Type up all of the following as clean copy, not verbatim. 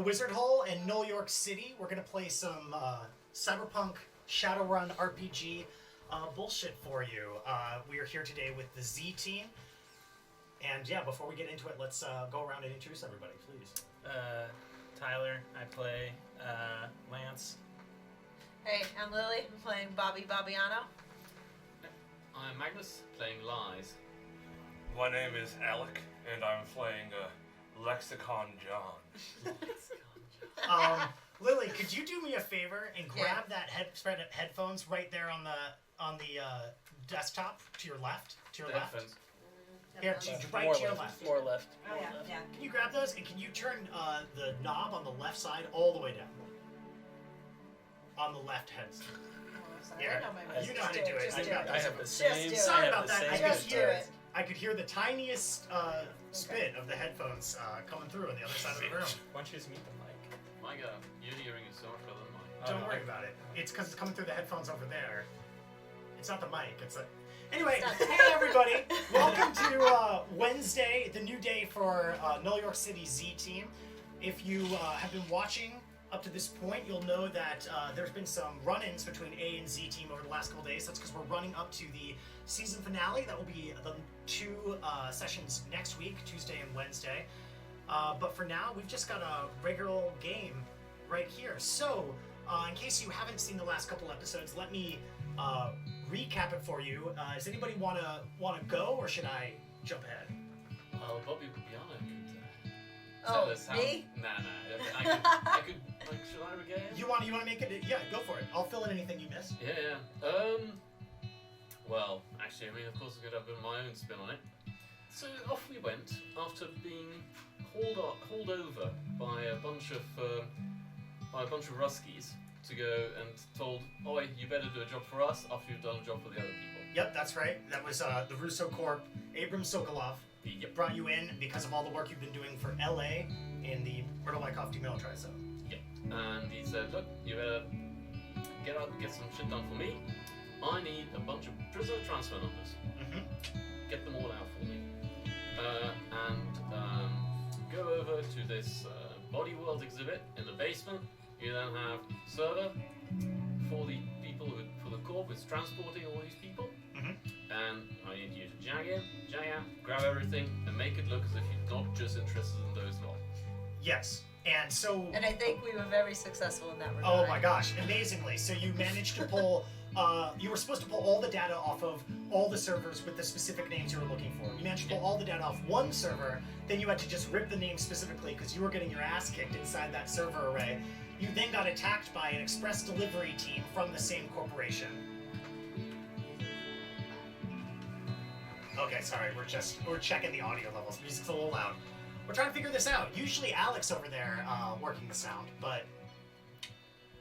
Wizardhole in Null York City. We're going to play some cyberpunk Shadowrun RPG bullshit for you. We are here today with the Z-team. And yeah, before we get into it, let's go around and introduce everybody, please. Tyler, I play Lance. Hey, I'm Lily. I'm playing Bobbi Bobbiano. I'm Magnus, playing Lies. My name is Alec, and I'm playing Lexicon John. Lily, could you do me a favor and grab that headphones right there on the desktop to your left? Headphones. Here, right to your left. More left. Oh, yeah. Can you grab those and can you turn the knob on the left side all the way down? On the left hand side. Yeah, you know how to do it. I have the same. Sorry about that. It. I could hear the tiniest spit of the headphones coming through on the other side of the room. Why don't you just meet the mic? My God, your hearing is so much better than mine. Don't worry about it. It's because it's coming through the headphones over there. It's not the mic. It's a... Anyway, hey everybody. Welcome to Wednesday, the new day for Null York City Z-team. If you have been watching up to this point, you'll know that there's been some run-ins between A and Z-team over the last couple days. That's because we're running up to the season finale. That will be the two sessions next week, Tuesday and Wednesday. But for now, we've just got a regular game right here. So, in case you haven't seen the last couple episodes, let me recap it for you. Does anybody wanna go, or should I jump ahead? Well, Bobbi Bobbiano could Oh, tell us how... me? Nah. I could, like, should I begin? You wanna make it? Yeah, go for it. I'll fill in anything you missed. Yeah. Well, actually, I mean, of course, I could have my own spin on it. So off we went after being hauled over by a bunch of Ruskies to go and told, "Oi, you better do a job for us after you've done a job for the other people." Yep, that's right. That was the Russo Corp. Abram Sokolov brought you in because of all the work you've been doing for LA in the Myrtle Wyckoff demilitarized zone. Yep. And he said, "Look, you better get out and get some shit done for me. I need a bunch of prisoner transfer numbers. Get them all out for me. Go over to this Body World exhibit in the basement. You then have server for the people for the corp who's transporting all these people. And I need you to jag out, grab everything, and make it look as if you're not just interested in those lot." Yes. And so... And I think we were very successful in that regard. Oh my gosh, amazingly. So you managed to pull... you were supposed to pull all the data off of all the servers with the specific names you were looking for. You managed to pull all the data off one server, then you had to just rip the name specifically because you were getting your ass kicked inside that server array. You then got attacked by an express delivery team from the same corporation. Okay, sorry, we're checking the audio levels. Music's a little loud. We're trying to figure this out. Usually Alex over there working the sound, but...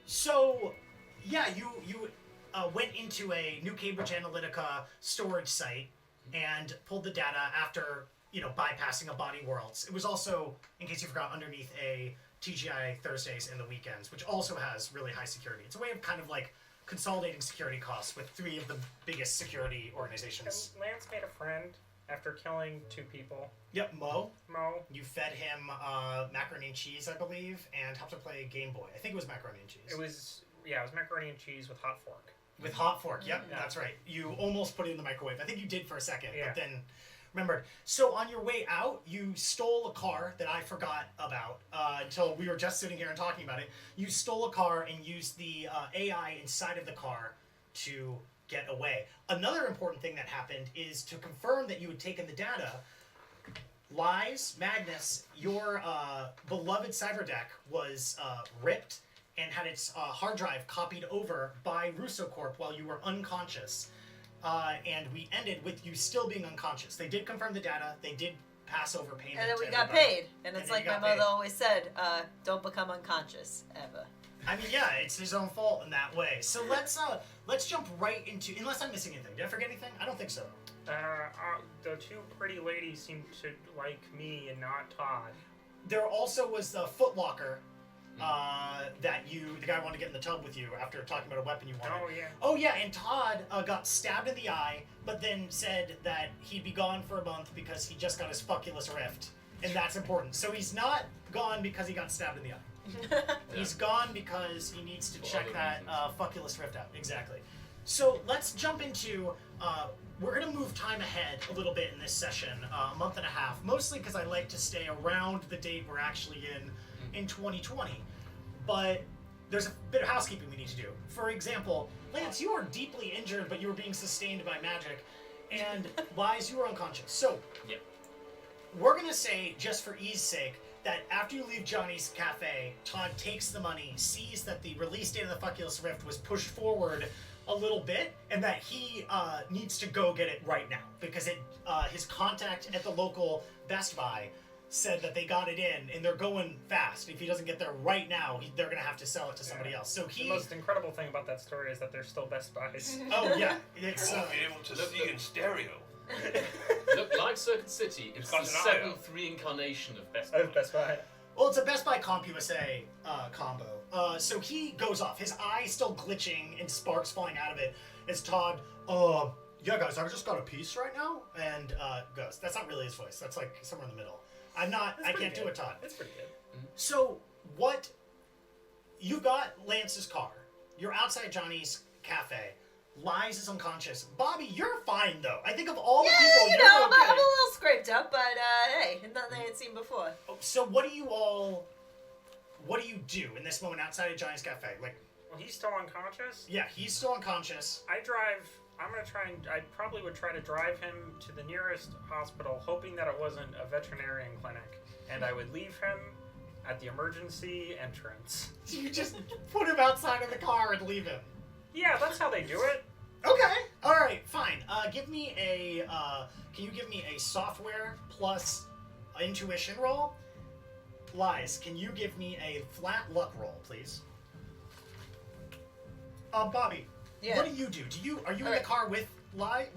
So, yeah, you went into a New Cambridge Analytica storage site and pulled the data after, bypassing a Body Worlds. It was also, in case you forgot, underneath a TGI Thursdays and the weekends, which also has really high security. It's a way of kind of like consolidating security costs with three of the biggest security organizations. And Lance made a friend after killing 2 people. Yep, Mo. You fed him macaroni and cheese, I believe, and helped him play Game Boy. I think it was macaroni and cheese. It was macaroni and cheese with hot fork. With hot fork, yep, that's right. You almost put it in the microwave. I think you did for a second, but then remembered. So on your way out, you stole a car that I forgot about until we were just sitting here and talking about it. You stole a car and used the AI inside of the car to get away. Another important thing that happened is to confirm that you had taken the data. Lies, Magnus, your beloved cyberdeck was ripped and had its hard drive copied over by Russo Corp while you were unconscious. And we ended with you still being unconscious. They did confirm the data. They did pass over payment. And then we to got everybody. paid. And it's like my mother always said, don't become unconscious, ever. I mean, yeah, it's his own fault in that way. So let's jump right into... Unless I'm missing anything. Did I forget anything? I don't think so. The 2 pretty ladies seemed to like me and not Todd. There also was the footlocker that the guy wanted to get in the tub with you after talking about a weapon you wanted. Oh yeah, and Todd got stabbed in the eye, but then said that he'd be gone for a month because he just got his fuculus rift, and that's important. So he's not gone because he got stabbed in the eye. He's gone because he needs to For check other that reasons. Fuckulous Rift out. Exactly. So let's jump into. We're gonna move time ahead a little bit in this session, a month and a half, mostly because I like to stay around the date we're actually in 2020. But there's a bit of housekeeping we need to do. For example, Lance, you are deeply injured, but you were being sustained by magic, and Wise, you were unconscious. So Yep. we're gonna say, just for ease sake, that after you leave Johnny's cafe, Todd takes the money, sees that the release date of the Fuckulous Rift was pushed forward a little bit, and that he needs to go get it right now because his contact at the local Best Buy said that they got it in and they're going fast. If he doesn't get there right now, they're gonna have to sell it to somebody else. So The most incredible thing about that story is that they're still Best Buys. Oh yeah, You it's won't be able to see in stereo. Look, like Circuit City, it's got the an eye out. 7th reincarnation of Best Buy. Of Best Buy. well, it's a Best Buy CompUSA combo. So he goes off. His eye still glitching and sparks falling out of it as Todd, yeah guys, I just got a piece right now, and goes. That's not really his voice. That's like somewhere in the middle. I can't do it, Todd. It's pretty good. So what? You got Lance's car. You're outside Johnny's cafe. Lies is unconscious. Bobby, you're fine though. I think of all the people, you you're know, okay. I'm a little scraped up, but hey, nothing I had seen before. So what do you do in this moment outside of Johnny's cafe? Like, Well, he's still unconscious. yeah, he's still unconscious. I'm gonna try and I probably would try to drive him to the nearest hospital, hoping that it wasn't a veterinarian clinic, and I would leave him at the emergency entrance. So you just put him outside of the car and leave him. Yeah, that's how they do it. Okay. All right. Fine. Give me a. Can you give me a software plus intuition roll? Lies. Can you give me a flat luck roll, please? Bobby. Yeah. What do you do? Are you in the Alright. car with Lance?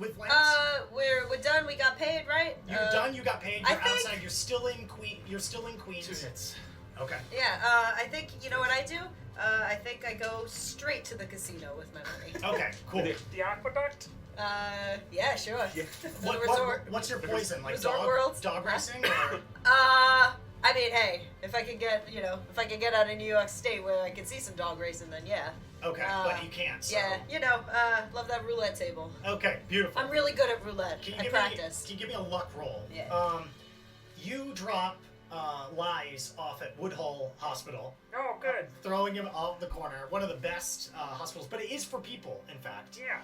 We're done. We got paid, right? You're done. You got paid. I You're think- outside. You're still in Queens. 2 hits. Okay. Yeah. I think you know what I do. I think I go straight to the casino with my money. Okay. Cool. The aqueduct. Yeah, sure. Yeah. The resort. What's your poison? Like Resort dog? world? Dog Huh? racing? Or? I mean, hey, if I could get out of New York State where I could see some dog racing, then yeah. Okay, but you can't. So. Yeah, love that roulette table. Okay. Beautiful. I'm really good at roulette. Can you I give practice. Can you give me a luck roll? Yeah. You drop Lies off at Woodhull Hospital, Oh, good. throwing him off the corner. One of the best hospitals, but it is for people, in fact. Yeah.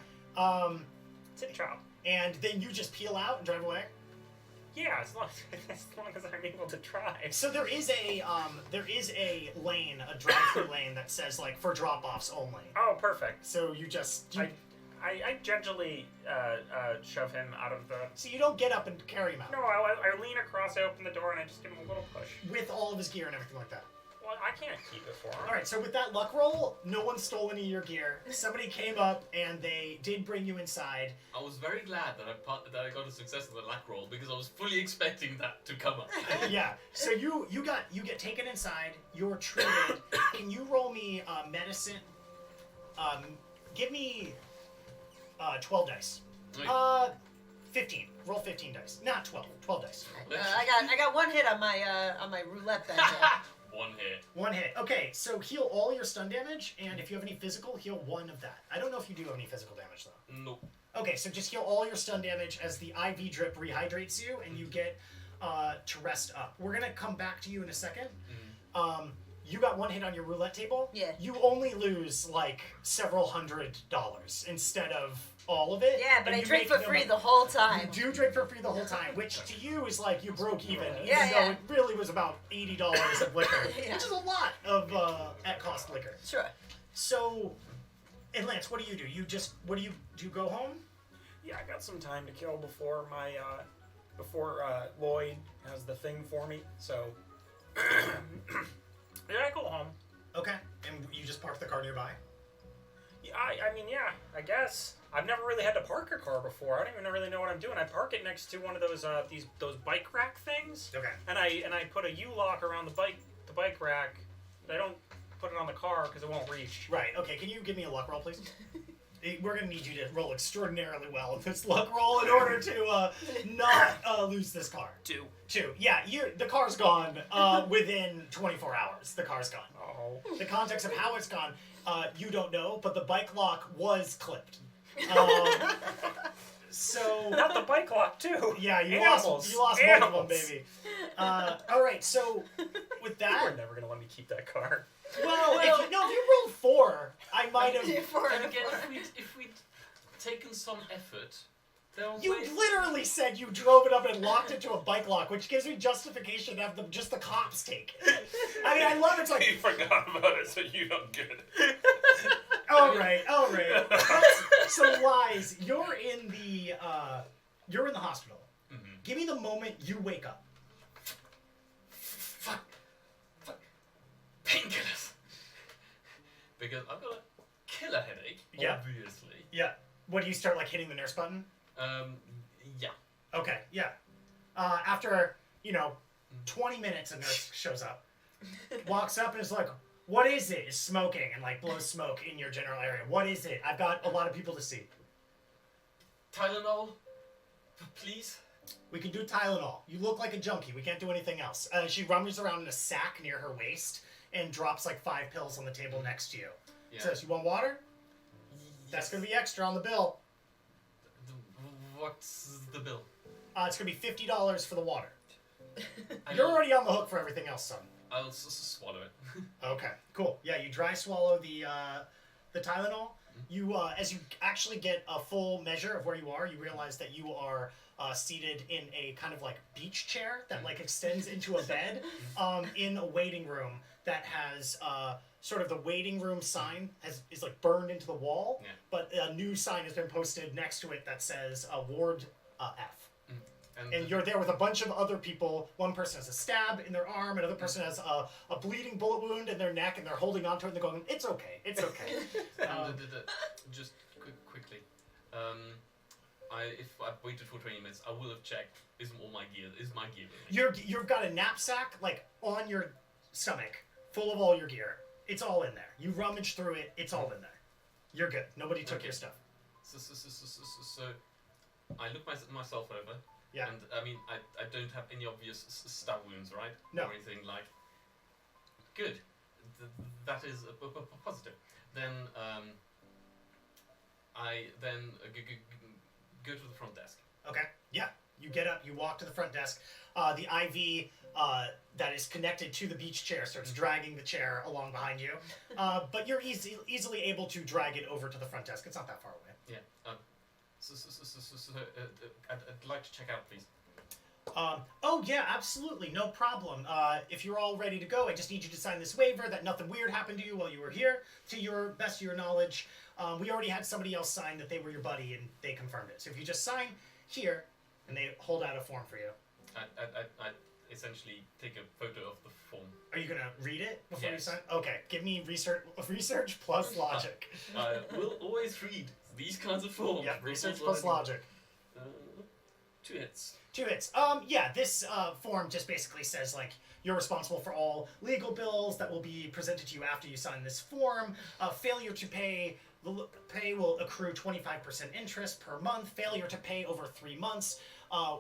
Tip chop. And then you just peel out and drive away. Yeah, as long as I'm able to drive. So there is a lane, a drive-through lane that says like for drop-offs only. Oh, perfect. So you just I gently shove him out of the. so you don't get up and carry him out No, I lean across, I open the door, and I just give him a little push. with all of his gear and everything like that. Well, I can't keep it for him. All right, so with that luck roll, no one stole any of your gear. Somebody came up and they did bring you inside. I was very glad that I got a success in the luck roll because I was fully expecting that to come up. Yeah. So you get taken inside. You're treated. Can you roll me medicine? Give me 12 dice. Wait. 15. Roll 15 dice. Not 12. 12 dice. I got one hit on my roulette bench. One hit. One hit. Okay, so heal all your stun damage, and if you have any physical, heal one of that. I don't know if you do have any physical damage though. Nope. Okay, so just heal all your stun damage as the IV drip rehydrates you, and you get to rest up. We're gonna come back to you in a second. You got one hit on your roulette table. Yeah. You only lose like several $100s instead of all of it. Yeah, but and I you drink make for them- free the whole time. You do drink for free the whole time, which to you is like you broke even, even Yeah, though yeah. it really was about $80 of liquor, Yeah. which is a lot of at cost liquor. Sure. So, and Lance, what do you do? Do you go home? Yeah, I got some time to kill before my Lloyd has the thing for me. So yeah, I go home. Okay, and you just park the car nearby. Yeah, I mean, yeah, I guess. I've never really had to park a car before. I don't even really know what I'm doing. I park it next to one of those those bike rack things. Okay. And I put a U-lock around the bike rack. But I don't put it on the car because it won't reach. Right. Okay. Can you give me a luck roll, please? we're gonna need you to roll extraordinarily well in this luck roll in order to not lose this car. 2. 2. Yeah, the car's gone within 24 hours. The car's gone. Oh. The context of how it's gone, you don't know, but the bike lock was clipped. So Not the bike lock too. yeah, you Animals. lost both of them, baby. All right, so with You that, were never gonna let me keep that car. well, if you rolled 4, I might have. And again, if we'd taken some effort, there was You literally said you drove it up and locked it to a bike lock, which gives me justification to have just the cops take it. I mean, I love it. It's like, You forgot about it, so you don't get it. all right. So, Wise, you're in the hospital. Mm-hmm. Give me the moment you wake up. Fuck. Painkillers. Because I've got a killer headache, Yeah. obviously. Yeah. What do you start like hitting the nurse button? Yeah. Okay. Yeah. After 20 minutes, a nurse shows up, walks up and is like, "What is it?" Is smoking and like blows smoke in your general area. What is it? I've got a lot of people to see. Tylenol, please. We can do Tylenol. You look like a junkie. We can't do anything else. She rummages around in a sack near her waist and drops like 5 pills on the table next to you. Yeah. Says, "You want water? That's gonna be extra on the bill. What's the bill? It's gonna be $50 for the water. I'll- You're already on the hook for everything else, son." I'll swallow it. Okay, cool. Yeah, you dry swallow the Tylenol. You as you actually get a full measure of where you are, you realize that you are seated in a kind of like beach chair that like extends into a bed in a waiting room that has sort of the waiting room sign is like burned into the wall, Yeah. but a new sign has been posted next to it that says Ward F. And you're there with a bunch of other people. One person has a stab in their arm, another person has a bleeding bullet wound in their neck, and they're holding onto it and they're going, "It's okay, it's okay." Just quickly. If I waited for 20 minutes, I will have checked. Is my gear with me? You've got a knapsack like on your stomach, full of all your gear. It's all in there. You rummage through it. It's all in there. You're good. Nobody took your stuff. So I look myself over. Yeah. And I mean, I don't have any obvious stab wounds, right? No. Or anything like. Good. That is a positive. Then I then go to the front desk. Okay. Yeah. You get up. You walk to the front desk. The IV that is connected to the beach chair starts dragging the chair along behind you. But you're easily able to drag it over to the front desk. It's not that far away. Yeah. I'd like to check out, please. Oh yeah, absolutely, no problem. If you're all ready to go, I just need you to sign this waiver that nothing weird happened to you while you were here, to your best of your knowledge. We already had somebody else sign that they were your buddy, and they confirmed it. So if you just sign here, and they hold out a form for you. I essentially take a photo of the form. Are you gonna read it before you Yes. sign? Okay, give me research plus logic. I will always read these kinds of forms. Yeah, research plus logic. 2 hits. 2 hits. Yeah, this form just basically says, like, you're responsible for all legal bills that will be presented to you after you sign this form. Failure to pay will accrue 25% interest per month. Failure to pay over 3 months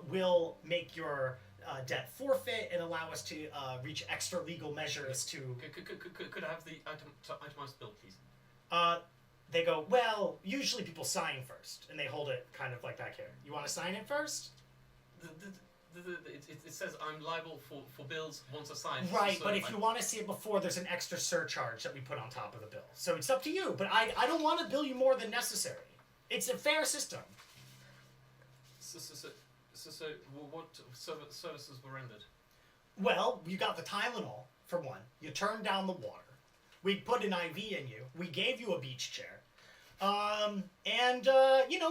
will make your debt forfeit and allow us to reach extra legal measures to... Could I have the itemized bill, please? They go, well, usually people sign first, and they hold it kind of like back here. You want to sign it first? It says I'm liable for bills once assigned. Right, so but if you want to see it before, there's an extra surcharge that we put on top of the bill. So it's up to you, but I don't want to bill you more than necessary. It's a fair system. So what services were rendered? Well, you got the Tylenol, for one. You turned down the water. We put an IV in you. We gave you a beach chair.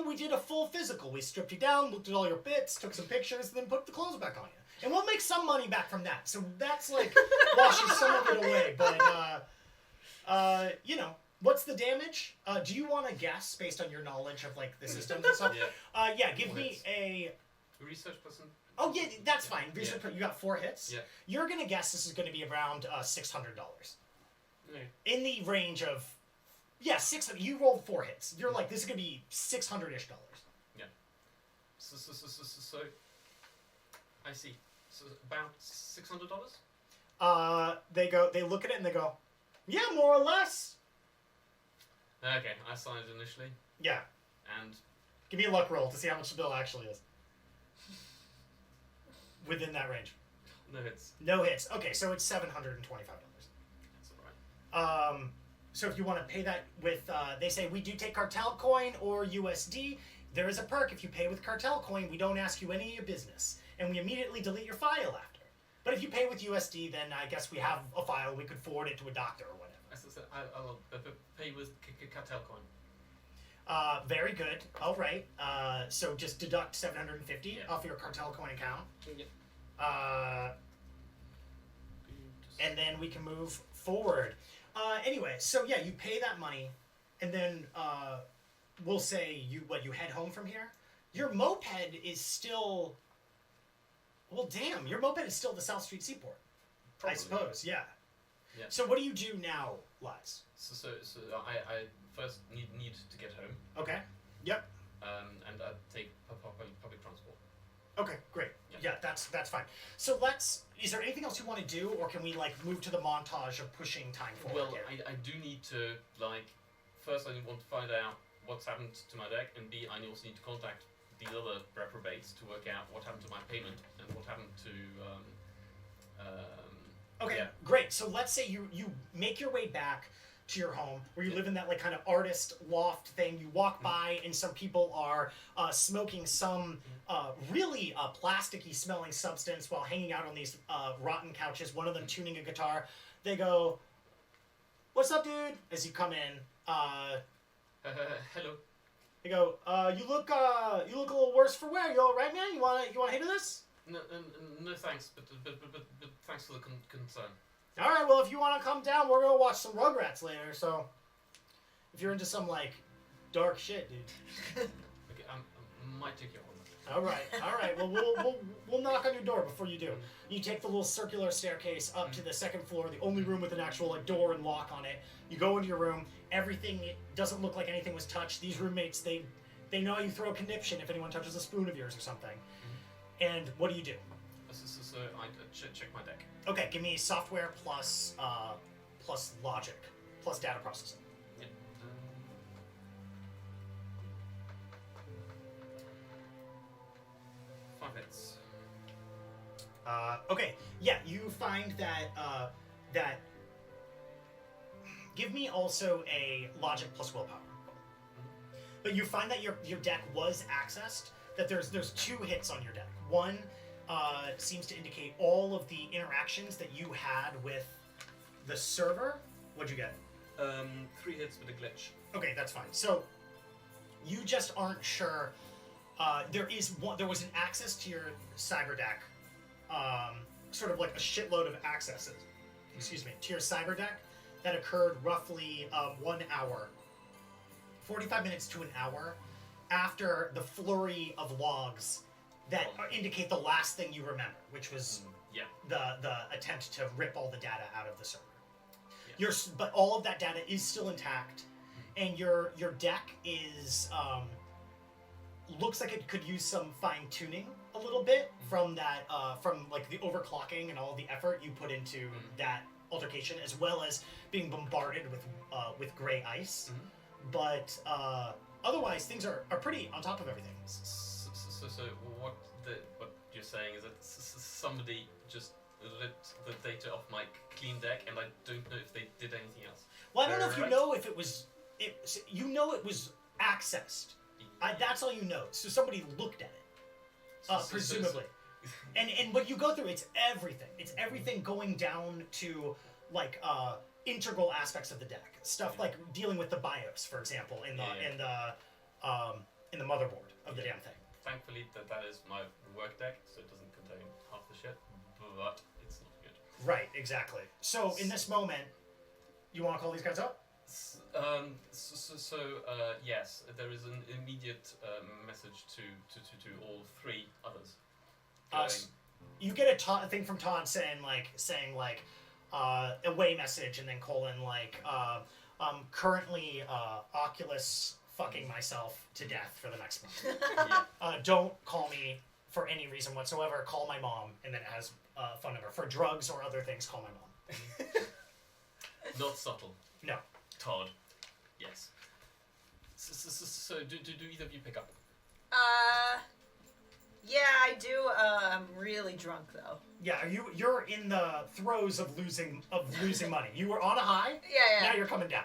We did a full physical. We stripped you down, looked at all your bits, took some pictures, and then put the clothes back on you. And we'll make some money back from that. So that's like washes some of it away. But, what's the damage? Do you want to guess based on your knowledge of like the systems and stuff? Yeah. Give me a... Research person? Oh, yeah, that's fine. Research, you got 4 hits? Yeah. You're going to guess this is going to be around $600. Okay. In the range of Yeah, 600. You rolled 4 hits. You're like, this is gonna be $600-ish. So I see. So about $600. They look at it and they go, yeah, more or less. Okay, I signed initially, Yeah. and Give me a luck roll to see how much the bill actually is. Within that range. no hits. No hits. Okay, so it's $725. That's alright. So if you want to pay that with, they say we do take cartel coin or USD. There is a perk if you pay with cartel coin. We don't ask you any of your business, and we immediately delete your file after. But if you pay with USD, then I guess we have a file. We could forward it to a doctor or whatever. I'll pay with cartel coin. Very good. All right. So just deduct 750 Yeah. off your cartel coin account. Yep. And then we can move forward. Anyway, so yeah, you pay that money, and then we'll say you head home from here. Your moped is still. Well, damn, your moped is still the South Street Seaport. Probably. I suppose, yeah. Yeah. So what do you do now, Liz? So I first need to get home. Okay. Yep. And I take public transport. Okay, great. Yeah. Yeah, that's fine. So is there anything else you want to do, or can we move to the montage of pushing time forward? Well, I do need to first I want to find out what's happened to my deck, and B, I also need to contact these other reprobates to work out what happened to my payment and what happened to Okay, yeah. great. So let's say you make your way back to your home where you live in that kind of artist loft thing. You walk by and some people are smoking some really plasticky smelling substance while hanging out on these rotten couches. One of them tuning a guitar. They go, "What's up, dude?" As you come in. hello. They go, "You look a little worse for wear. You all right, man? You wanna hit this?" No thanks, but thanks for the concern. All right, well, if you want to come down, we're gonna watch some Rugrats later. So, if you're into some dark shit, dude. Okay, I might take your order. All right. Well, we'll knock on your door before you do. You take the little circular staircase up to the second floor, the only room with an actual door and lock on it. You go into your room. Everything doesn't look like anything was touched. These roommates, they know you throw a conniption if anyone touches a spoon of yours or something. And what do you do? So I check my deck. Okay, give me software plus logic plus data processing. Yeah. 5 hits. Okay, yeah, you find that that. Give me also a logic plus willpower. But you find that your deck was accessed. That there's 2 hits on your deck. One seems to indicate all of the interactions that you had with the server. What'd you get? 3 hits with a glitch. Okay, that's fine. So you just aren't sure. There was an access to your cyberdeck, sort of like a shitload of accesses. Excuse me, to your cyberdeck that occurred roughly 1 hour, 45 minutes to an hour after the flurry of logs that indicate the last thing you remember, which was the attempt to rip all the data out of the server. Yeah. But all of that data is still intact, and your deck is looks like it could use some fine tuning a little bit from that from the overclocking and all the effort you put into that altercation, as well as being bombarded with gray ice. But otherwise, things are pretty on top of everything. So what you're saying is that somebody just ripped the data off my clean deck, and I don't know if they did anything else. Well, I don't know if you know if it was. You know it was accessed. That's all you know. So somebody looked at it, presumably. And what you go through, it's everything. It's everything going down to integral aspects of the deck. Stuff like dealing with the BIOS, for example, in the motherboard of the damn thing. Thankfully, that is my work deck, so it doesn't contain half the shit, but it's not good. Right, exactly. So in this moment, you want to call these guys up? Yes, there is an immediate message to all 3 others. You get a thing from Todd saying away message, and then colon currently Oculus fucking myself to death for the next month. Yeah. Don't call me for any reason whatsoever. Call my mom, and then it has a phone number. For drugs or other things, call my mom. Not subtle. No. Todd. Yes. So do either of you pick up? Yeah, I do. I'm really drunk though. Yeah, you're in the throes of losing money. You were on a high. Yeah. Now you're coming down.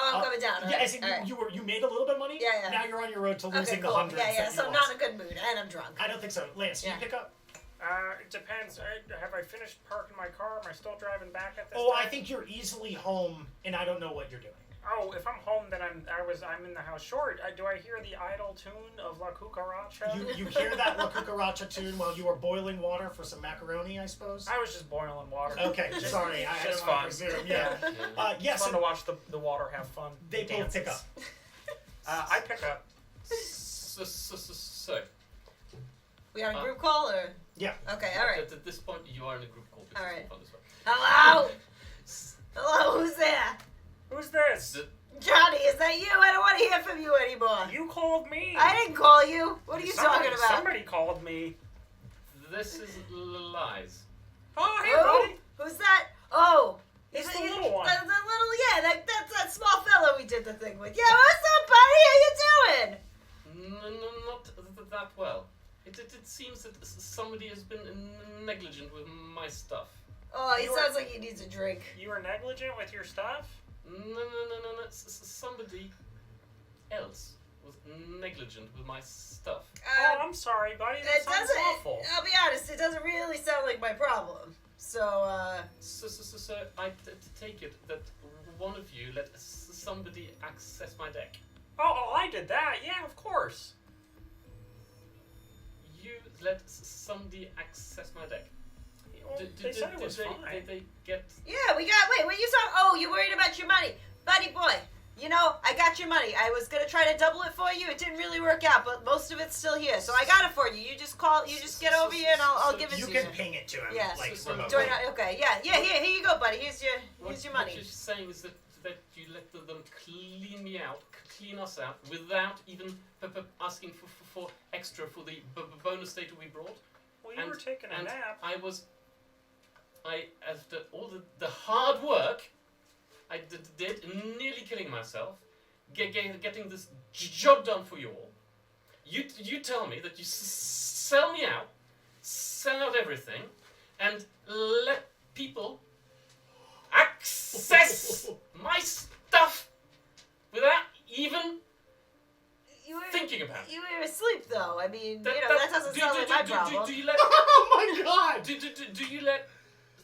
Oh, I'm coming down. Yeah, as in you made a little bit of money. Yeah. Now you're on your road to Okay, losing cool. the hundreds. Yeah. that So you I'm lost. not in a good mood, and I'm drunk. I don't think so. Lance, do you Yeah. pick up? It depends. Have I finished parking my car? Am I still driving back at this Oh, time? I think you're easily home, and I don't know what you're doing. Oh, if I'm home, then I'm in the house short. Do I hear the idle tune of La Cucaracha? You hear that La Cucaracha tune while you are boiling water for some macaroni, I suppose? I was just boiling water. Okay, sorry, I Just don't want fun. to presume. Yeah. It's fun So to watch the water have fun. they both pick up. I pick up. So We on a group call or? Yeah. Okay. All right. at this point, you are in a group call. All right. Fun as well. Hello. Hello. Who's there? Who's this? Johnny, is that you? I don't want to hear from you anymore. You called me. I didn't call you. What are you talking about? Somebody called me. This is lies. Oh, hey, Who? buddy. Who's that? Oh. It's Is the it- little one. The little, that's that small fellow we did the thing with. Yeah, what's up, buddy? How you doing? No, not that well. It seems that somebody has been negligent with my stuff. Oh, he You sounds were- like he needs a drink. You were negligent with your stuff? No. Somebody else was negligent with my stuff. Oh, I'm sorry, buddy. That It sounds doesn't. awful. I'll be honest. It doesn't really sound like my problem. So, So I take it that one of you let somebody access my deck. Oh, I did that. Yeah, of course. You let somebody access my deck. Well, they said it was fine. Did they get? yeah, we got. Wait, what you talking? Oh, you worried about your money, buddy boy? You know, I got your money. I was gonna try to double it for you. It didn't really work out, but most of it's still here. So I got it for you. You just call. You just get over here, and I'll give it You to can you. ping it to him, Yeah. like So- remotely. Join out. Okay, yeah. Here you go, buddy. Here's your What money. you're saying is that you let them clean me out, clean us out, without even asking for extra for the bonus data we brought. Well, you were taking a nap. After all the hard work I did, nearly killing myself, getting this job done for you all. You tell me that you sell me out, sell out everything, and let people access my stuff without even You were thinking about it. You were asleep though. I mean, That- you know, that- that doesn't do- sound do- like do- my do- problem. Do you let Oh my god! do you let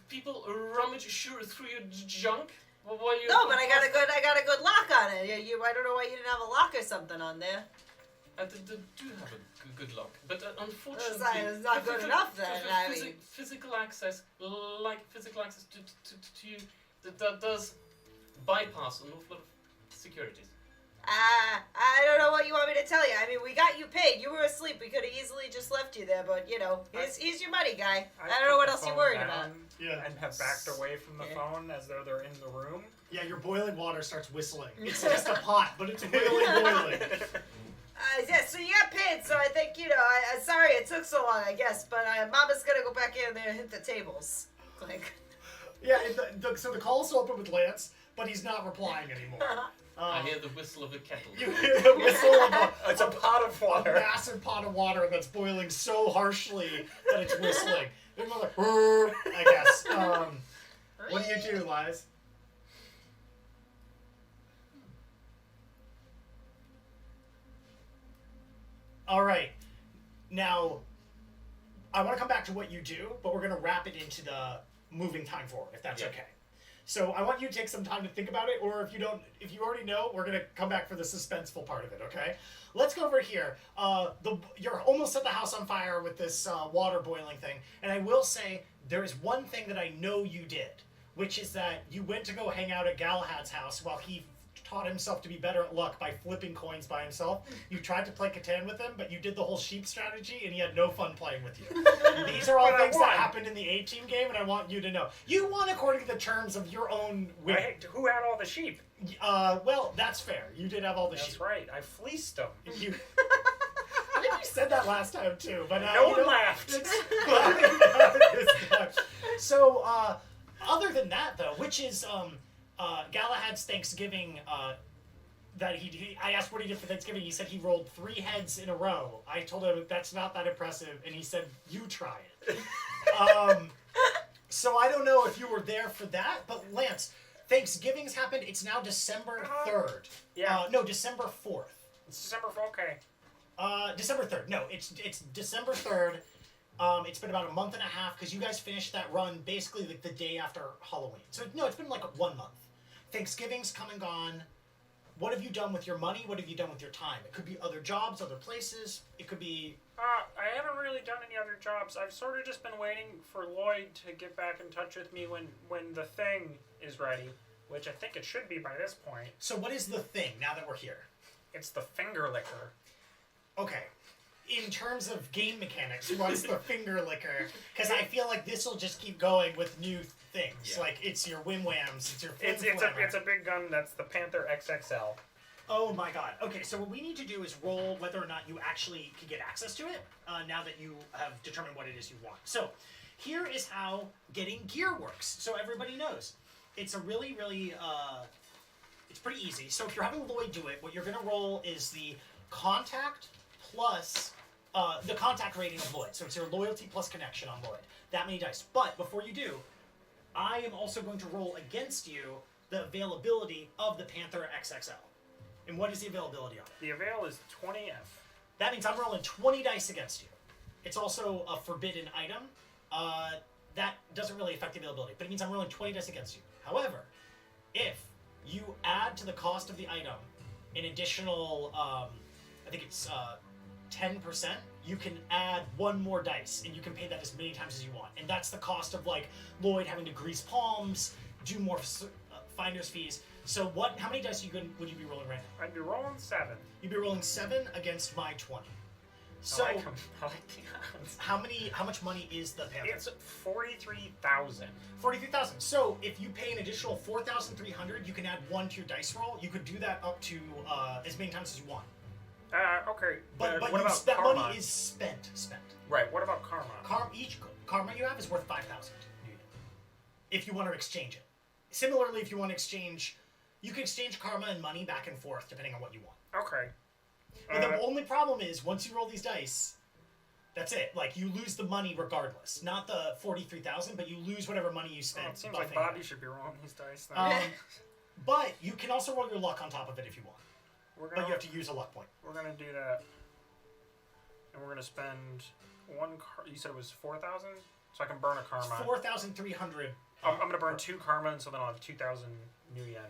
people rummage through your junk while you? No, but I got a good lock on it. I don't know why you didn't have a lock or something on there. I do have a good lock, but unfortunately, It's not good enough then. I mean, physical access, physical access to you, that does bypass an awful lot of securities. I don't know what you want me to tell you. I mean, we got you paid. You were asleep. We could have easily just left you there, but you know, here's your money, guy. I don't know what else you're worried about. Yeah. And have backed away from the Yeah. phone as though they're in the room. Yeah, your boiling water starts whistling. It's just a pot, but it's really boiling. Yeah, so you got paid, so I think, you know, I'm sorry it took so long, I guess, but Mama's gonna go back in there and hit the tables. Like, Yeah, so the call's open with Lance, but he's not replying anymore. I hear the whistle of the kettle. You hear the whistle of It's a pot of a water. massive pot of water that's boiling so harshly that it's whistling. They're more like, I guess. What do you do, Liz? All right. Now, I want to come back to what you do, but we're going to wrap it into the moving time forward, if that's Yeah. okay. So I want you to take some time to think about it, or if you already know, we're going to come back for the suspenseful part of it, okay? Let's go over here. You're almost set the house on fire with this water boiling thing, and I will say there is one thing that I know you did, which is that you went to go hang out at Galahad's house while he taught himself to be better at luck by flipping coins by himself. You tried to play Catan with him, but you did the whole sheep strategy, and he had no fun playing with you. These are all But I things that won. happened in the A-team game, and I want you to know. You won according to the terms of your own win. Who had all the sheep? Well, that's fair. You did have all the That's sheep. right. I fleeced them. You... I think you said that last time, too, but... No you one know, laughed. So, other than that, though, which is, Galahad's Thanksgiving, that I asked what he did for Thanksgiving. He said he rolled 3 heads in a row. I told him that's not that impressive, and he said, you try it. So I don't know if you were there for that, but Lance, Thanksgiving's happened. It's now December 3rd. Yeah. No, December 4th. It's December. Okay. December 3rd. No, it's December 3rd. It's been about a month and a half because you guys finished that run basically like the day after Halloween. So no, it's been like 1 month. Thanksgiving's come and gone. What have you done with your money? What have you done with your time? It could be other jobs, other places. It could be... I haven't really done any other jobs. I've sort of just been waiting for Lloyd to get back in touch with me when the thing is ready, which I think it should be by this point. So what is the thing now that we're here? It's the finger licker. Okay. In terms of game mechanics, what's the finger licker? Because I feel like this will just keep going with new things. Yeah. Like, it's your Wim Whams, it's your Flim It's Flammer. a big gun. That's the Panther XXL. Oh my god. Okay, so what we need to do is roll whether or not you actually can get access to it, now that you have determined what it is you want. So, here is how getting gear works, so everybody knows. It's a really, really, it's pretty easy. So if you're having Lloyd do it, what you're going to roll is the contact plus the contact rating of Lloyd. So it's your loyalty plus connection on Lloyd. That many dice. But before you do, I am also going to roll against you the availability of the Panther XXL. And what is the availability of it? The avail is 20F. That means I'm rolling 20 dice against you. It's also a forbidden item. That doesn't really affect the availability, but it means I'm rolling 20 dice against you. However, if you add to the cost of the item an additional, I think it's 10%, you can add 1 more dice, and you can pay that as many times as you want. And that's the cost of, like, Lloyd having to grease palms, do more finder's fees. So how many dice would you be rolling right now? I'd be rolling 7. You'd be rolling 7 against my 20. So, I like 'em. I like the odds. how much money is the Panther? It's 43,000. 43,000. So if you pay an additional 4,300, you can add 1 to your dice roll. You could do that up to as many times as you want. Okay. But what about that karma? money is spent. Right. What about karma? Each karma you have is worth 5,000. If you want to exchange it. Similarly, if you want to exchange, you can exchange karma and money back and forth depending on what you want. Okay. But the only problem is, once you roll these dice, that's it. Like, you lose the money regardless. Not the 43,000, but you lose whatever money you spent. It seems like buffing Bobby it. should be rolling these dice. Then. But you can also roll your luck on top of it if you want. We're But you have to use a luck point. We're gonna do that, and we're gonna spend 1. You said it was 4,000, so I can burn a karma. 4,300. I'm gonna burn 2 karma, and so then I'll have 2,000 new yen.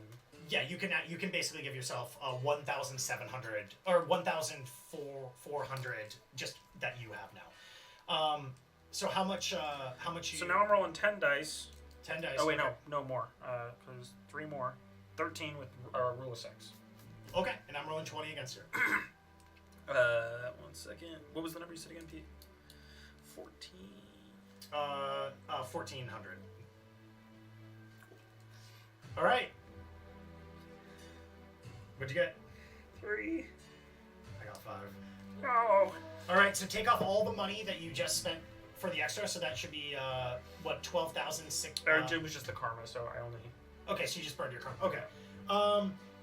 Yeah, you can basically give yourself 1,700 or 1,400 just that you have now. So how much you? So now I'm rolling 10 dice. 10 dice. Oh wait, no more. Because 3 more. 13 with rule of 6. Okay, and I'm rolling 20 against her. 1 second. What was the number you said again, Pete? 14. 1,400. All right. What'd you get? 3. I got 5. No. All right, so take off all the money that you just spent for the extra. So that should be 12,006. It was just the karma, so I only. Okay, so you just burned your karma. Okay.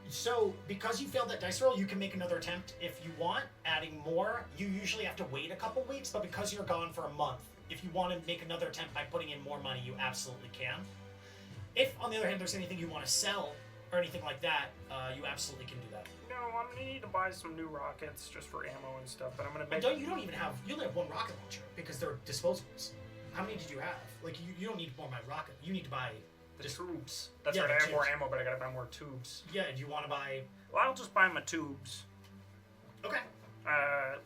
So because you failed that dice roll, you can make another attempt if you want. Adding more, you usually have to wait a couple weeks, but because you're gone for a month, if you want to make another attempt by putting in more money, you absolutely can. If, on the other hand, there's anything you want to sell or anything like that, you absolutely can do that. No, I'm gonna need to buy some new rockets just for ammo and stuff. But I'm gonna make. But you only have 1 rocket launcher because they're disposables. How many did you have? Like you don't need more my rocket. You need to buy The tubes. That's Yeah, right. the I have more tubes. ammo, but I gotta buy more tubes. Yeah. Do you want to buy? Well, I'll just buy my tubes. Okay.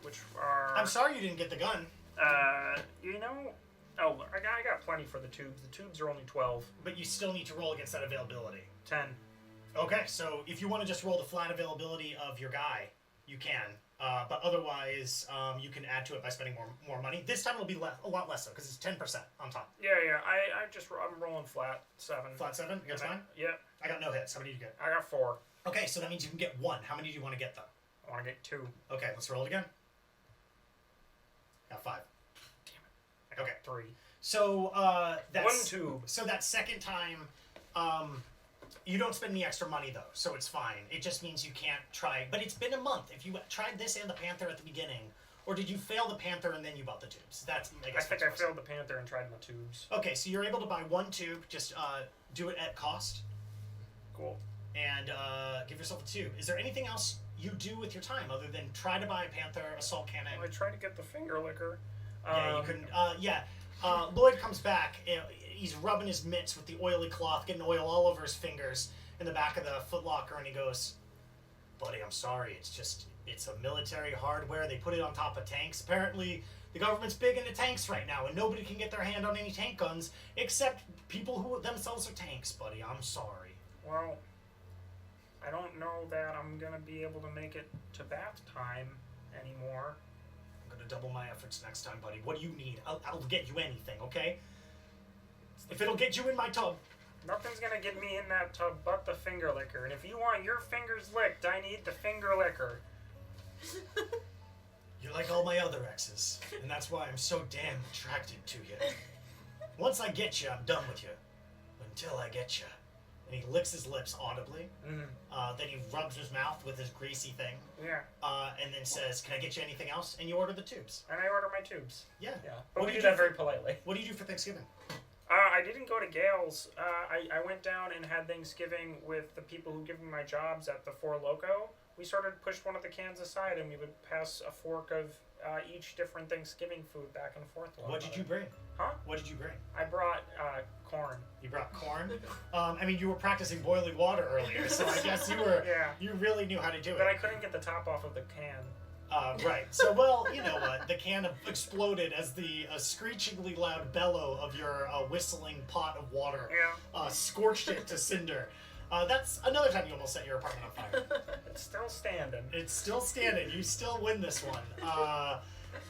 Which are. I'm sorry you didn't get the gun, You know. Oh, I got plenty for the tubes. The tubes are only 12. but you still need to roll against that availability. 10. Okay, so if you want to just roll the flat availability of your guy, you can. But otherwise, you can add to it by spending more money. This time it'll be a lot less, though, because it's 10% on top. Yeah. I'm rolling flat 7. Flat 7? You got fine? Yeah. I got no hits. How many did you get? I got 4. Okay, so that means you can get 1. How many do you want to get, though? I want to get 2. Okay, let's roll it again. Got 5. I got Okay. 3. So, that's... 1 tube. So that second time, you don't spend any extra money, though, so it's fine. It just means you can't try... But it's been a month. If you tried this and the Panther at the beginning, or did you fail the Panther and then you bought the tubes? That's, I guess, I think I failed the Panther and tried my tubes. Okay, so you're able to buy 1 tube, just do it at cost, Cool. and give yourself a tube. Is there anything else you do with your time other than try to buy a Panther, assault cannon? Well, I tried to get the finger liquor. Yeah, you couldn't... Lloyd comes back. He's rubbing his mitts with the oily cloth, getting oil all over his fingers in the back of the footlocker, and he goes, "Buddy, I'm sorry. It's a military hardware. They put it on top of tanks. Apparently, the government's big into tanks right now, and nobody can get their hand on any tank guns except people who themselves are tanks, buddy. I'm sorry." Well, I don't know that I'm gonna be able to make it to bath time anymore. I'm gonna double my efforts next time, buddy. What do you need? I'll get you anything, okay? If it'll get you in my tub. Nothing's gonna get me in that tub but the finger liquor. And if you want your fingers licked, I need the finger liquor. You're like all my other exes, and that's why I'm so damn attracted to you. Once I get you, I'm done with you. Until I get you. And he licks his lips audibly. Then he rubs his mouth with his greasy thing. Yeah. And then says, "Can I get you anything else?" And you order the tubes. And I order my tubes. Yeah. Yeah. But What we do do you that very politely. What do you do for Thanksgiving? I didn't go to Gale's. I went down and had Thanksgiving with the people who give me my jobs at the Four Loko. We sort of pushed one of the cans aside, and we would pass a fork of each different Thanksgiving food back and forth. What did you bring? Huh? What did you bring? I brought corn. You brought corn? I mean, you were practicing boiling water earlier, so I guess you were... Yeah. You really knew how to do it. But I couldn't get the top off of the can. Right. So, well, you know what? The can exploded as the screechingly loud bellow of your whistling pot of water scorched it to cinder. That's another time you almost set your apartment on fire. It's still standing. It's still standing. You still win this one.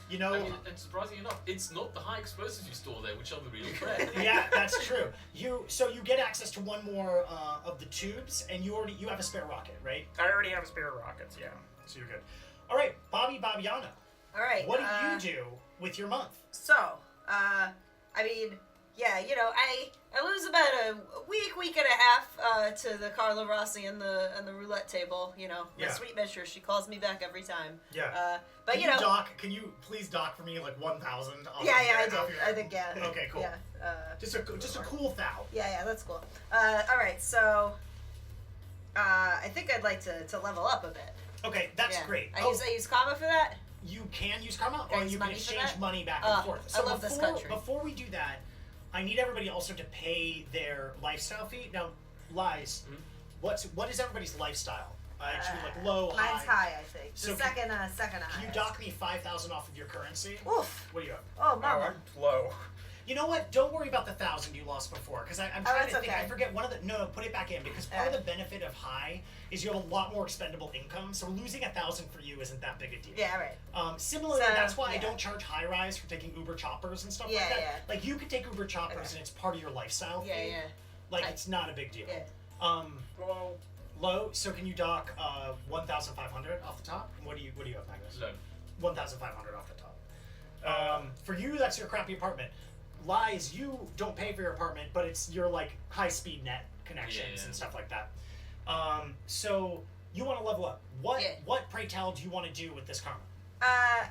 You know... I mean, and surprisingly enough, it's not the high explosives you store there, which are the real threat. Yeah, that's true. So you get access to one more of the tubes, and you have a spare rocket, right? I already have spare rockets, yeah. So you're good. All right, Bobbiano. All right. What do you do with your month? So, I mean, yeah, you know, I lose about a week and a half to the Carla Rossi and the roulette table. You know, my sweet mistress. She calls me back every time. Yeah. But can you know, can you please dock for me like 1,000? Yeah, I did. I think yeah. Okay, cool. Yeah. Just a cool thou. Yeah, that's cool. All right, so I think I'd like to level up a bit. Okay, that's great. I use karma for that. You can use karma, Can I or use you can money for exchange that? money back and forth. So I love this country. Before we do that, I need everybody also to pay their lifestyle fee. Now, Lies, what is everybody's lifestyle? It should be like low, high. Mine's high, I think. So The second high. Can you dock me 5,000 off of your currency? Oof. What do you have? Oh, mama. I'm low. You know what? Don't worry about the 1,000 you lost before, because I'm trying that's to think. okay. I forget one of the. No, put it back in, because part of the benefit of high is you have a lot more expendable income. So losing 1,000 for you isn't that big a deal. Yeah, right. Similarly, So, that's why I yeah. don't charge high rise for taking Uber choppers and stuff Yeah, like that. yeah. Like you could take Uber choppers and it's part of your lifestyle Yeah, fee. yeah. Like I- it's not a big deal. Yeah. Low. Low. So can you dock 1,500 off the top? What do you have, Magnus? Low. 1,500 off the top. For you, that's your crappy apartment. Lies, you don't pay for your apartment, but it's your like high-speed net connections and stuff like that. So you want to level up. What pray tell do you want to do with this karma?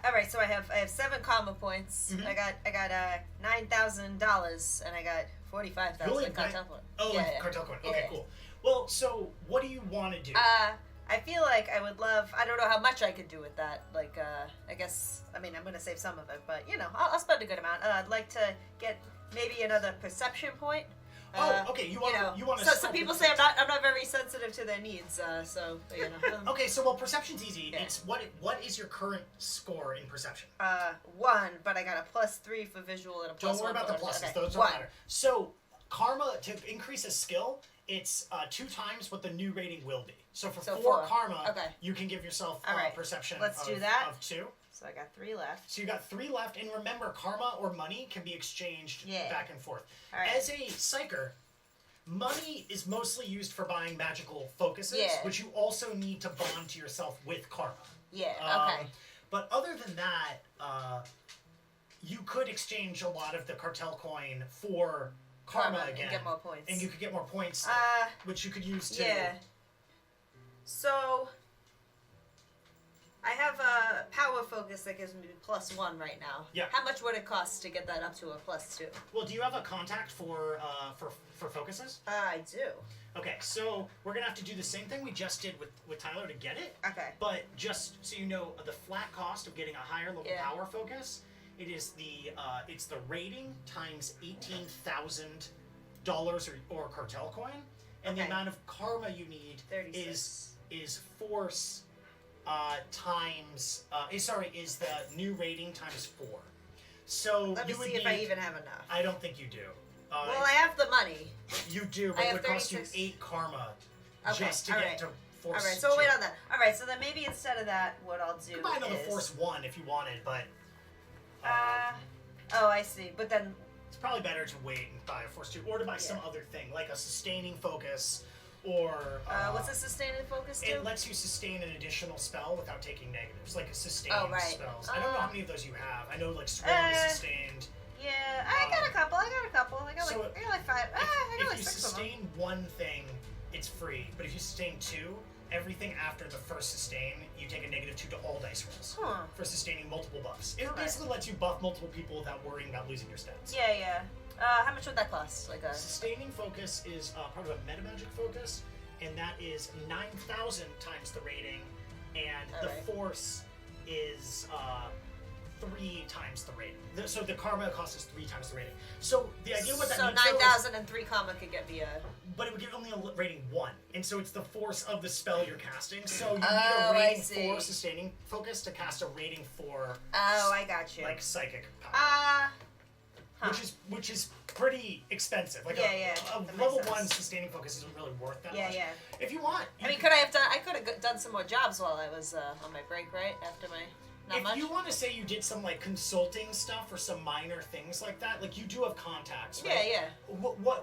All right. So I have 7 karma points. Mhm. I got $9,000 and I got 45,000 cartel coin. Oh, Yeah. cartel coin. Okay, Yeah. cool. Well, so what do you want to do? I feel like I would love. I don't know how much I could do with that. Like, I guess. I mean, I'm gonna save some of it, but you know, I'll spend a good amount. I'd like to get maybe another perception point. Okay. You want to. So some people say I'm not very sensitive to their needs. So you know. Okay, so well, perception's easy. Yeah. It's what is your current score in perception? 1, but I got a +3 for visual and a +1. Don't worry about the pluses; Okay. those don't 1. matter. So karma, to increase a skill, it's 2 times what the new rating will be. So for So 4 4. karma, Okay. you can give yourself All right. perception Let's of, do that. of 2. So I got 3 left. So you got 3 left, and remember, karma or money can be exchanged Yeah. back and forth. All right. As a psyker, money is mostly used for buying magical focuses, Yeah. which you also need to bond to yourself with karma. Yeah. Okay. But other than that, you could exchange a lot of the cartel coin for karma again. and get more points. And you could get more points, which you could use to... Yeah. So I have a power focus that gives me +1 right now. Yeah. How much would it cost to get that up to a +2? Well, do you have a contact for focuses? I do. Okay, so we're gonna have to do the same thing we just did with Tyler to get it. Okay. But just so you know, the flat cost of getting a higher level Yeah. power focus, it is it's the rating times $18,000 or cartel coin, and the Okay. amount of karma you need 36. is force is the new rating times 4. So Let me you would see if need, I even have enough. I don't think you do. Well, I have the money. You do, I but it have would cost you 36. 8 karma Okay, just to all get right. to force. All right, so we'll wait 2. on that. All right, so then maybe instead of that, what I'll do You could buy another is... force 1 if you wanted, but oh, I see. But then... it's probably better to wait and buy a force 2, or to buy some other thing like a sustaining focus, or what's a sustained focus do? It lets you sustain an additional spell without taking negatives, like a sustained Oh, right. spells. I don't know how many of those you have. I know like Swarm is sustained. Yeah, I got a couple. I got so like 5. I got If like you 6 of them. sustain one thing, it's free. But if you sustain 2, everything after the first sustain, you take a -2 to all dice rolls Huh. for sustaining multiple buffs. It Okay. basically lets you buff multiple people without worrying about losing your stats. Yeah, yeah. How much would that cost? Like a... Sustaining focus is part of a meta magic focus, and that is 9,000 times the rating, and the Alright. force is 3 times the rating. So the karma cost is 3 times the rating. So the idea what that So means though is- 9,003 karma could get me a... but it would give only a rating 1, and so it's the force of the spell you're casting. So you need Oh, a I rating see. 4 sustaining focus to cast a rating 4 Oh, I got you. like psychic power, Huh. which is pretty expensive. Like Yeah, a that makes level sense. 1 sustaining focus isn't really worth that Yeah, much. yeah. If you want, I mean, I could have done some more jobs while I was on my break, right? After my... Not if much? you want to say you did some like consulting stuff or some minor things like that, like you do have contacts, Yeah, right? yeah.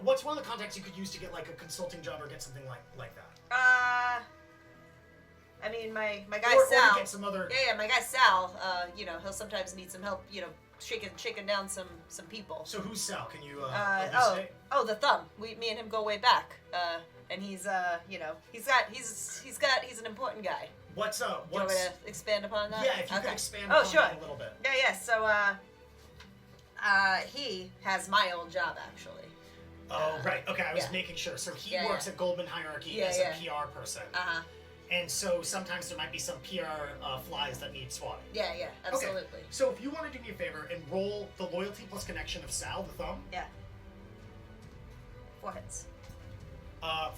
What's one of the contacts you could use to get like a consulting job or get something like that? I mean, my guy Or Sal... to get some other. Yeah, my guy Sal, he'll sometimes need some help, shaking down some people. So who's Sal? Can you Oh, elucidate? the thumb. Me and him go way back. And he's he's an important guy. What's Do you want me to expand upon that? Yeah, if you okay. could expand Oh, upon sure. that a little bit. Yeah. So he has my old job actually. Oh, right. Okay, I was yeah. making sure. So he Yeah, works yeah. at Goldman Hierarchy Yeah, as yeah. a PR person. Uh-huh. And so sometimes there might be some PR flies that need swatting. Yeah, absolutely. Okay. So if you want to do me a favor and roll the loyalty plus connection of Sal, the thumb. Yeah. 4 hits.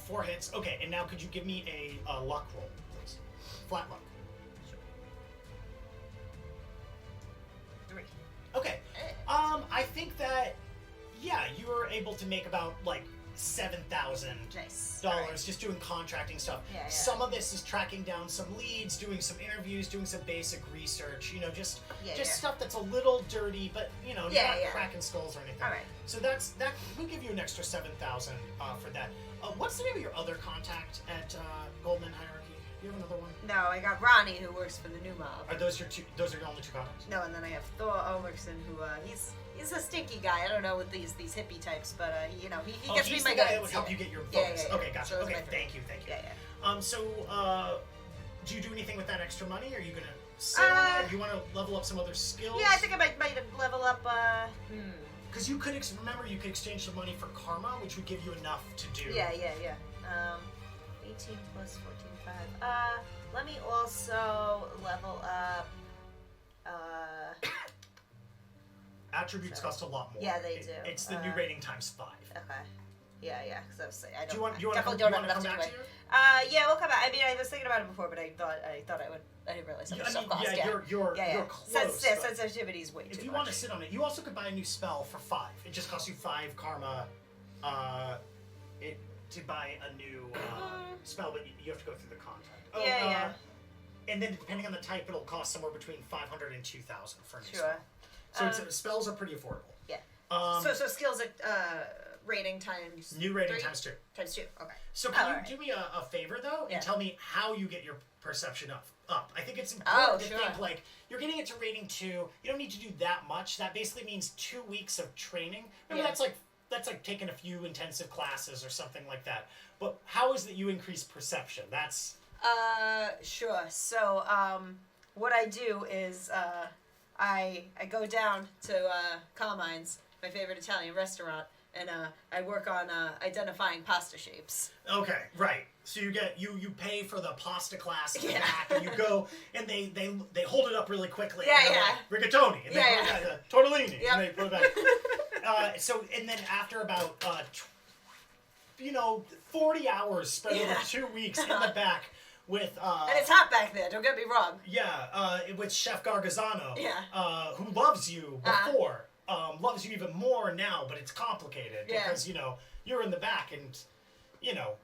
4 hits. Okay, and now could you give me a luck roll, please? Flat luck. Sure. 3. Okay. I think that, yeah, you were able to make about like $7,000 Nice. just doing contracting stuff. Yeah. Some of this is tracking down some leads, doing some interviews, doing some basic research. Just Yeah. stuff that's a little dirty, but Yeah, not yeah. cracking skulls or anything. All right. So that. We'll give you an extra $7,000 for that. What's the name of your other contact at Goldman Hierarchy? Do you have another one? No, I got Ronnie who works for the new mob. Are those your two? Those are your only 2 contacts? No, and then I have Thor Ulrichsen, who he's a stinky guy. I don't know with these hippie types, but he gets me he's my the guy guns. that would help you get your focus. Yeah. Okay, gotcha. So those are Okay, my three. thank you. Yeah. So, do you do anything with that extra money? Are you gonna sit on it? Or do you want to level up some other skills? Yeah, I think I might level up. Because you could remember you could exchange some money for karma, which would give you enough to do. Yeah. 18 plus 14, 5. Let me also level up. Attributes Sorry. cost a lot more. Yeah, they do. It's the new rating times 5. Okay. Yeah. Because I Do you want to definitely come, don't have enough to back do to it. you? Yeah, we'll come back. I mean, I was thinking about it before, but I thought I would. I didn't realize how much stuff cost. You're close. but Sensitivity is way too if you much. want to sit on it, you also could buy a new spell for 5. It just costs you 5 karma to buy a new spell, but you have to go through the contract. Yeah. And then depending on the type, it'll cost somewhere between 500 and 2,000 for a new Sure. spell. So spells are pretty affordable. Yeah. So skills rating times new rating 3? times 2. Times 2. Okay. So can you Alright. do me a favor though, Yeah. and tell me how you get your perception up? I think it's important to sure. think like you're getting it to rating 2. You don't need to do that much. That basically means 2 weeks of training. Remember, Yeah. that's like taking a few intensive classes or something like that. But how is that you increase perception? That's Sure. So, what I do is, I go down to Carmine's, my favorite Italian restaurant, and I work on identifying pasta shapes. okay, right. So you get you pay for the pasta class in the Yeah. back, and you go and they hold it up really quickly. Yeah, and they're yeah. like, rigatoni, and they Yeah, put yeah. it back, tortellini, Yep. and they put it back. So and then after about 40 hours spread over Yeah. 2 weeks in the back with And it's hot back there. Don't get me wrong. with Chef Gargazano, Yeah. who loves you Uh-huh. before, loves you even more now, but it's complicated Yeah. because you're in the back and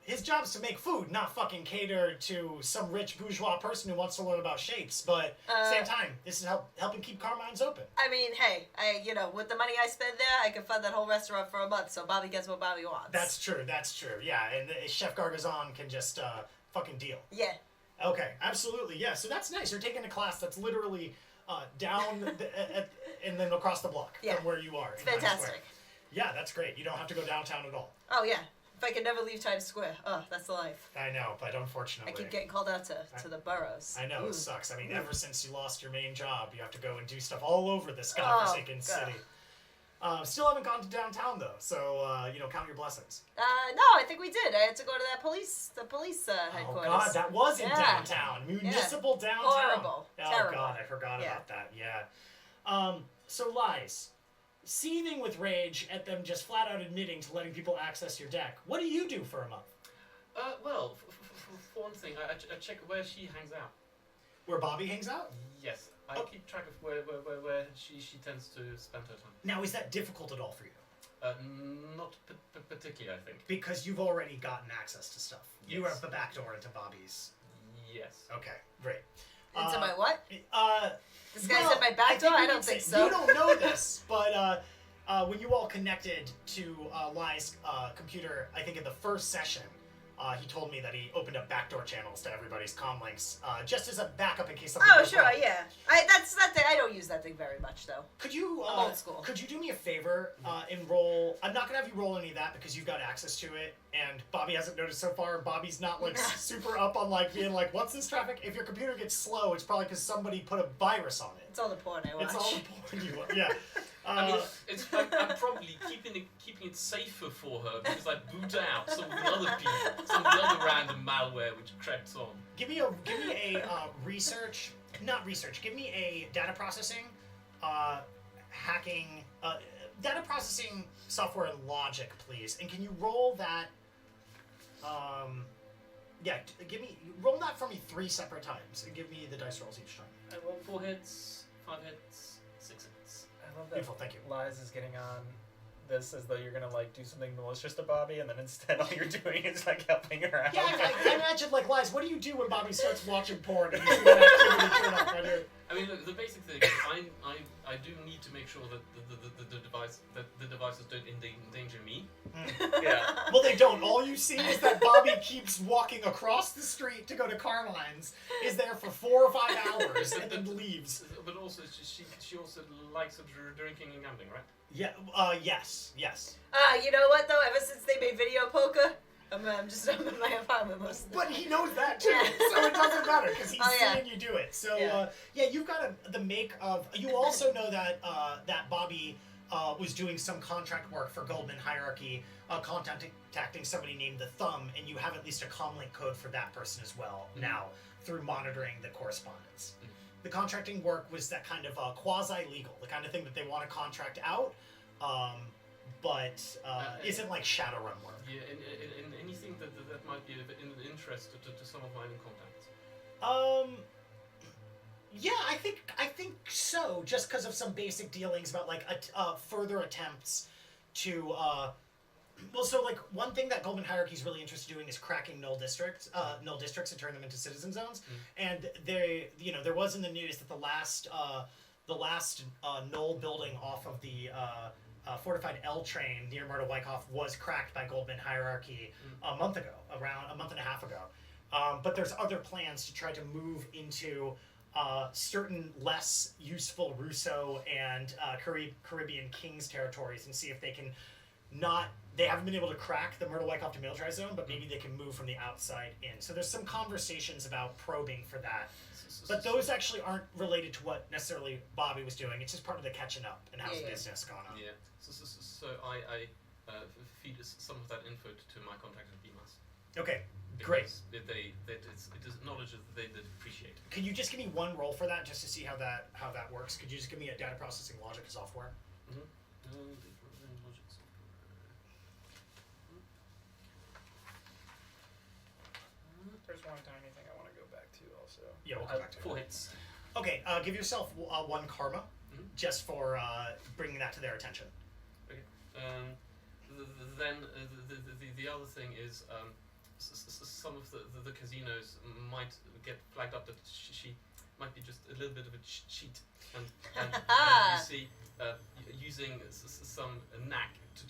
his job's to make food, not fucking cater to some rich bourgeois person who wants to learn about shapes. But same time, this is helping keep Carmine's open. I mean, hey, with the money I spend there, I can fund that whole restaurant for a month. So Bobby gets what Bobby wants. That's true. Yeah, and Chef Gargazon can just fucking deal. Yeah. Okay, absolutely. Yeah, so that's nice. You're taking a class that's literally down and then across the block from where you are. It's in Times Square. fantastic. Yeah, that's great. You don't have to go downtown at all. Oh yeah. If I could never leave Times Square, that's the life. I know, but I unfortunately. keep getting called out to the boroughs. I know, Ooh. it sucks. I mean, ever since you lost your main job, you have to go and do stuff all over this Oh, godforsaken God. city. Still haven't gone to downtown, though, so, count your blessings. No, I think we did. I had to go to the police headquarters. Oh, God, that was in Yeah. downtown. Municipal downtown. Horrible. Oh, Terrible. God, I forgot Yeah. about that, yeah. So, Lies, seething with rage at them just flat out admitting to letting people access your deck, what do you do for a month? Well, for one thing, I check where she hangs out. Where Bobby hangs out? Yes, I Oh. keep track of where she tends to spend her time. Now, is that difficult at all for you? Not particularly, I think. Because you've already gotten access to stuff. You Yes. have the back door into Bobby's. Yes. Okay, great. Into my what? This guy's well, at my back door? we I can don't think say- so. You don't know this, but when you all connected to Lai's computer, I think in the first session, he told me that he opened up backdoor channels to everybody's comm links, just as a backup in case something Oh, goes sure, wrong. yeah. That's that thing. I don't use that thing very much, though. Could you I'm old school. Could you do me a favor and roll? I'm not gonna have you roll any of that because you've got access to it, and Bobby hasn't noticed so far. Bobby's not like super up on being like, what's this traffic? If your computer gets slow, it's probably because somebody put a virus on it. It's all the porn I watch. It's all important you want. Yeah. I mean, I'm probably keeping it safer for her because I boot out some of the other people, some of the other random malware which crept on. Give me a Give me a data processing, hacking, data processing software and logic, please. And can you roll that? Roll that for me 3 separate times and give me the dice rolls each time. I roll 4 hits, 5 hits, 6 hits. I love that Beautiful, thank you. Lies is getting on this as though you're gonna do something malicious to Bobby, and then instead all you're doing is helping her out. Yeah, I imagine Lies. What do you do when Bobby starts watching porn and you see that activity turn up on your... I mean, look, the basic thing is I do need to make sure that the devices don't endanger me. Yeah. Well, they don't. All you see is that Bobby keeps walking across the street to go to Carmine's, is there for 4 or 5 hours, and then leaves. But also, she also likes drinking and gambling, right? Yeah. Yes. You know what, though? Ever since they made video poker, I'm in my apartment most of the But time. he knows that too, Yeah. so it doesn't matter because he's Oh, yeah. seeing you do it. So Yeah. you've got the make of. You also know that that Bobby was doing some contract work for Goldman Hierarchy, contacting somebody named the Thumb, and you have at least a comlink code for that person as well now through monitoring the correspondence. The contracting work was that kind of quasi-legal, the kind of thing that they want to contract out, but isn't like Shadowrun work. Yeah, and anything that might be of interest to some of my own contacts. Yeah, I think so. Just because of some basic dealings about further attempts to Well, so like one thing that Goldman Hierarchy is really interested in doing is cracking null districts and turn them into citizen zones. And there was in the news that the last null building off of the fortified L train near Myrtle Wyckoff was cracked by Goldman Hierarchy around a month and a half ago. But there's other plans to try to move into certain less useful Russo and Caribbean Kings territories and see if they can they haven't been able to crack the Myrtle Wyckoff demilitarized zone, but maybe they can move from the outside in. So there's some conversations about probing for that. But those actually aren't related to what necessarily Bobby was doing. It's just part of the catching up and how's business going on. Yeah. So I feed some of that info to my contact at BMAS. Okay, great. It is knowledge that they appreciate. Could you just give me one roll for that, just to see how that works? Could you just give me a data processing logic software? There's one tiny thing I want to go back to also. Yeah, we'll come back to it. 4 hits. Okay, give yourself one karma, just for bringing that to their attention. Okay. Then the other thing is some of the casinos might get flagged up that she might be just a little bit of a cheat, and you see using some knack to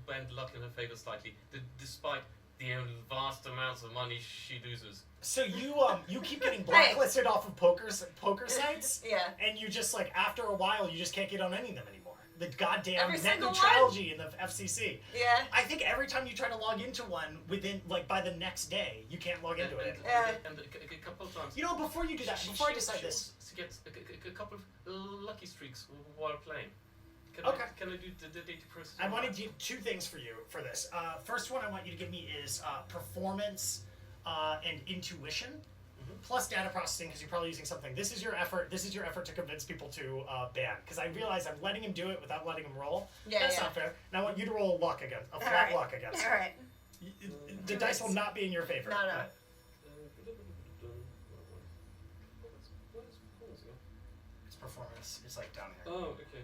bend luck in her favor slightly, despite the vast amounts of money she loses. So you keep getting blacklisted off of poker sites, and you just like after a while you just can't get on any of them anymore. The goddamn net neutrality in the FCC. Yeah. I think every time you try to log into one by the next day, you can't log into it. And a couple of times. You know, before you do that, before I decide this, she gets a couple of lucky streaks while playing. Can I do the data process? I want to do two things for you for this. First one I want you to give me is performance and intuition, plus data processing, because you're probably using something. This is your effort to convince people to ban, because I realize I'm letting him do it without letting him roll. That's not fair. And I want you to roll luck against, a flat luck against. All right. The dice will not be in your favor. No. It's performance. It's like down here. Oh, okay.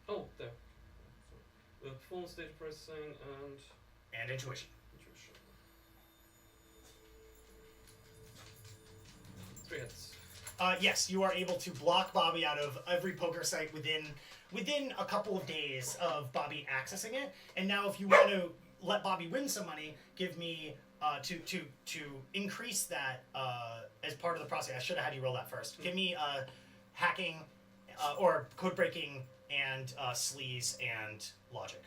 Oh, there. Performance, data processing, And intuition. 3 hits. Yes, you are able to block Bobby out of every poker site within a couple of days of Bobby accessing it. And now, if you want to let Bobby win some money, give me to increase that as part of the process. I should have had you roll that first. Give me hacking or code breaking and sleaze and logic.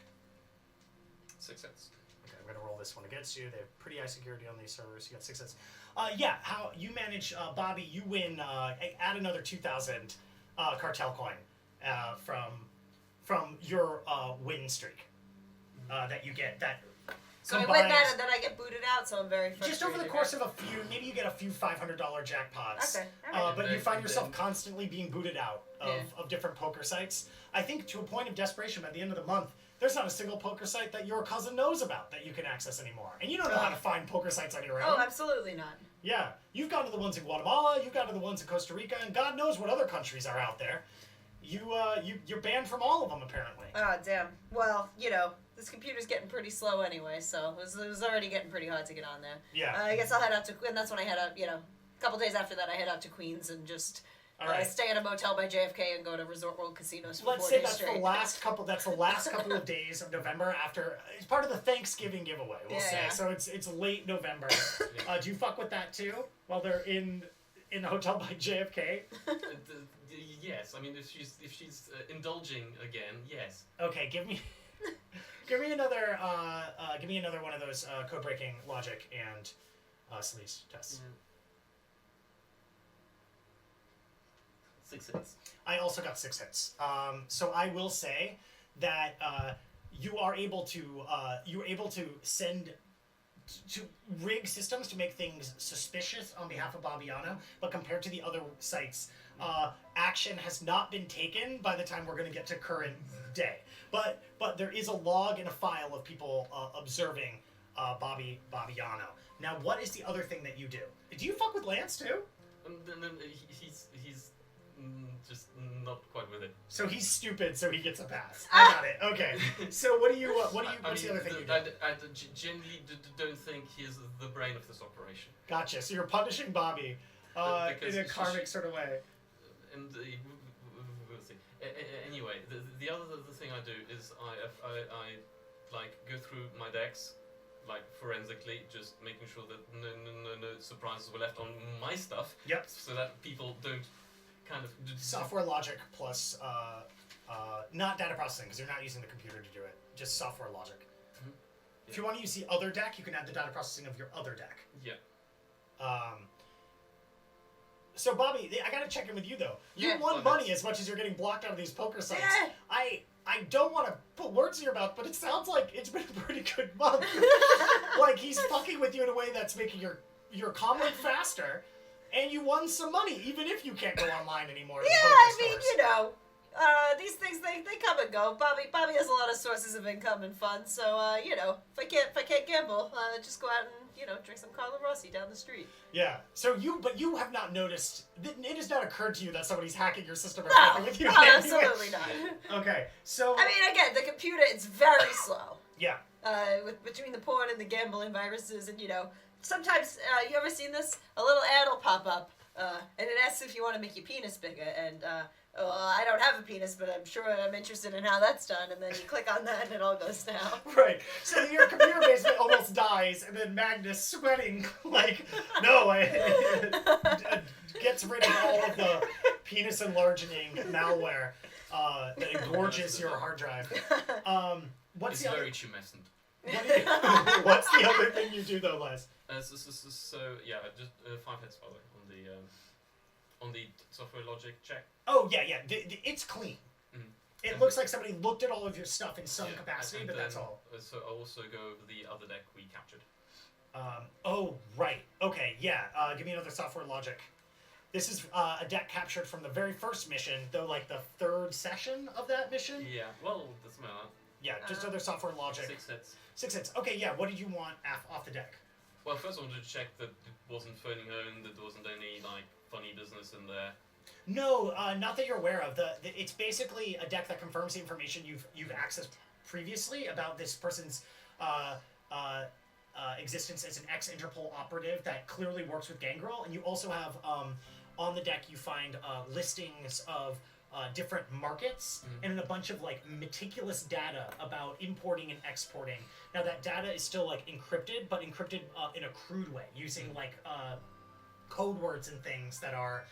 6 hits. Okay, I'm gonna roll this one against you. They have pretty high security on these servers. You got 6 hits. How you manage, Bobby? You win. Add another 2,000 cartel coin from your win streak that you get. That So I win that and then I get booted out. So I'm very frustrated. just over the course of a few, maybe you get a few $500 jackpots. Okay. All right. But you find yourself constantly being booted out of different poker sites. I think to a point of desperation, by the end of the month, there's not a single poker site that your cousin knows about that you can access anymore. And you don't know how to find poker sites on your own. Oh, absolutely not. Yeah. You've gone to the ones in Guatemala, you've gone to the ones in Costa Rica, and God knows what other countries are out there. You're banned from all of them, apparently. Oh, damn. Well, this computer's getting pretty slow anyway, so it was already getting pretty hard to get on there. Yeah. I guess I'll head out to, and that's when I head out, a couple days after that I head out to Queens and just stay at a motel by JFK and go to Resort World casinos for 4 days Let's say that's straight. the last couple of days of November after, it's part of the Thanksgiving giveaway, we'll say. Yeah. So it's late November. Do you fuck with that too? While they're in the hotel by JFK? Yes, I mean if she's indulging again, yes. Okay, give me another one of those code breaking logic and sleaze tests. 6 hits. I also got 6 hits. So I will say that you are able to send to rig systems to make things suspicious on behalf of Bobbiano, but compared to the other sites, action has not been taken by the time we're going to get to current day. But there is a log and a file of people observing Bobbiano. Now, what is the other thing that you do? Do you fuck with Lance too? He's just not quite with it. So he's stupid, so he gets a pass. I got it. Okay. So what's the other thing you do? I genuinely don't think he is the brain of this operation. Gotcha. So you're punishing Bobby Because in a karmic sort of way. And we'll see. Anyway, the other thing I do is I like go through my decks, like forensically, just making sure that no surprises were left on my stuff. Yep. So that people don't kind of Software logic plus not data processing because you're not using the computer to do it. Just software logic. Mhm. If you want to use the other deck, you can add the data processing of your other deck. Yeah. So Bobby, I gotta check in with you though. You Yeah. won money as much as you're getting blocked out of these poker sites. Yeah. I don't want to put words in your mouth, but it sounds like it's been a pretty good month. Like he's fucking with you in a way that's making your combat faster, and you won some money, even if you can't go online anymore. to the Yeah, poker I mean, stores. you know, these things they come and go. Bobby has a lot of sources of income and fun, so you know, if I can't gamble, just go out and drink some Carlo Rossi down the street. Yeah. So you have not noticed. It has not occurred to you that somebody's hacking your system or No, fucking with you. no, absolutely not. Okay. So. I mean, again, the computer it's very slow. Yeah. Between the porn and the gambling viruses, and sometimes you ever seen this? A little ad will pop up, and it asks if you want to make your penis bigger, and well, I don't have a penis, but I'm sure I'm interested in how that's done, and then you click on that, and it all goes down. Right. So your computer basically almost dies, and then Magnus, sweating like, no, gets rid of all of the penis enlarging malware that engorges your hard drive. What's It's the other? very tumescent. What's the other thing you do though, Les? So yeah, just 5 hits by the way on the software logic check. Oh yeah. It's clean. Mhm. It And looks like somebody looked at all of your stuff in some Yeah, capacity, and but that's then, all. So I also go over the other deck we captured. Oh, right. Okay, yeah. Give me another software logic. This is a deck captured from the very first mission, though, like the third session of that mission. Yeah, well, that's my art. Yeah, just other software logic. 6 hits. 6 hits. Okay, yeah. What did you want off the deck? Well, first I wanted to check that it wasn't phoning home, that there wasn't any like funny business in there. No, not that you're aware of. It's basically a deck that confirms the information you've accessed previously about this person's existence as an ex-Interpol operative that clearly works with Gangrel, and you also have on the deck you find listings of different markets and then a bunch of like meticulous data about importing and exporting. Now that data is still like encrypted, but encrypted in a crude way using like code words and things that are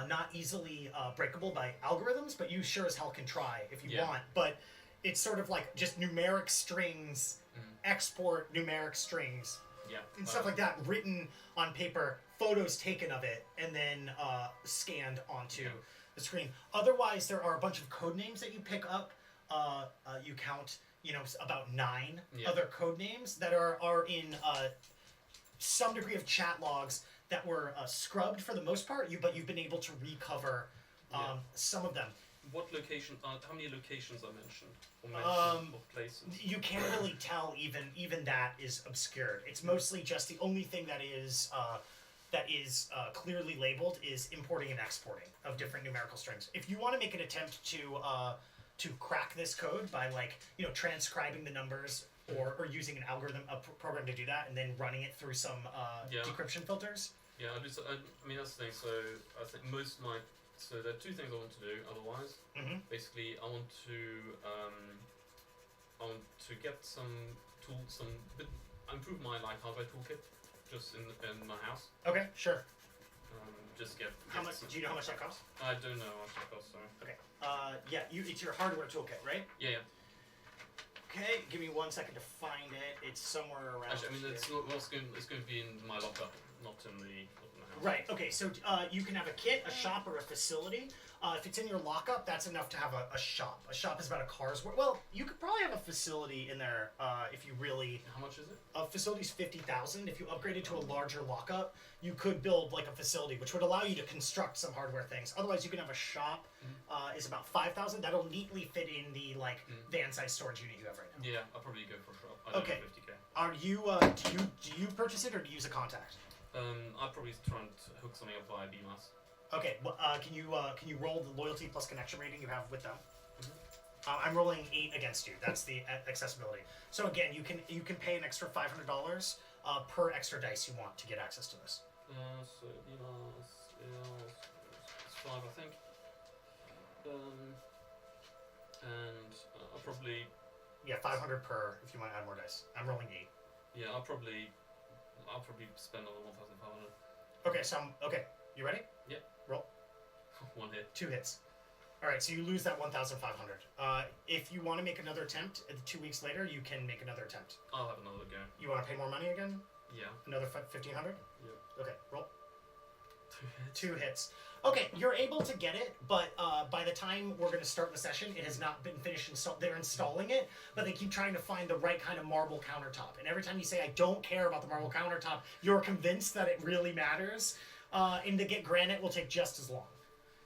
not easily breakable by algorithms, but you sure as hell can try if you want. But it's sort of like just numeric strings, export numeric strings, and stuff like that, written on paper, photos taken of it, and then scanned onto the screen. Otherwise, there are a bunch of code names that you pick up. You count, about 9 other code names that are in some degree of chat logs that were scrubbed for the most part, but you've been able to recover some of them. What location? How many locations are mentioned? Or what places? You can't really tell. Even that is obscured. It's mostly just the only thing that is clearly labeled is importing and exporting of different numerical strings. If you want to make an attempt to crack this code by transcribing the numbers or using an algorithm, a program to do that, and then running it through some decryption filters. Yeah, I mean that's the thing. So I think most of my there are 2 things I want to do. Otherwise, basically, I want to get some tools, improve my hardware toolkit, just in my house. Okay, sure. Just get. How much? Do you know how much that costs? I don't know how much that costs. Sorry. Okay. It's your hardware toolkit, right? Yeah. Okay, give me 1 second to find it. It's somewhere around. Actually, I mean, here. it's going to be in my lockup, not in the house. Right. Okay. So you can have a kit, a shop, or a facility. If it's in your lockup, that's enough to have a shop. A shop is about a car's worth. Well, you could probably have a facility in there if you really. How much is it? A facility's 50,000. If you upgraded to a larger lockup, you could build like a facility, which would allow you to construct some hardware things. Otherwise, you can have a shop. Is about 5,000. That'll neatly fit in the van-sized storage unit you have right now. Yeah, I'll probably go for a shop. I don't have 50K. Are you do you purchase it or do you use a contact? I'll probably try and hook something up via BMAS. Okay. Can you roll the loyalty plus connection rating you have with them? I'm rolling 8 against you. That's the accessibility. So again, you can pay an extra $500 per extra dice you want to get access to this. So it's 5, I think. And I'll probably. Yeah, 500 per if you want to add more dice. I'm rolling 8. Yeah, I'll probably spend another 1,500. Okay, so okay. You ready? Yep. Roll. 1 hit. 2 hits. All right, so you lose that 1,500. If you want to make another attempt 2 weeks later, you can make another attempt. I'll have another go. You want to pay more money again? Yeah. Another 1,500? Yep. Okay, roll. 2 hits. 2 hits. Okay, you're able to get it, but by the time we're going to start the session, it has not been finished. They're installing it, but they keep trying to find the right kind of marble countertop. And every time you say, I don't care about the marble countertop, you're convinced that it really matters. And to get granite will take just as long.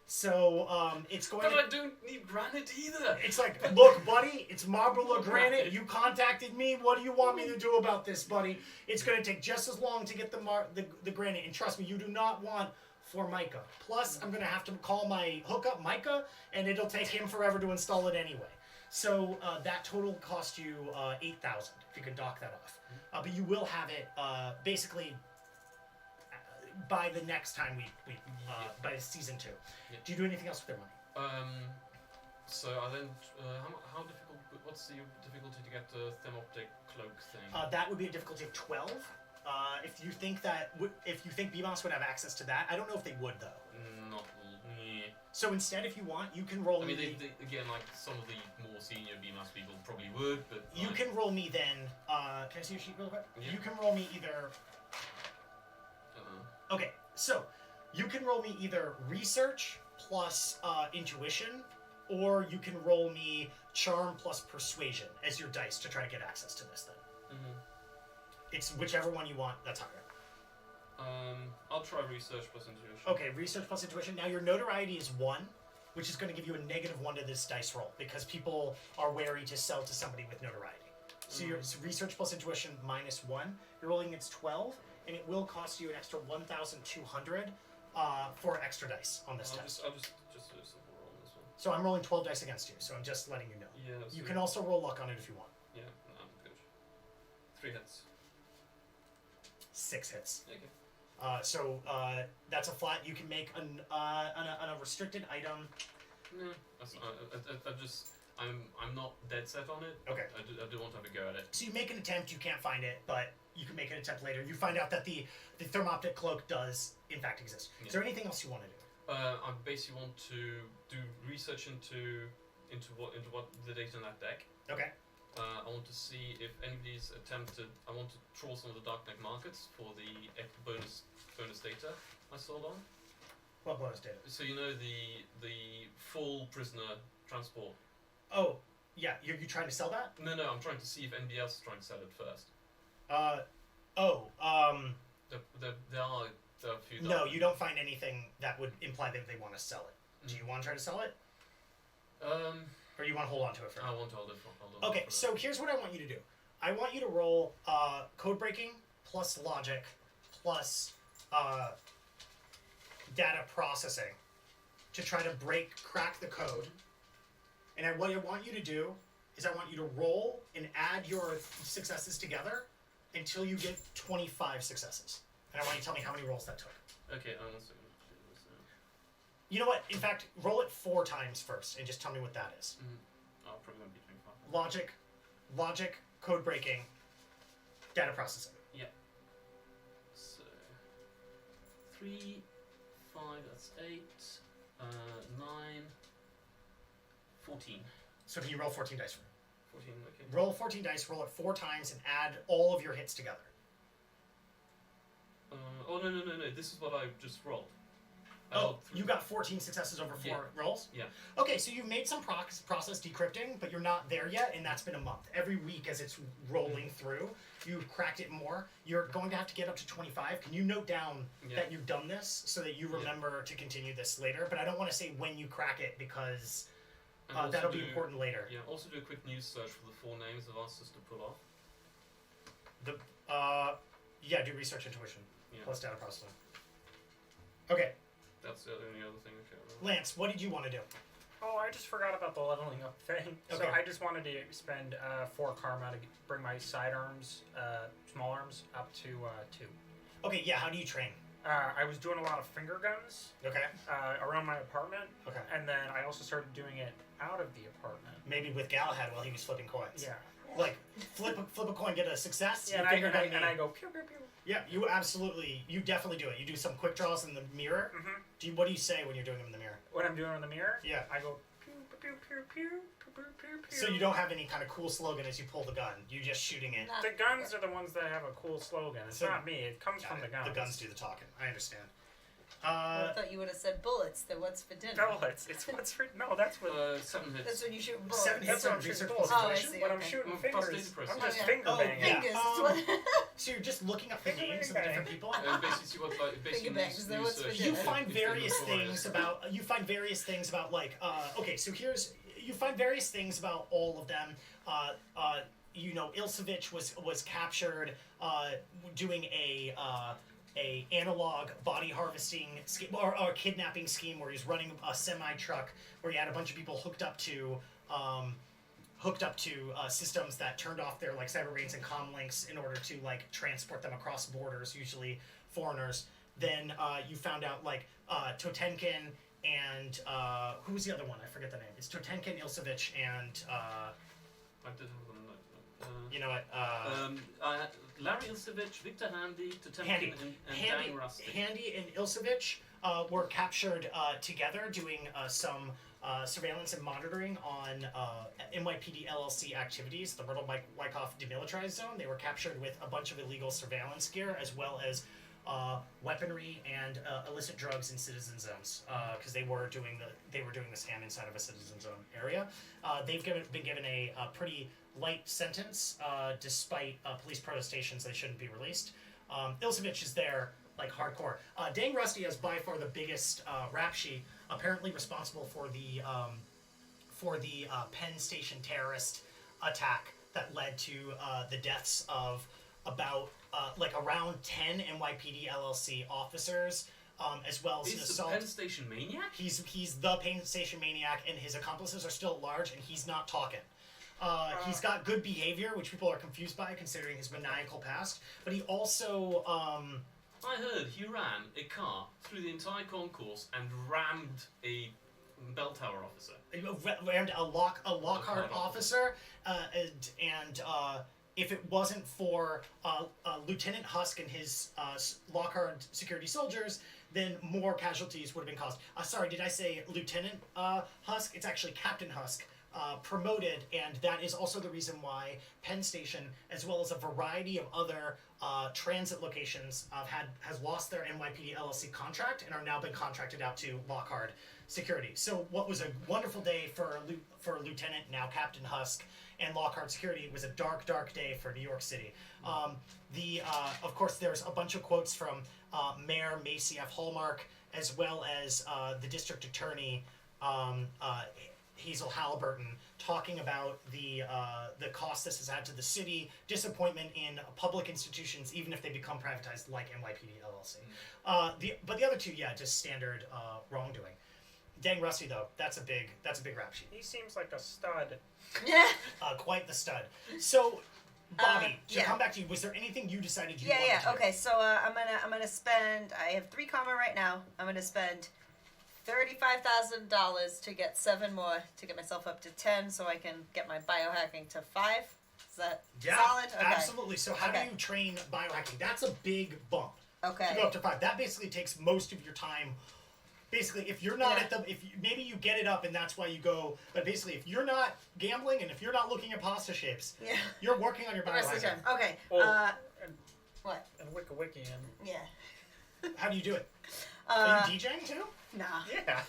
So it's going But to... I don't need granite either. It's like, look, buddy, it's marble or granite. You contacted me. What do you want me to do about this, buddy? It's going to take just as long to get the granite. And trust me, you do not want Formica. Plus, I'm going to have to call my hookup, Micah, and it'll take him forever to install it anyway. So that total cost you 8,000, if you can dock that off. But you will have it basically by the next time by season 2. Yeah. Do you do anything else with their money? So I then how difficult? What's the difficulty to get the thermoptic cloak thing? That would be a difficulty of 12. If you think BMOS would have access to that, I don't know if they would though. Not. Yeah. So instead, if you want, you can roll. I mean, me. they again, like some of the more senior BMOS people probably would, but You like, can roll me then. Can I see your sheet real quick? Yeah. You can roll me either. Okay, so you can roll me either research plus intuition, or you can roll me charm plus persuasion as your dice to try to get access to this thing. It's whichever one you want. That's higher. I'll try research plus intuition. Okay, research plus intuition. Now your notoriety is 1, which is going to give you a -1 to this dice roll because people are wary to sell to somebody with notoriety. So your research plus intuition -1. You're rolling it's 12, and it will cost you an extra 1,200 for extra dice on this test. I'll just do a simple roll on this one. So I'm rolling 12 dice against you. So I'm just letting you know. Yeah. You can also roll luck on it if you want. Yeah, no, I'm good. 3 hits. 6 hits. Okay. So that's a flat. You can make on a restricted item. No, that's I'm not dead set on it. Okay. I do want to have a go at it. So you make an attempt. You can't find it, but you can make an attempt later. You find out that the thermoptic cloak does in fact exist. Yeah. Is there anything else you want to do? I basically want to do research into what the data in that deck. Okay. I want to see if anybody's attempted. I want to troll some of the darknet markets for the bonus data I sold on. What bonus data? So you know the full prisoner transport. Oh, yeah. You're trying to sell that? No, I'm trying to see if anybody else is trying to sell it first. There are a few. No, you don't find anything that would imply that they want to sell it. Do you want to try to sell it? Or you want to hold on to it for I want to hold it for. Okay, so here's what I want you to do. I want you to roll code breaking plus logic plus data processing to try to crack the code. And what I want you to do is I want you to roll and add your successes together until you get 25 successes. And I want you to tell me how many rolls that took. Okay, one second. You know what? In fact, roll it 4 times first and just tell me what that is. Probably won't be 25. Logic, code breaking, data processing. Yeah. So 3, 5. That's 8. 9. 14. So can you roll 14 dice for me? 14. Okay. Roll 14 dice, roll it 4 times, and add all of your hits together. Oh no! This is what I just rolled. You got 14 successes over 4 rolls? Yeah. Okay, so you've made some process decrypting, but you're not there yet, and that's been a month. Every week as it's rolling through, you've cracked it more. You're going to have to get up to 25. Can you note down that you've done this so that you remember to continue this later? But I don't want to say when you crack it because that'll be important later. Yeah, also do a quick news search for the 4 names I've asked us to pull off. Do research intuition Yeah. plus data processing. Okay. That's the only other thing I can't remember. Lance, what did you want to do? Oh, I just forgot about the leveling up thing. So Okay. I just wanted to spend 4 karma to bring my sidearms, small arms, up to 2. Okay, yeah, how do you train? I was doing a lot of finger guns Okay. around my apartment, Okay. and then I also started doing it out of the apartment. Maybe with Galahad while he was flipping coins. Yeah. Like, flip a coin, get a success. Yeah, you figure out and I go pew pew pew. Yeah, you definitely do it. You do some quick draws in the mirror. Mm-hmm. What do you say when you're doing them in the mirror? When I'm doing it in the mirror, Yeah. I go pew pew pew pew pew pew pew pew. So you don't have any kind of cool slogan as you pull the gun. You're just shooting it. No. The guns are the ones that have a cool slogan. It's So- not me. It comes from the guns. The guns do the talking. I understand. I thought you would have said bullets. Then what's for dinner? No, it's what's for no. That's what. 7 hits. That's when you shoot bullets. 7 hits That's what on I'm shooting research bullets. Oh, I situation. see. When I'm okay. shooting Well, first fingers, aid process. I'm just Oh, yeah. finger banging. yeah. Fingers. So you're just looking up the Finger names of bang. different people. Basically, see what like basically Finger bangs, then what's for You dinner? find various things about like okay, so you find various things about all of them. Ilsevich was captured doing a analog body harvesting scheme or kidnapping scheme where he's running a semi truck where he had a bunch of people hooked up to systems that turned off their like cyber brains and comm links in order to like transport them across borders, usually foreigners. Then you found out like Totenkin and who was the other one? I forget the name. It's Totenkin, Ilsevich, and I did have them. you know what? Larry Ilsevich, Victor Handy, Totemkin, Handy. and Handy, Dan Rusty. Handy and Ilsevich were captured together doing some surveillance and monitoring on NYPD LLC activities, the Myrtle Wyckoff Demilitarized Zone. They were captured with a bunch of illegal surveillance gear as well as weaponry and illicit drugs in citizen zones because they were doing the scan inside of a citizen zone area. They've been given a pretty light sentence despite police protestations they shouldn't be released. Ilsevich is there like hardcore. Dang Rusty has by far the biggest rap sheet, apparently responsible for the Penn Station terrorist attack that led to the deaths of about around 10 NYPD LLC officers, as well as an He's the assault. Penn Station maniac? He's the Penn Station maniac, and his accomplices are still at large, and he's not talking. He's got good behavior, which people are confused by considering his maniacal past, but he also I heard he ran a car through the entire concourse and rammed a bell tower officer. rammed a Lockhart officer, and if it wasn't for Lieutenant Husk and his Lockhart security soldiers, then more casualties would have been caused. Sorry, did I say Lieutenant Husk? It's actually Captain Husk. Promoted, and that is also the reason why Penn Station, as well as a variety of other transit locations, has lost their NYPD LLC contract and are now been contracted out to Lockhart Security. So, what was a wonderful day for Lieutenant, now Captain Husk, and Lockhart Security was a dark, dark day for New York City. Of course, there's a bunch of quotes from Mayor Macy F. Hallmark, as well as the District Attorney. Hazel Halliburton talking about the cost this has had to the city, disappointment in public institutions, even if they become privatized, like NYPD LLC. But the other two, yeah, just standard wrongdoing. Dang Rusty though, that's a big rap sheet. He seems like a stud. Yeah. Quite the stud. So, Bobby, to yeah. come back to you, was there anything you decided you Yeah, wanted yeah. to do? Okay, so I'm gonna spend. I have 3 karma right now. I'm gonna spend $35,000 to get 7 more to get myself up to 10, so I can get my biohacking to 5. Is that solid? Okay. Absolutely. So how do Okay. you train biohacking? That's a big bump. Okay. To go up to 5. That basically takes most of your time. Basically, if you're not Yeah. maybe you get it up and that's why you go, but basically if you're not gambling and if you're not looking at pasta shapes, Yeah. you're working on your The rest of the biohacking. time. Okay. Oh. What? And wiki and Yeah. How do you do it? Are you DJing too? Nah. yeah,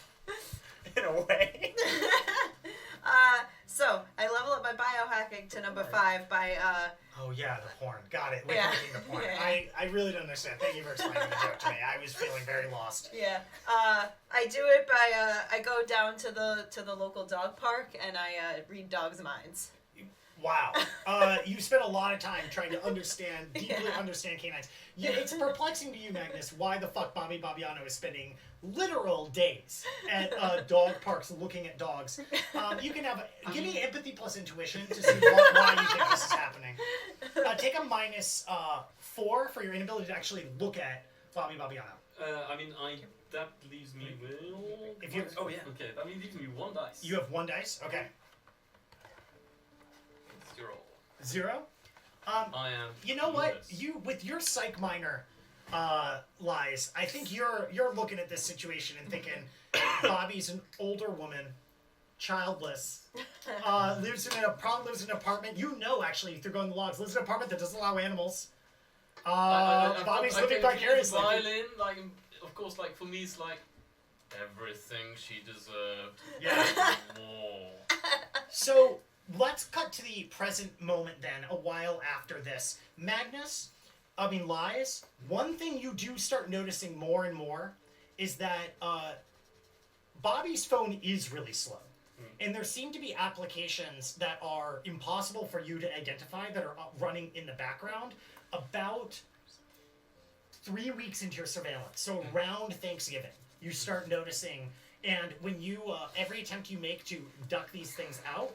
in a way. So I level up my biohacking to number 5 by Oh yeah, the porn. Got it. We're Yeah. clicking the porn. Yeah. I really don't understand. Thank you for explaining the joke to me. I was feeling very lost. Yeah, I do it by I go down to the local dog park and I read dogs' minds. Wow. You spent a lot of time trying to understand, deeply understand canines. Yeah, it's perplexing to you, Magnus, why the fuck Bobby Bobbiano is spending literal days at dog parks looking at dogs. You can have give me empathy plus intuition to see why you think this is happening. Take a -4 for your inability to actually look at Bobby Bobbiano. That leaves me with. If you Okay, that leaves me 1 dice. you have 1 dice, okay. 0. 0. I am. You know what? clueless. You with your psych minor lies, I think you're looking at this situation and thinking Bobby's an older woman, childless, lives in an apartment. You know, actually, through going the logs, lives in an apartment that doesn't allow animals. Bobby's living vicariously. Violin, of course, for me, it's everything she deserved. Yeah. More. So let's cut to the present moment then, a while after this. Magnus, Lies, one thing you do start noticing more and more is that Bobby's phone is really slow. And there seem to be applications that are impossible for you to identify that are running in the background about 3 weeks into your surveillance. So around Thanksgiving, you start noticing, and when you, every attempt you make to duck these things out,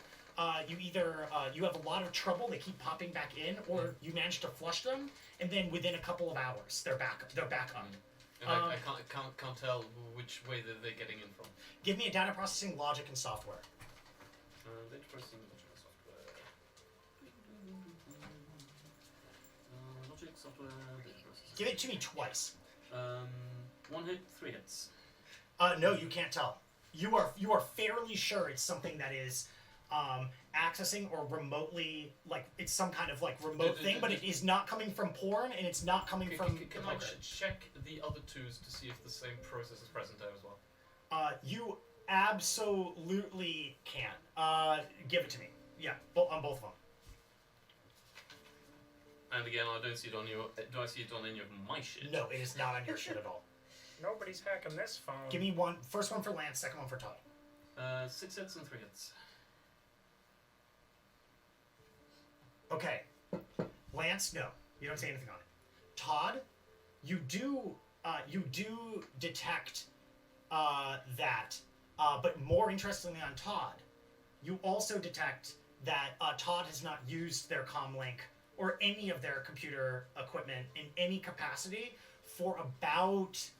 you either, you have a lot of trouble, they keep popping back in, or you manage to flush them, and then within a couple of hours, they're back up. And I can't tell which way they're getting in from. Give me a data processing, logic, and software. Data processing, logic, and software. Logic, software, data processing. Give it to me twice. 1 hit, 3 hits. No, you can't tell. You are fairly sure it's something that is accessing or remotely, it's some kind of remote thing, but it is not coming from porn and it's not coming from. Can I check the other twos to see if the same process is present there as well? You absolutely can. Give it to me. Yeah, on both of them. And again, I don't see it on your. Do I see it on any of my shit? No, it is not on your shit at all. Nobody's hacking this phone. Give me first one for Lance, second one for Todd. 6 hits and 3 hits. Okay. Lance, no. You don't say anything on it. Todd, you do detect that, but more interestingly on Todd, you also detect that Todd has not used their comlink or any of their computer equipment in any capacity for about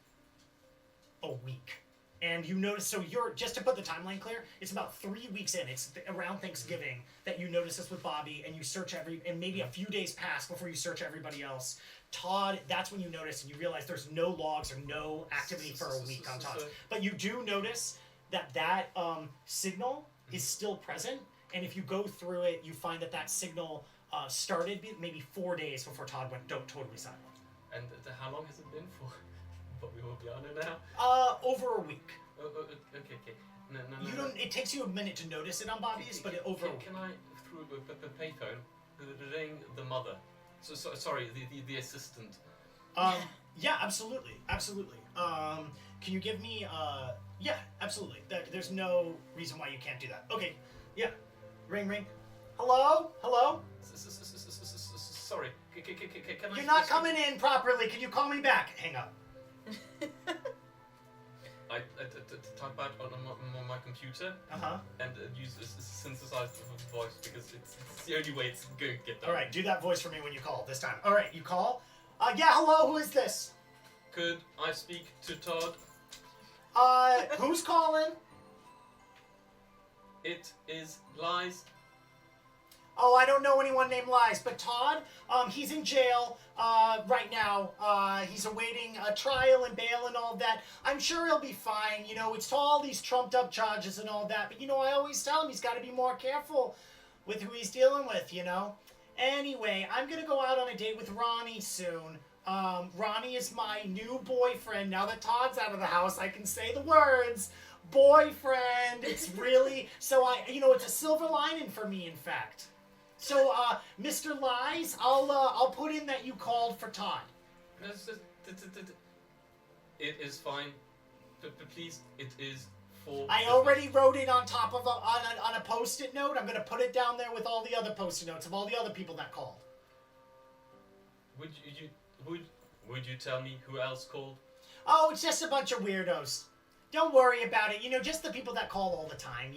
a week. And you notice, so just to put the timeline clear, it's about 3 weeks in, it's around Thanksgiving that you notice this with Bobby, and you search and maybe a few days pass before you search everybody else. Todd, that's when you notice and you realize there's no logs or no activity for a week on Todd. But you do notice that signal is still present, and if you go through it, you find that signal started maybe 4 days before Todd went totally silent. And how long has it been for? But we will be on it now. Over a week. Okay. No. You don't. It takes you a minute to notice it on Bobby's, but over a week. Can I, through a payphone, ring the mother? Sorry, the assistant. Yeah, absolutely. Can you give me? Yeah, absolutely. There's no reason why you can't do that. Okay. Yeah. Ring. Hello. Sorry. Can I? You're not coming in properly. Can you call me back? Hang up. I type out on my computer and use a synthesized voice because it's the only way it's going to get done. All right, do that voice for me when you call this time. All right, you call. Yeah, hello. Who is this? Could I speak to Todd? Who's calling? It is Lies. Oh, I don't know anyone named Lies, but Todd, he's in jail right now. He's awaiting a trial and bail and all that. I'm sure he'll be fine. It's all these trumped up charges and all that. But, I always tell him he's got to be more careful with who he's dealing with, Anyway, I'm going to go out on a date with Ronnie soon. Ronnie is my new boyfriend. Now that Todd's out of the house, I can say the words. Boyfriend. It's really... So, it's a silver lining for me, in fact. So, Mr. Lies, I'll put in that you called for Todd. It is fine. Please, it is for. I already wrote it on top of on a post-it note. I'm gonna put it down there with all the other post-it notes of all the other people that called. Would you tell me who else called? Oh, it's just a bunch of weirdos. Don't worry about it. Just the people that call all the time.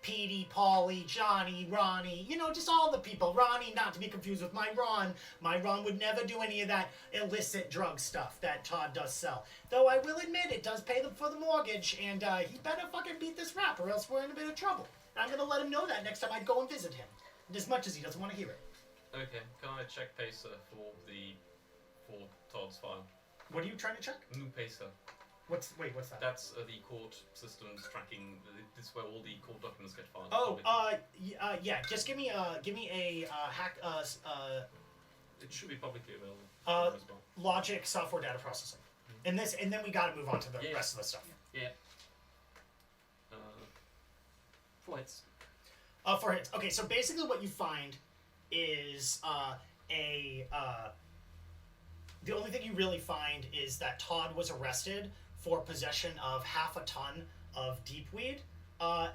Petey, Paulie, Johnny, Ronnie. Just all the people. Ronnie, not to be confused with my Ron. My Ron would never do any of that illicit drug stuff that Todd does sell. Though I will admit it does pay them for the mortgage, and he better fucking beat this rap or else we're in a bit of trouble. And I'm gonna let him know that next time I go and visit him. As much as he doesn't want to hear it. Okay, can I check Pacer for Todd's file? What are you trying to check? New Pacer. What's that? That's the court systems tracking. This is where all the court documents get filed. Oh, yeah. Just give me a hack. It should be publicly available. As well. Logic software data processing. And then we got to move on to the rest of the stuff. Yeah. For hits. For hits. Okay, so basically what you find is the only thing you really find is that Todd was arrested for possession of half a ton of deep weed,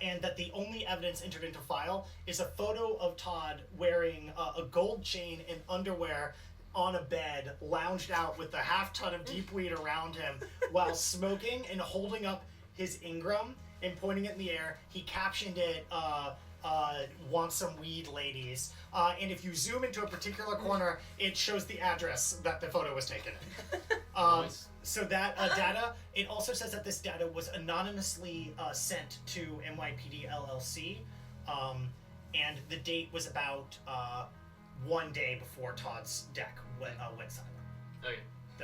and that the only evidence entered into file is a photo of Todd wearing a gold chain and underwear on a bed, lounged out with a half ton of deep weed around him while smoking and holding up his Ingram and pointing it in the air. He captioned it, want some weed, ladies. And if you zoom into a particular corner, it shows the address that the photo was taken in. Nice. So that data, it also says that this data was anonymously sent to NYPD LLC, and the date was about 1 day before Todd's deck went silent. Okay.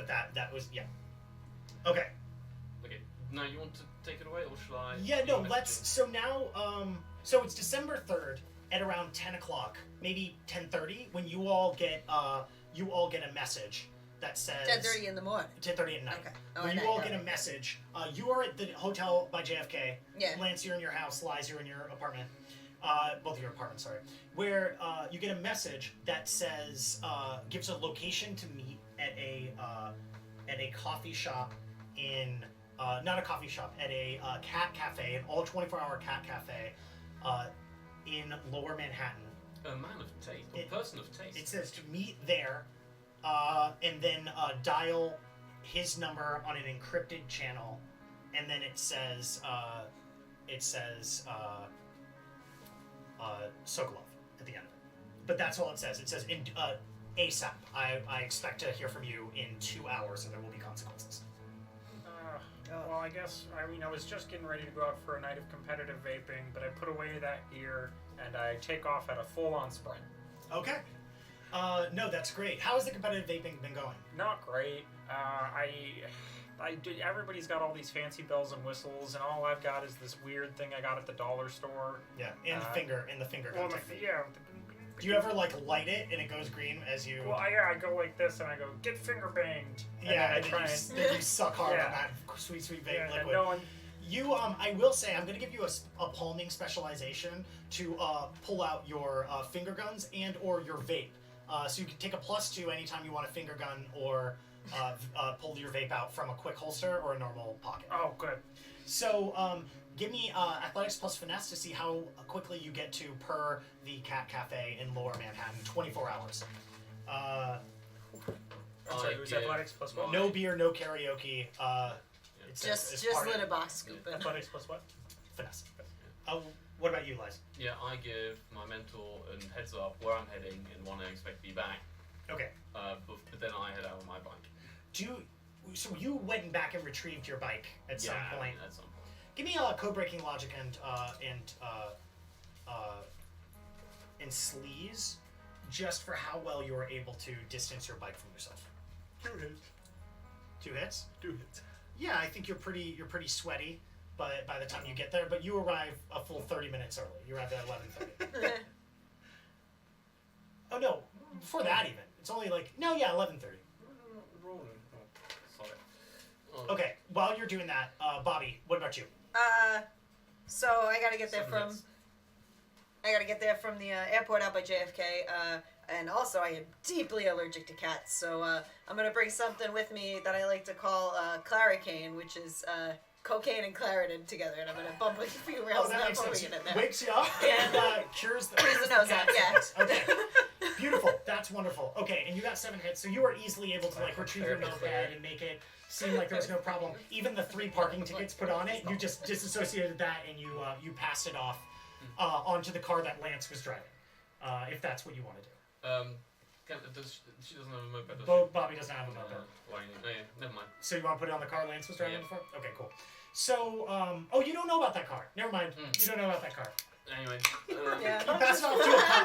That was, yeah. Okay. Okay. Now you want to take it away, or shall I? Yeah, no, let's, so now, so it's December 3rd at around 10 o'clock, maybe 10:30, when you all get a message that says 10:30 in the morning. 10:30 at night. Okay. Oh, When at you night, all okay. get a message, you are at the hotel by JFK. Yeah. Lance, you're in your house. Liz, you're in your apartment. Both of your apartments, sorry. Where you get a message that says, gives a location to meet at a coffee shop in, not a coffee shop, at a cat cafe, an all 24-hour cat cafe in Lower Manhattan. A man of taste, or person of taste. It says to meet there, and then dial his number on an encrypted channel, and then it says Sokolov at the end of it. But that's all it says. It says ASAP. I expect to hear from you in 2 hours, and there will be consequences. Well, I guess, I was just getting ready to go out for a night of competitive vaping, but I put away that gear, and I take off at a full-on sprint. Okay. No, that's great. How has the competitive vaping been going? Not great. Everybody's got all these fancy bells and whistles, and all I've got is this weird thing I got at the dollar store. Yeah, in the finger gun technique. Yeah. Do you ever light it and it goes green as you? Well, I go like this, and I go, get finger banged. Yeah, and and then you suck hard on that sweet vape liquid. And no one. You, I will say, I'm going to give you a palming specialization to pull out your finger guns and or your vape. So you can take a +2 anytime you want a finger gun or pull your vape out from a quick holster or a normal pocket. Oh, good. So give me athletics plus finesse to see how quickly you get to per the Cat Cafe in Lower Manhattan. 24 hours. I'm sorry, it was athletics plus what? No beer, no karaoke. Just litter box scooping. Athletics plus what? Finesse. What about you, Liz? Yeah, I give my mentor a heads up where I'm heading and when I expect to be back. Okay. But then I head out on my bike. So you went back and retrieved your bike at some point. At some point. Give me code breaking logic and sleaze, just for how well you were able to distance your bike from yourself. 2 hits. 2 hits? 2 hits. Yeah, I think you're pretty sweaty by the time you get there, but you arrive a full 30 minutes early. You arrive at 11:30. Oh no, before that even. It's only 11:30. Rolling. Sorry. Okay, while you're doing that, Bobby, what about you? So I gotta get there 7 from. minutes. I gotta get there from the airport out by JFK. And also I am deeply allergic to cats, so I'm gonna bring something with me that I like to call claricane, which is cocaine and Claritin together, and I'm gonna bump a few Oh, rails that and makes I'm putting sense. it in there. Wakes you up and cures the Clears the nose out, yeah. Okay, beautiful. That's wonderful. Okay, and you got 7 hits, so you were easily able to like retrieve your moped and make it seem like there was no problem. Even the 3 parking tickets put on it, you just disassociated that and you passed it off onto the car that Lance was driving, if that's what you want to do. She doesn't have a moped, does she? Bobby doesn't have a moped. Never mind. So you want to put it on the car Lance was driving Yeah. before? Okay, cool. So, you don't know about that car. Never mind. You don't know about that car. Anyway. Yeah. You pass it off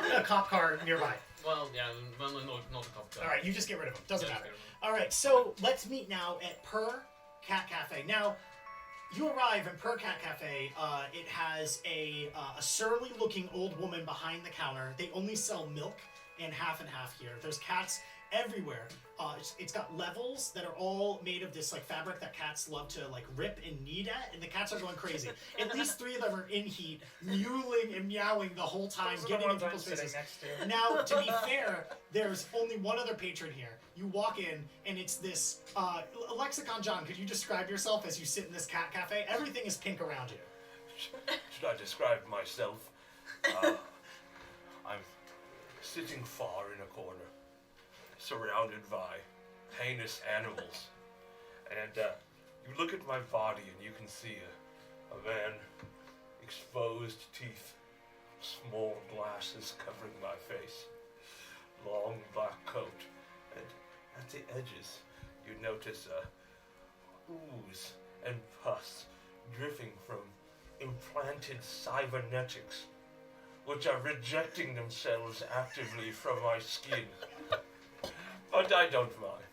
to a cop car nearby. Well, yeah, well, not a cop car. All right, you just get rid of him. Doesn't Yeah, matter. just get rid All right, so let's meet now at Per Cat Cafe. Now, you arrive in Per Cat Cafe. It has a surly-looking old woman behind the counter. They only sell milk and half here. There's cats everywhere. It's got levels that are all made of this like fabric that cats love to like rip and knead at, and the cats are going crazy. At least 3 of them are in heat, mewling and meowing the whole time, Those are the getting in ones I'm people's sitting faces. next to. Now, to be fair, there's only one other patron here. You walk in, and it's this Lexicon John. Could you describe yourself as you sit in this cat cafe? Everything is pink around you. Should I describe myself? I'm sitting far in a corner, surrounded by heinous animals. And you look at my body and you can see a man, exposed teeth, small glasses covering my face, long black coat, and at the edges you notice ooze and pus dripping from implanted cybernetics, which are rejecting themselves actively from my skin. But I don't mind.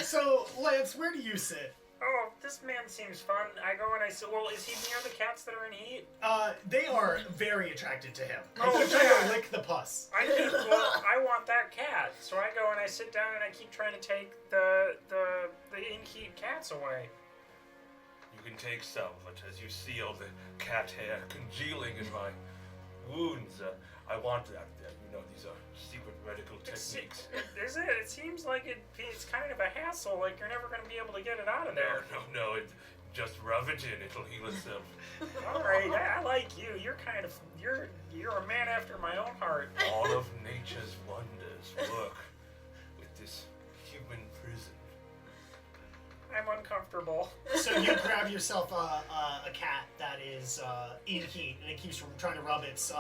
So, Lance, where do you sit? Oh, this man seems fun. I go and I say, well, is he near the cats that are in heat? They are very attracted to him. Oh, He's trying yeah. to lick the pus. I want that cat. So I go and I sit down and I keep trying to take the in-heat cats away. You can take some, but as you see all the cat hair congealing in my wounds, I want that. You know, these are secret medical techniques. Is it? It seems like it's kind of a hassle. Like you're never going to be able to get it out of there. No, just rub it in. It'll heal itself. All right, I like you. You're a man after my own heart. All of nature's wonders work with this human prison. I'm uncomfortable. So you grab yourself a cat that is in heat, and it keeps from trying to rub its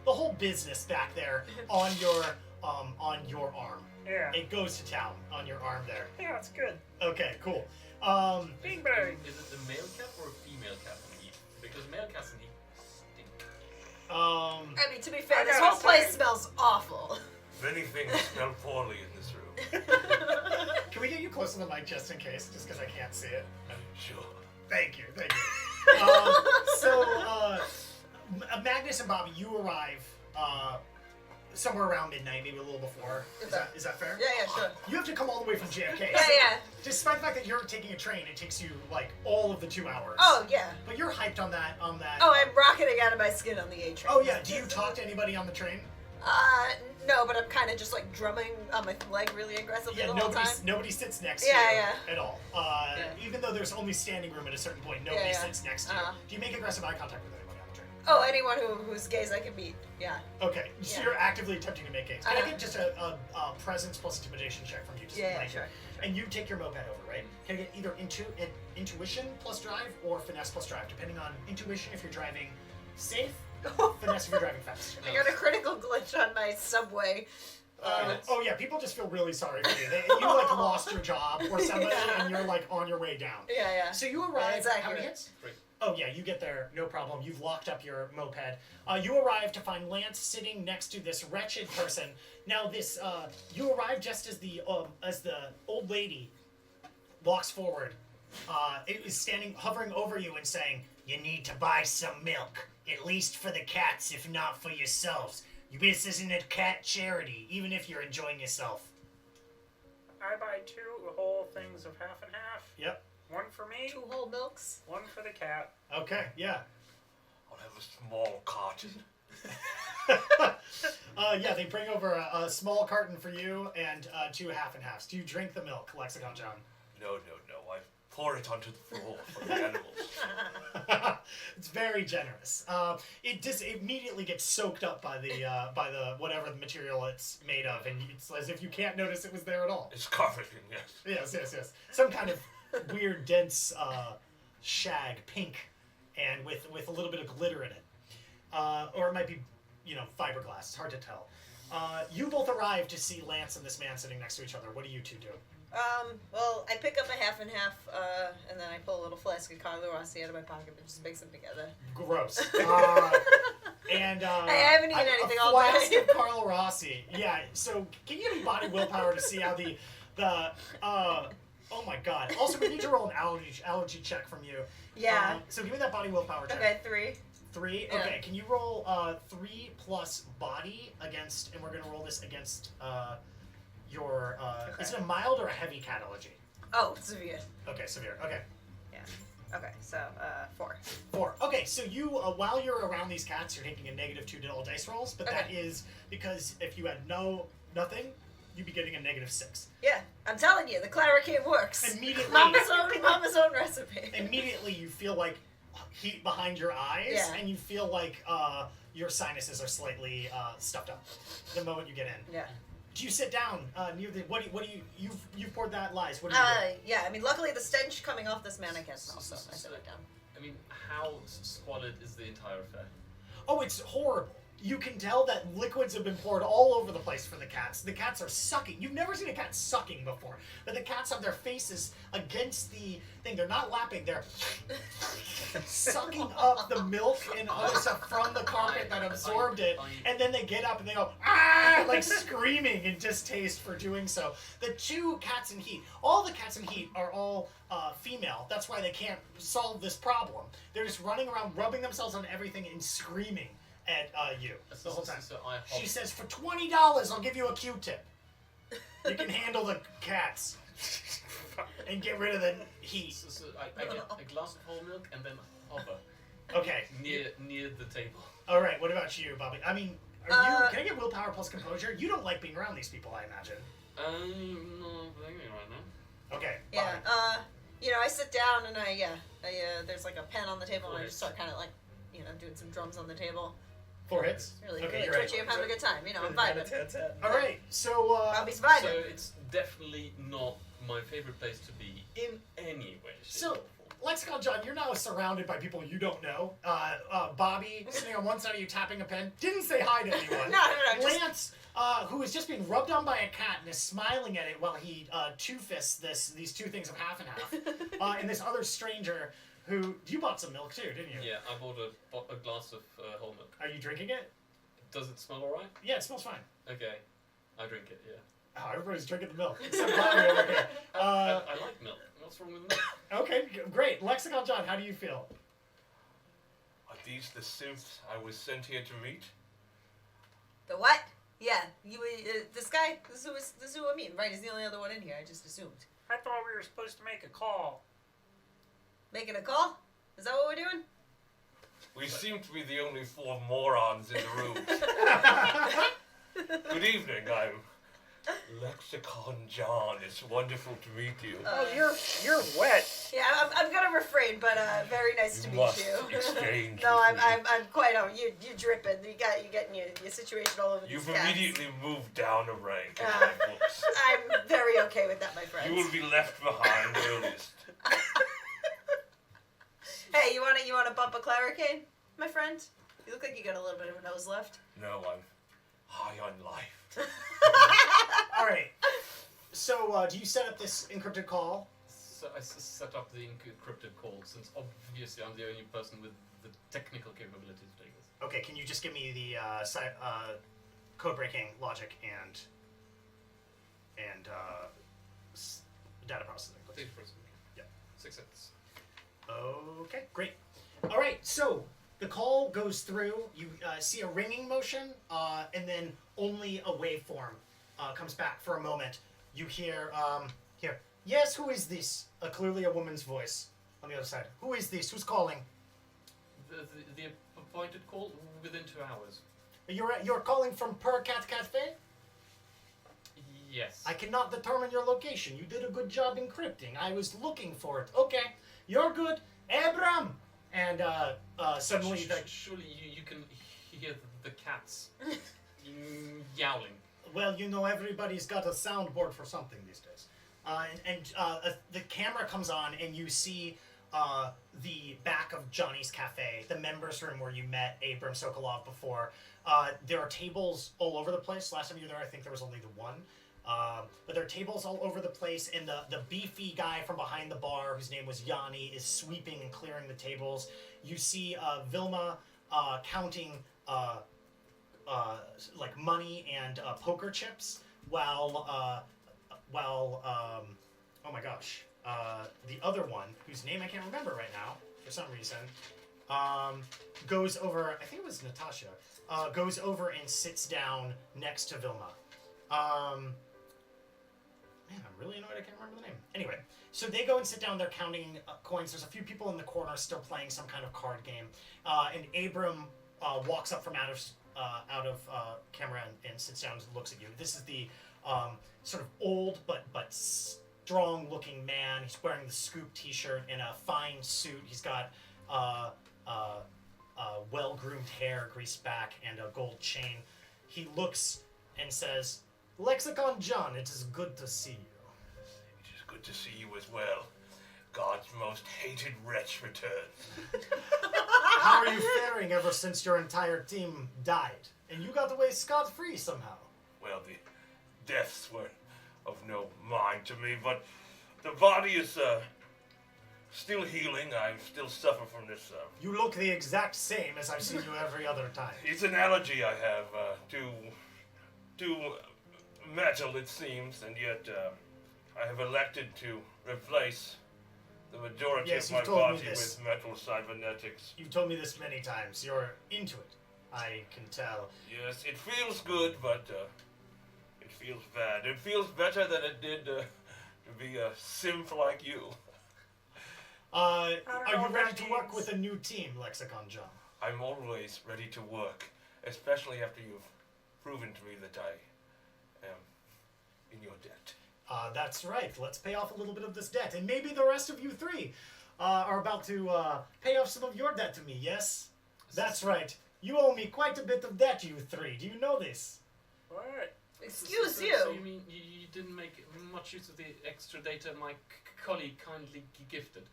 the whole business back there on your arm. Yeah. It goes to town on your arm there. Yeah, it's good. Okay, cool. Bing bang. Is it the male cat or a female cat in heat? Because male cats in heat stink. I mean, to be fair, I this gotta whole place say- smells awful. Many things smell poorly in this room. Can we get you close to the mic just in case, just because I can't see it? Sure. Thank you. Magnus and Bobby, you arrive somewhere around midnight, maybe a little before. Is that fair? Yeah, sure. You have to come all the way from JFK. Yeah. Despite the fact that you're taking a train, it takes you like all of the 2 hours. Oh, yeah. But you're hyped on that. Oh, I'm rocketing out of my skin on the A train. Oh yeah. Do you talk to anybody on the train? No, but I'm kind of just like drumming on my leg really aggressively the whole time. Nobody sits next to Yeah, you yeah. at all. Even though there's only standing room at a certain point, nobody Yeah. sits next to you. Uh-huh. Do you make aggressive eye contact with anybody on the train? Oh, anyone whose gaze I can beat. Yeah. Okay, so Yeah. you're actively attempting to make gains. Can I Uh-huh. get just a presence plus intimidation check from you? Just Yeah, like- sure. And you take your moped over, right? Can I get either intuition plus drive or finesse plus drive, depending on intuition if you're driving safe, finesse if you're driving fast. I got a critical glitch on my subway. Oh yeah, people just feel really sorry for you. You like lost your job or somebody, and you're like on your way down. Yeah. So you arrive. It's How many accurate. hits? 3. Oh yeah, you get there, no problem. You've locked up your moped. You arrive to find Lance sitting next to this wretched person. Now this, you arrive just as the old lady walks forward. It is hovering over you and saying, "You need to buy some milk, at least for the cats, if not for yourselves. This isn't a cat charity, even if you're enjoying yourself." I buy 2 whole things of half and half. Yep. One for me, 2 whole milks. one for the cat. Okay. Yeah. I'll have a small carton. Yeah, they bring over a small carton for you and 2 half and halves. Do you drink the milk, Lexicon John? No. I pour it onto the floor for the animals. It's very generous. It just immediately gets soaked up by the whatever the material it's made of, and it's as if you can't notice it was there at all. It's carpeting, yes. Yes. Some kind of weird, dense shag, pink, and with a little bit of glitter in it, or it might be, fiberglass. It's hard to tell. You both arrive to see Lance and this man sitting next to each other. What do you two do? Well, I pick up a half and half, and then I pull a little flask of Carlo Rossi out of my pocket and just mix them together. Gross. And I haven't eaten anything all flask day. of Carlo Rossi. Yeah. So can you give me body willpower to see how the oh my god. Also, we need to roll an allergy check from you. Yeah. So give me that body willpower check. Okay, 3. 3? Yeah. Okay, can you roll 3 plus body against, and we're going to roll this against your, Okay. is it a mild or a heavy cat allergy? Oh, severe. Okay, severe. Okay. Yeah. Okay, so 4. 4. Okay, so you, while you're around these cats, you're taking a -2 to all dice rolls, but that Okay. is because if you had nothing, you'd be getting a -6. Yeah, I'm telling you, the Claricane works. Immediately. Mama's own recipe. Immediately you feel like heat behind your eyes, Yeah. and you feel like your sinuses are slightly stuffed up the moment you get in. Yeah. Do you sit down near the? What do you? You've poured that lies. What do you do? Yeah. I mean, luckily the stench coming off this man I can't smell, so I sit right down. I mean, how squalid is the entire affair? Oh, it's horrible. You can tell that liquids have been poured all over the place for the cats. The cats are sucking. You've never seen a cat sucking before, but the cats have their faces against the thing. They're not lapping. They're sucking up the milk and other stuff from the carpet that absorbed it, and then they get up and they go, ah, like screaming in distaste for doing so. The 2 cats in heat, all the cats in heat are all female. That's why they can't solve this problem. They're just running around, rubbing themselves on everything and screaming at you the whole time. So I She says, for $20, I'll give you a Q-tip. You can handle the cats and get rid of the heat. So I get a glass of whole milk and then hover Okay. near the table. All right. What about you, Bobby? I mean, can I get willpower plus composure? You don't like being around these people, I imagine. I'm not thinking right now. Okay. Yeah. Bobby. I sit down and I there's like a pen on the table and I just start kind of like, doing some drums on the table. 4 hits. Really, Okay, really you're right. twitchy. I'm having a good time. I'm vibing. All right. So. Bobby's So vibing. it's definitely not my favorite place to be in any way. shape, So, or form. Lexicon John, you're now surrounded by people you don't know. Bobby, sitting on one side of you tapping a pen, didn't say hi to anyone. No, just- Lance, who is just being rubbed on by a cat and is smiling at it while he two-fists these 2 things of half and half. And this other stranger who, you bought some milk too, didn't you? Yeah, I bought a glass of whole milk. Are you drinking it? Does it smell alright? Yeah, it smells fine. Okay, I drink it. Yeah. Oh, everybody's drinking the milk. Except Bobby over here. I like milk. What's wrong with milk? Okay, great. Lexicon John, how do you feel? Are these the synths I was sent here to meet? The what? Yeah, this guy. This is who I mean, right? He's the only other one in here. I just assumed. I thought we were supposed to make a call. Making a call? Is that what we're doing? We seem to be the only 4 morons in the room. Good evening, I'm Lexicon John. It's wonderful to meet you. Oh, you're wet. Yeah, I'm gonna refrain, but very nice to You meet must you. exchange No, with I'm me. quite on. You're dripping. You're getting your situation all over You've these cats. immediately moved down a rank in my books. I'm very okay with that, my friends. You will be left behind earliest. Hey, you wanna bump a Claricane, my friend? You look like you got a little bit of a nose left. No, I'm high on life. All right. So, do you set up this encrypted call? So I set up the encrypted call since obviously I'm the only person with the technical capability to take this. Okay, can you just give me the code breaking logic and data processing, please? Data processing. Yeah. 6 hits. Okay, great. All right, so the call goes through. You see a ringing motion, and then only a waveform comes back for a moment. You hear, yes, who is this? Clearly a woman's voice on the other side. Who is this? Who's calling? The appointed call within 2 hours. You're calling from Per Cat Cafe? Yes. I cannot determine your location. You did a good job encrypting. I was looking for it. Okay, you're good. Abram! And suddenly Surely you can hear the cats yowling. well, you know, everybody's got a soundboard for something these days. The camera comes on, and you see the back of Johnny's Cafe, the members' room where you met Abram Sokolov before. There are tables all over the place. Last time you were there, I think there was only the one. But there are tables all over the place, and the beefy guy from behind the bar, whose name was Yanni, is sweeping and clearing the tables. You see Vilma counting like money and poker chips, while oh my gosh, the other one, whose name I can't remember right now for some reason, goes over. I think it was Natasha. Goes over and sits down next to Vilma. Man, I'm really annoyed I can't remember the name. Anyway, so they go and sit down. They're counting coins. There's a few people in the corner still playing some kind of card game. And Abram walks up from out of camera and sits down and looks at you. This is the sort of old but strong-looking man. He's wearing the Scoop T-shirt and a fine suit. He's got well-groomed hair, greased back, and a gold chain. He looks and says, "Lexicon John, it is good to see you." It is good to see you as well. God's most hated wretch returns. How are you faring ever since your entire team died? And you got away scot-free somehow. Well, the deaths were of no mind to me, but the body is still healing. I still suffer from this. You look the exact same as I've seen you every other time. It's an allergy I have to metal, it seems, and yet I have elected to replace the majority Yes, of my you've told me body this. with metal cybernetics. You've told me this many times. You're into it. I can tell. Yes, it feels good, but it feels bad. It feels better than it did to be a simp like you. Are know you what ready that to work means. with a new team, Lexicon John? I'm always ready to work, especially after you've proven to me that I am in your debt. That's right. Let's pay off a little bit of this debt. And maybe the rest of you three are about to pay off some of your debt to me, yes? That's right. You owe me quite a bit of debt, you three. Do you know this? What? Excuse So you. you mean you didn't make much use of the extra data my colleague kindly gifted?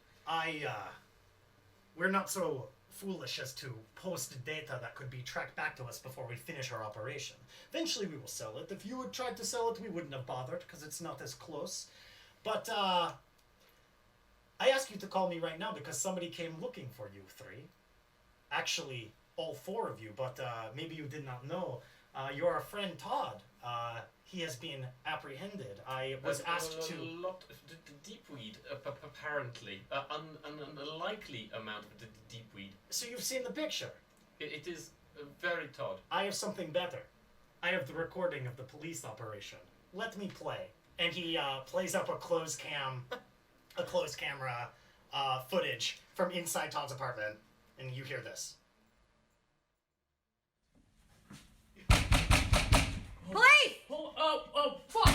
We're not so foolish as to post data that could be tracked back to us before we finish our operation. Eventually we will sell it. If you had tried to sell it, we wouldn't have bothered, because it's not as close. But, I ask you to call me right now because somebody came looking for you three. Actually, all four of you, but maybe you did not know. Your friend Todd, he has been apprehended. I was asked to... A lot of deep weed, apparently. An unlikely amount of deep weed. So you've seen the picture. It is very Todd. I have something better. I have the recording of the police operation. Let me play. And he plays up a closed camera footage from inside Todd's apartment, and you hear this. Police! Oh, fuck!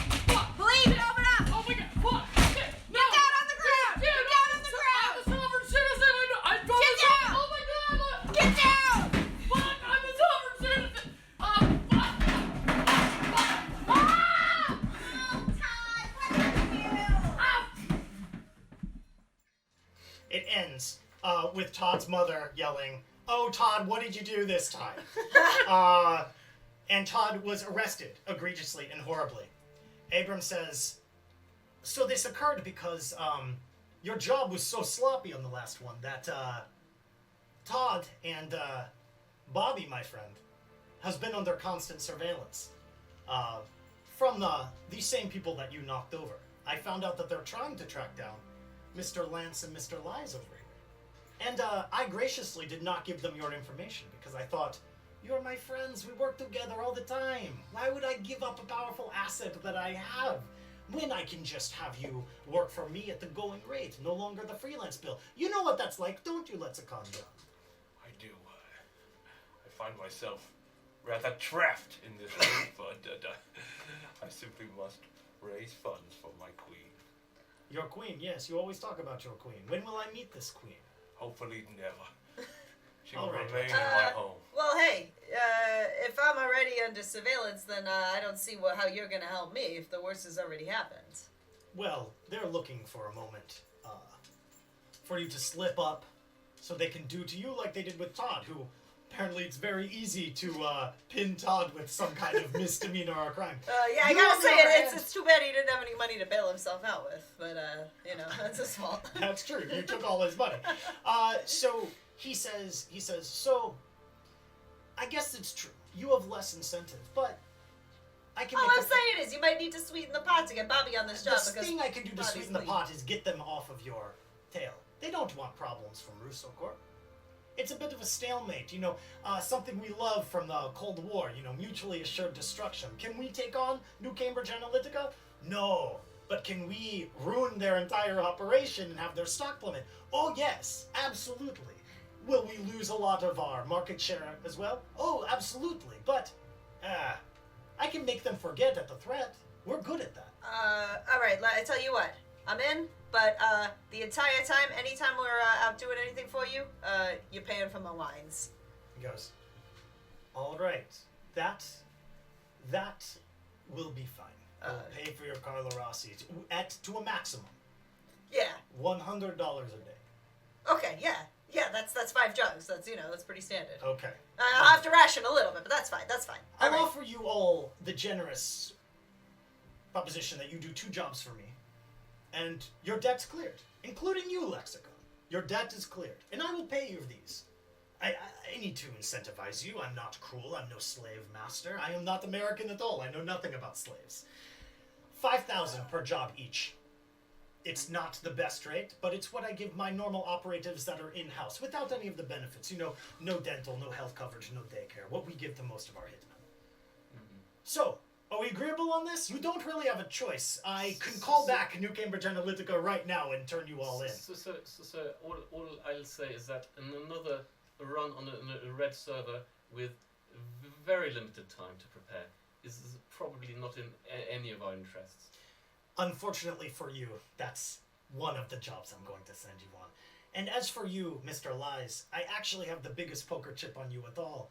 Police, open up! Oh my god, fuck! Shit, no! Get down on the ground! Yeah, Get down on the ground! I'm a sovereign citizen! I don't Get down! Oh my god! Get down! Fuck! I'm a sovereign citizen! Fuck! Ah! Oh, Todd, what did you do? It ends with Todd's mother yelling, "Oh, Todd, what did you do this time?" And Todd was arrested egregiously and horribly. Abram says, "So this occurred because your job was so sloppy on the last one that Todd and Bobby, my friend, has been under constant surveillance from these same people that you knocked over. I found out that they're trying to track down Mr. Lance and Mr. Lies over here. And I graciously did not give them your information because I thought, you're my friends, we work together all the time. Why would I give up a powerful asset that I have when I can just have you work for me at the going rate, no longer the freelance bill? You know what that's like, don't you, Lexicon John?" I do. I find myself rather trapped in this room, but I simply must raise funds for my queen. Your queen, yes, you always talk about your queen. When will I meet this queen? Hopefully never. She will All right. remain in my home. Well, hey, if I'm already under surveillance, then I don't see how you're gonna help me if the worst has already happened. Well, they're looking for a moment for you to slip up so they can do to you like they did with Todd, who apparently it's very easy to pin Todd with some kind of misdemeanor or crime. Yeah, I You, gotta on say, the other it's hand- too bad he didn't have any money to bail himself out with, but, that's his fault. That's true. You took all his money. So he says, so I guess it's true. You have less incentive, but I can All make I'm saying is you might need to sweeten the pot to get Bobby on this job, the because thing I can do to Bobby's sweeten the lead. pot is get them off of your tail. They don't want problems from Russo Corp. It's a bit of a stalemate, something we love from the Cold War, mutually assured destruction. Can we take on New Cambridge Analytica? No. But can we ruin their entire operation and have their stock plummet? Oh, yes, absolutely. Will we lose a lot of our market share as well? Oh, absolutely. But, I can make them forget at the threat. We're good at that. Alright, I tell you what, I'm in, but, the entire time, anytime we're, out doing anything for you, you're paying for my wines. He goes, all right, that will be fine. I'll pay for your Carlo Rossi to a maximum. Yeah. $100 a day. Okay, yeah. Yeah, that's 5 jugs. That's pretty standard. Okay. I'll have to ration a little bit, but that's fine. I'll Alright. offer you all the generous proposition that you do 2 jobs for me, and your debt's cleared, including you, Lexicon. Your debt is cleared, and I will pay you these. I need to incentivize you. I'm not cruel. I'm no slave master. I am not American at all. I know nothing about slaves. 5,000 per job each. It's not the best rate, but it's what I give my normal operatives that are in-house, without any of the benefits. No dental, no health coverage, no daycare. What we give to most of our hitmen. Mm-hmm. So, are we agreeable on this? You don't really have a choice. I can call back New Cambridge Analytica right now and turn you all in. So all I'll say is that in another run on a red server with very limited time to prepare is probably not in any of our interests. Unfortunately for you, that's one of the jobs I'm going to send you on. And as for you, Mr. Lies, I actually have the biggest poker chip on you at all.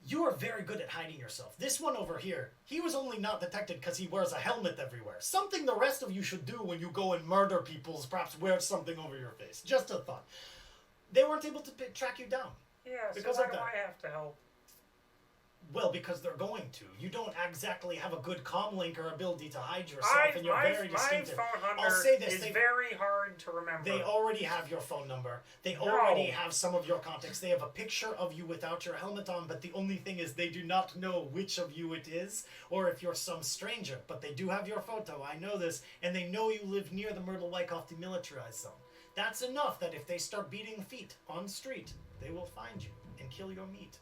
You are very good at hiding yourself. This one over here, he was only not detected because he wears a helmet everywhere. Something the rest of you should do when you go and murder people is perhaps wear something over your face. Just a thought. They weren't able to track you down. Yeah, Because so why of do that. I have to help? Well, because they're going to. You don't exactly have a good comm link or ability to hide yourself, and you're very my distinctive. phone I'll number say this, is they- very hard to remember. They already have your phone number. They No. already have some of your contacts. They have a picture of you without your helmet on, but the only thing is they do not know which of you it is, or if you're some stranger. But they do have your photo, I know this, and they know you live near the Myrtle Wyckoff demilitarized zone. That's enough that if they start beating feet on street, they will find you and kill your meat.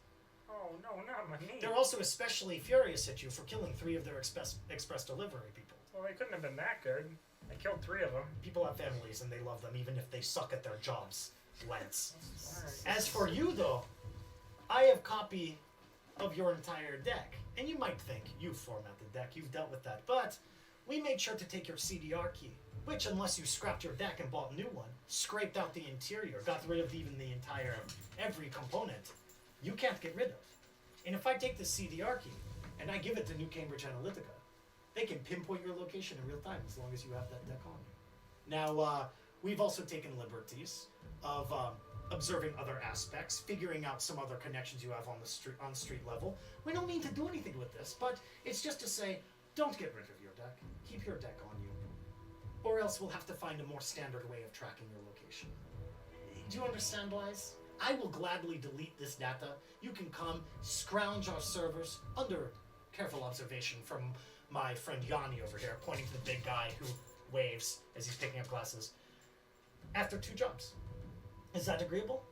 Oh, no, not my knee. They're also especially furious at you for killing 3 of their express delivery people. Well, they couldn't have been that good. I killed 3 of them. People have families and they love them even if they suck at their jobs, Lance. Alright. As for you, though, I have copy of your entire deck. And you might think, you format the deck, you've dealt with that. But we made sure to take your CDR key, which, unless you scrapped your deck and bought a new one, scraped out the interior, got rid of even the entire, every component, you can't get rid of. And if I take the CDR key and I give it to New Cambridge Analytica, they can pinpoint your location in real time as long as you have that deck on you. Now, we've also taken liberties of observing other aspects, figuring out some other connections you have on the street level. We don't mean to do anything with this, but it's just to say, don't get rid of your deck. Keep your deck on you. Or else we'll have to find a more standard way of tracking your location. Do you understand, Lies? I will gladly delete this data. You can come, scrounge our servers under careful observation from my friend Yanni over here, pointing to the big guy who waves as he's picking up glasses. After 2 jobs. Is that agreeable?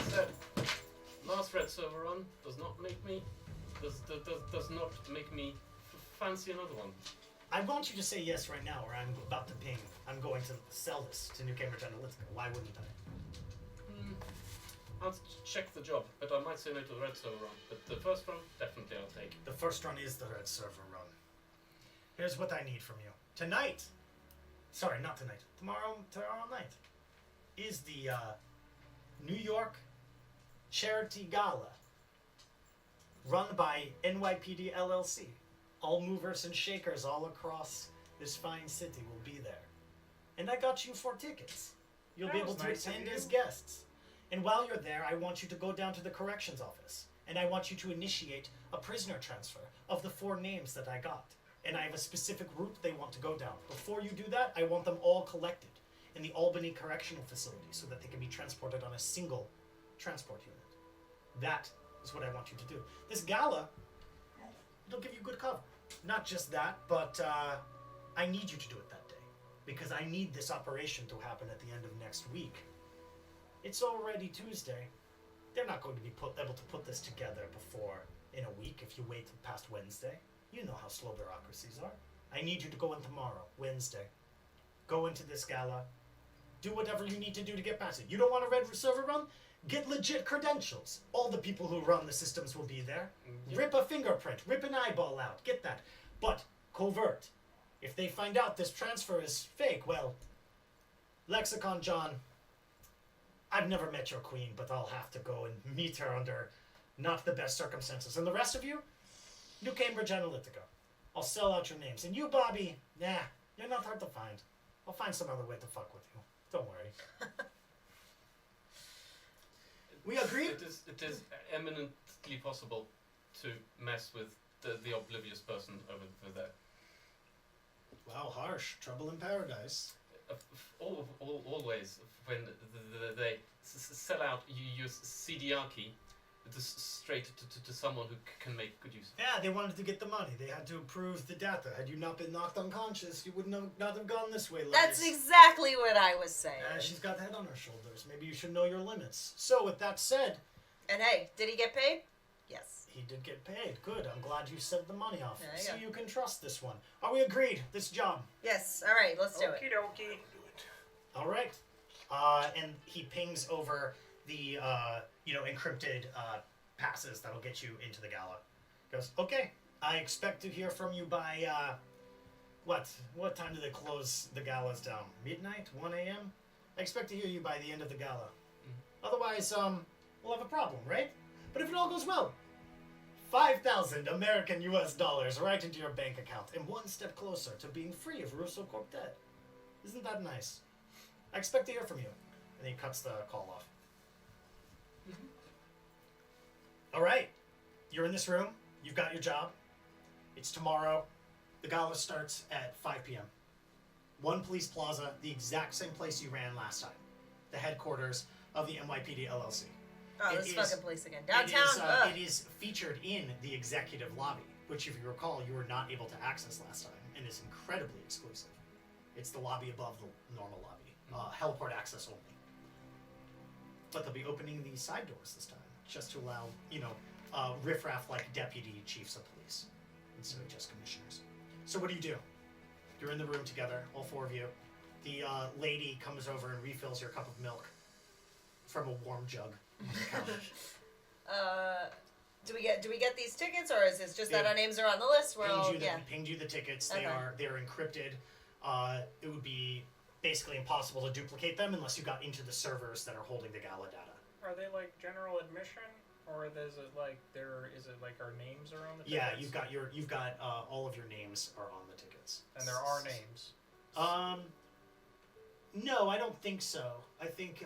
So, last red server run does not make me fancy another one. I want you to say yes right now, or I'm about to ping. I'm going to sell this to New Cambridge Analytica. Why wouldn't I? I'll check the job, but I might say no to the red server run. But the first run, definitely I'll take. The first run is the red server run. Here's what I need from you. Tonight, sorry, not tonight, tomorrow night, is the New York Charity Gala, run by NYPD LLC. All movers and shakers all across this fine city will be there. And I got you 4 tickets. You'll be That able was to nice of attend you. as guests. And while you're there, I want you to go down to the corrections office. And I want you to initiate a prisoner transfer of the 4 names that I got. And I have a specific route they want to go down. Before you do that, I want them all collected in the Albany Correctional Facility so that they can be transported on a single transport unit. That is what I want you to do. This gala, it'll give you good cover. Not just that, but I need you to do it that day. Because I need this operation to happen at the end of next week. It's already Tuesday. They're not going to be able to put this together before in a week if you wait past Wednesday. You know how slow bureaucracies are. I need you to go in tomorrow, Wednesday. Go into this gala. Do whatever you need to do to get past it. You don't want a red server run? Get legit credentials. All the people who run the systems will be there. Rip a fingerprint. Rip an eyeball out. Get that. But covert. If they find out this transfer is fake, well, Lexicon John, I've never met your queen, but I'll have to go and meet her under not the best circumstances. And the rest of you, New Cambridge Analytica. I'll sell out your names. And you, Bobby, nah, you're not hard to find. I'll find some other way to fuck with you. Don't worry. We agree? It is eminently possible to mess with the oblivious person over there. Wow, harsh. Trouble in paradise. Always, when they sell out your CDR key straight to someone who can make good use of it. Yeah, they wanted to get the money. They had to approve the data. Had you not been knocked unconscious, you would not have gone this way, ladies. That's exactly what I was saying. She's got head on her shoulders. Maybe you should know your limits. So, with that said, And hey, did he get paid? Yes. he did get paid. Good. I'm glad you said the money off. There you So go. you can trust this one. Are we agreed? This job. Yes. All right, let's do it. Okie dokie. All right. And he pings over the encrypted passes that'll get you into the gala. Goes, okay. I expect to hear from you by what time do they close the galas down? Midnight? 1 a.m. I expect to hear you by the end of the gala. Otherwise, we'll have a problem, right? But if it all goes well, 5,000 American US dollars right into your bank account, and one step closer to being free of Russo Corp debt. Isn't that nice? I expect to hear from you. And he cuts the call off. All right. You're in this room. You've got your job. It's tomorrow. The gala starts at 5 p.m. One Police Plaza, the exact same place you ran last time. The headquarters of the NYPD LLC. Oh, It this is- fucking place again. Downtown. ugh. It is featured in the executive lobby, which, if you recall, you were not able to access last time, and is incredibly exclusive. It's the lobby above the normal lobby, heliport access only. But they'll be opening the side doors this time, just to allow, riffraff like deputy chiefs of police instead of just commissioners. So what do? You're in the room together, all 4 of you. The lady comes over and refills your cup of milk from a warm jug. on the counter. Do we get these tickets, or is this just that Yeah. our names are on the list? We're all, yeah. Pinged you the tickets. Okay. They're encrypted. It would be basically impossible to duplicate them unless you got into the servers that are holding the gala data. Are they like general admission, or is it like our names are on the tickets? Yeah, you've got all of your names are on the tickets. And there are names. No, I don't think so. I think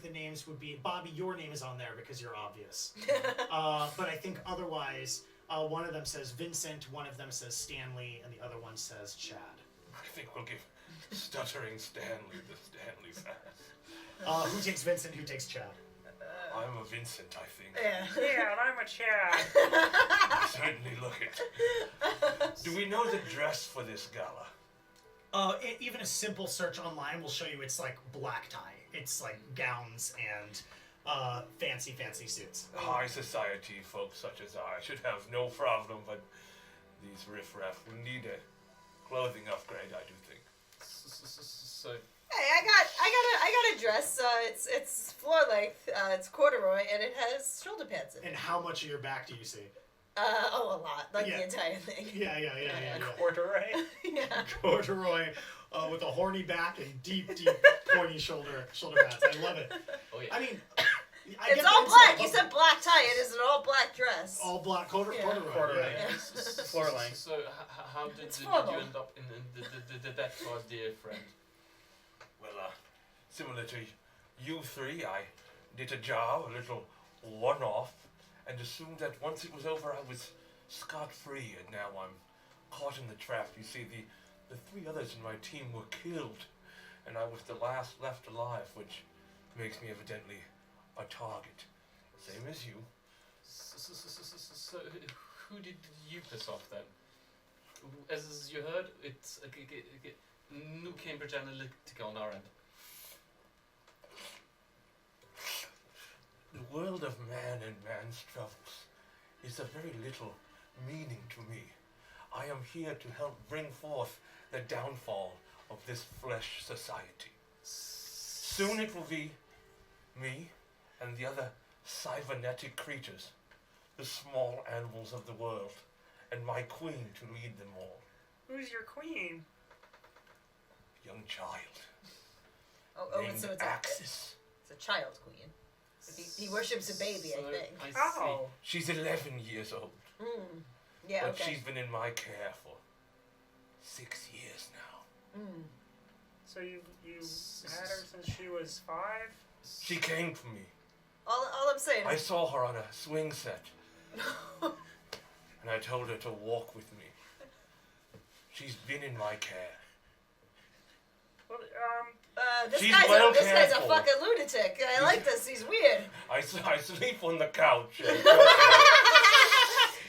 the names would be Bobby. Your name is on there because you're obvious. But I think otherwise, one of them says Vincent, one of them says Stanley, and the other one says Chad. I think we'll give Stuttering Stanley the Stanley pass. Who takes Vincent? Who takes Chad? I'm a Vincent, I think. Yeah. Yeah, and I'm a Chad. I certainly look it. Do we know the dress for this gala? Even a simple search online will show you it's like black tie. It's like gowns and fancy suits. High society folks such as I should have no problem, but these riffraff will need a clothing upgrade, I do think. So Hey, I got a dress. It's floor length. It's corduroy, and it has shoulder pads in it. And how much of your back do you see? A lot, like Yeah. the entire thing. Yeah. Corduroy. Yeah. Corduroy with a horny back and deep pointy shoulder pads. I love it. Oh yeah. I mean, It's all black. You said black tie. It is an all black dress. all black corduroy. Corduroy. Yeah. Floor length. So how did It's you formal. end up in the deck, our dear friend? Well, similar to you three, I did a job, a little one-off, and assumed that once it was over, I was scot-free, and now I'm caught in the trap. You see, the three others in my team were killed, and I was the last left alive, which makes me evidently a target. Same as you. So who did you piss off then? As you heard, it's New Cambridge Analytica on our end. The world of man and man's troubles is of very little meaning to me. I am here to help bring forth the downfall of this flesh society. Soon it will be me and the other cybernetic creatures, the small animals of the world, and my queen to lead them all. Who's your queen? Young child, And so named it's Axis. a child queen. He worships a baby, I think. I see. Oh. She's 11 years old, Yeah. but Okay. she's been in my care for 6 years now. So you had her since she was 5? She came to me. All I'm saying I is, saw her on a swing set, and I told her to walk with me. She's been in my care. Well, this She's guy's well a cared for. fucking lunatic. I like this. He's weird. I sleep on the couch.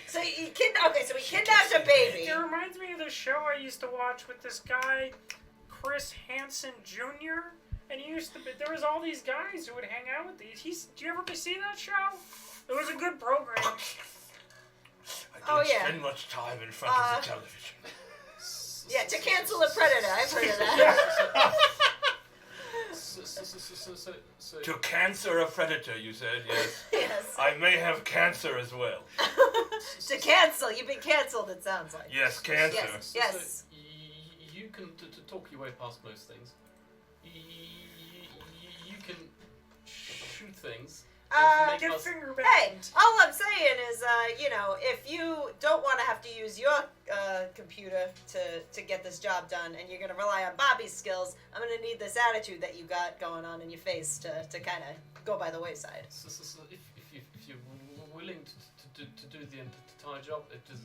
So he kidnapped a baby. it reminds me of the show I used to watch with this guy, Chris Hansen Jr. And there was all these guys who would hang out with these. Do you ever see that show? It was a good program. I Oh, don't yeah. spend much time in front of the television. Yeah, to cancel a predator. I've heard of that. So To cancer a predator, you said, yes. Yes. I may have cancer as well. To cancel. You've been canceled. It sounds like. Yes, cancer. Yes. Yes. So you can talk your way past most things. You can shoot things. and Get make us- finger back. Hey, all I'm saying is, if you don't want to have to use your computer to get this job done, and you're going to rely on Bobby's skills, I'm going to need this attitude that you got going on in your face to kind of go by the wayside. So if you're willing to do the entire job, it is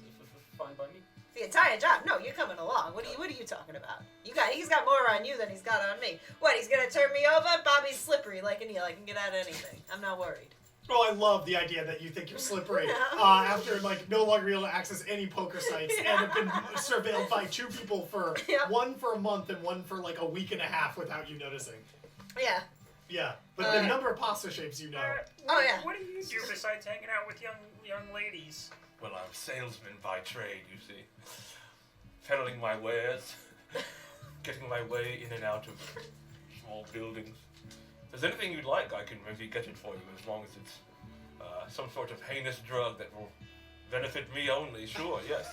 fine by me. The entire job? No, you're coming along. What are you talking about? He's got more on you than he's got on me. What? He's gonna turn me over? Bobby's slippery like an eel. I can get out of anything. I'm not worried. Oh, I love the idea that you think you're slippery after no longer being able to access any poker sites and have been surveilled by two people for one for a month and one for a week and a half without you noticing. Yeah. Yeah, but the number of pasta shapes you know. Oh, yeah. What do you do besides hanging out with young ladies? Well, I'm a salesman by trade, you see. Peddling my wares, getting my way in and out of small buildings. If there's anything you'd like, I can maybe get it for you, as long as it's some sort of heinous drug that will benefit me only. Sure, yes.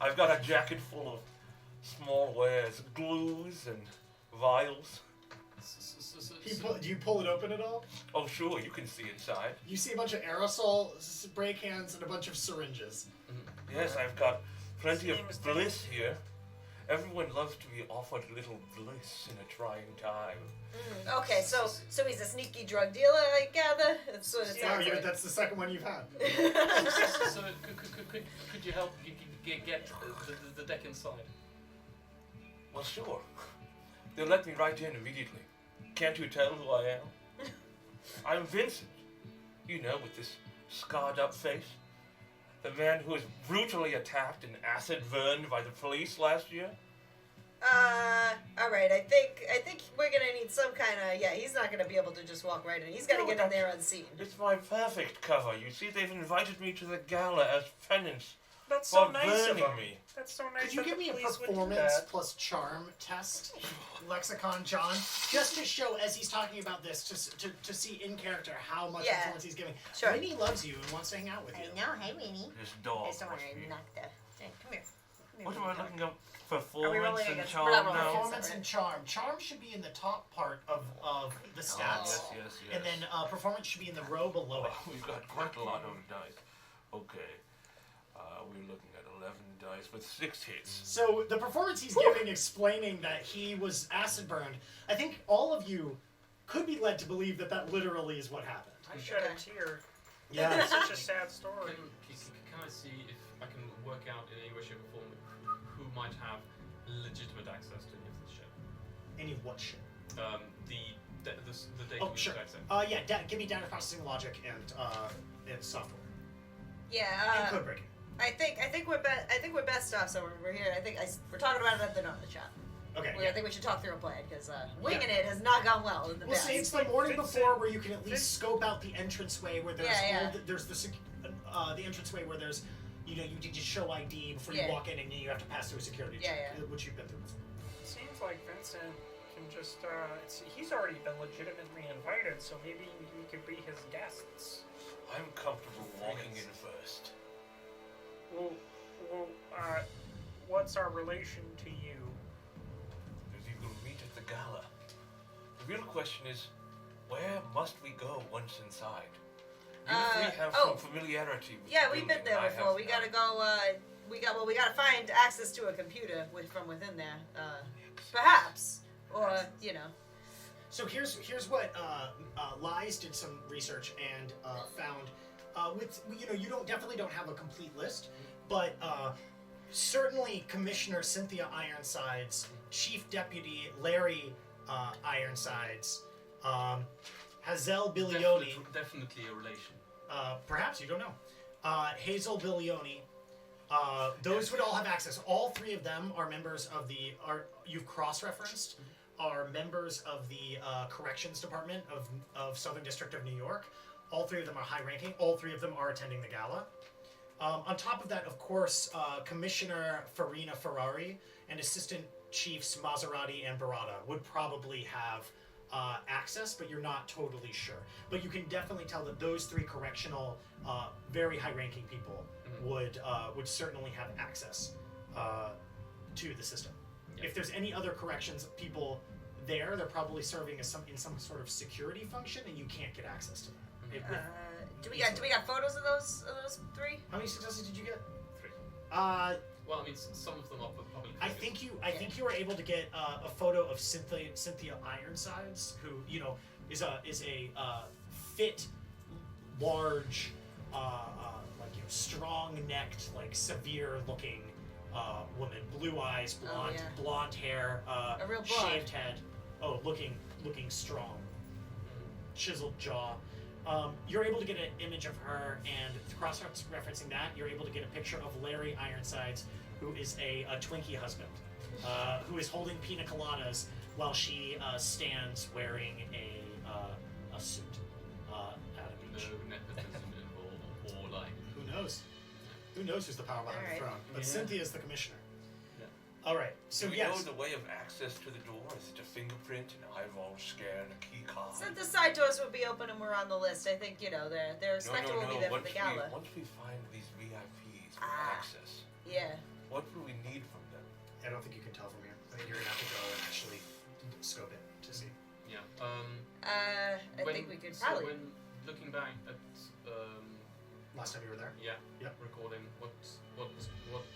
I've got a jacket full of small wares, glues and vials. Do you pull it open at all? Oh, sure, you can see inside. You see a bunch of aerosol spray cans and a bunch of syringes. Yes, I've got plenty of Seems to- bliss here. Everyone loves to be offered a little bliss in a trying time. Okay, so he's a sneaky drug dealer, I gather. That's what it Oh, sounds like. that's the second one you've had. So could you help get the deck inside? Well, sure. They'll let me right in immediately. Can't you tell who I am? I'm Vincent. You know, with this scarred up face. The man who was brutally attacked and acid burned by the police last year. Alright, I think we're gonna need some kind of, he's not gonna be able to just walk right in. He's gotta No, get in there unseen. It's my perfect cover. You see, they've invited me to the Gala as penance That's so for nice of burning him. me. That's so nice. Could you that give the me a police would do performance that. plus charm test, Lexicon John, just to show as he's talking about this, to see in character how much Yeah. influence he's giving. Sure. Winnie loves you and wants to hang out with you. know. Hey, Winnie. This dog. Hey, don't must worry, be- I'm not there. Hey, come here. What am I looking up? Are we Performance rolling and against- charm we're not rolling now? against- Performance and charm. Charm should be in the top part of the stats, Yes. and then performance should be in the row below it. We've got quite a lot of dice. Okay. We're looking at 11 dice with 6 hits. So the performance he's giving, explaining that he was acid burned, I think all of you could be led to believe that that literally is what happened. I shed a tear. Yeah. It's such a sad story. Can I see if I can work out in any way, shape, or form who might have legitimate access to any of this shit? Any of what shit? The data Oh, we sure. should access. Yeah. Give me data processing logic and software and Yeah. code breaking. I think we're best off somewhere we're here. We're talking about it at the note in the chat. Okay. I think we should talk through a plan because winging it has not gone well in the Well, past. see, it's the morning Fix before it. where you can at least scope out the entranceway where there's there's the entranceway where there's you need to show ID before you Yeah. walk in and you have to pass through a security check, which you've been through before. It seems like Vincent can just, he's already been legitimately invited, so maybe we could be his guests. I'm comfortable walking in first. Well, what's our relation to you? As you will meet at the gala. The real question is, where must we go once inside? You three have some familiarity with Yeah, the we've been building. there I before. have We none. gotta go. We gotta find access to a computer from within there. Perhaps, or So here's what Lies did some research and found. You definitely don't have a complete list, but certainly Commissioner Cynthia Ironsides, Chief Deputy Larry Ironsides, Hazel Bilioni. Definitely a relation. Perhaps, you don't know. Hazel Bilioni. Those would all have access. All three of them are members of you've cross-referenced, are members of the Corrections Department of Southern District of New York. All three of them are high-ranking. All three of them are attending the gala. On top of that, of course, Commissioner Farina Ferrari and Assistant Chiefs Maserati and Barada would probably have access, but you're not totally sure. But you can definitely tell that those three correctional, very high-ranking people would certainly have access to the system. Yeah. If there's any other corrections people there, they're probably serving as in some sort of security function, and you can't get access to them. do we got photos of those three? How many successes did you get? 3. Uh, Well, I mean, some of them are public. I think you were able to get a photo of Cynthia Ironsides, who is a fit, large, strong-necked, severe-looking woman, blue eyes, blonde hair, A real blonde. shaved head. Oh, looking strong, chiseled jaw. You're able to get an image of her, and cross-referencing that, you're able to get a picture of Larry Ironsides, who is a Twinkie husband, who is holding pina coladas while she stands wearing a suit at a beach. No nepotism involved, or Who knows? Who knows who's the power behind Alright. the throne? But Yeah. Cynthia is the commissioner. Yeah. All right. So Do we yes. know the way of access to the door? Is it a fingerprint, an eyeball scan, a key card? So the side doors will be open and we're on the list. I think they're expected we'll be there for the gala. Once we find these VIPs with access, Yeah. what will we need from them? I don't think you can tell from here. I think you're gonna have to go and actually scope it to see. Yeah. I think we could probably. So when looking back at Last time you were there. Yep. recording, what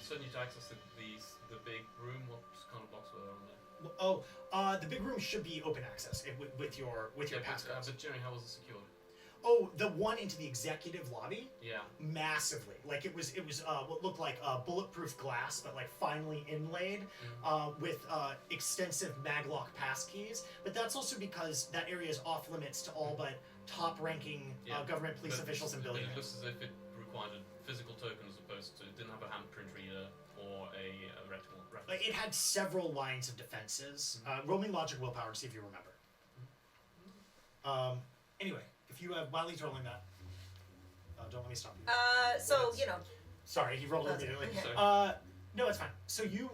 sent you to access the big room? What kind of blocks were there on there? Oh, the big room should be open access with your passcodes. But generally, how was it secured? Oh, the one into the executive lobby, Yeah. massively. It was what looked like bulletproof glass, but finely inlaid with extensive maglock passkeys. But that's also because that area is off limits to all but top-ranking government police But officials and It billionaires. looks as if it required a physical token as opposed to it didn't have a handprint reader or a retinal reference. It had several lines of defenses. Roll me logic willpower to see if you remember. Anyway, if you have while he's rolling that, don't let me stop you. Sorry, he rolled That's immediately. okay. No, it's fine. So you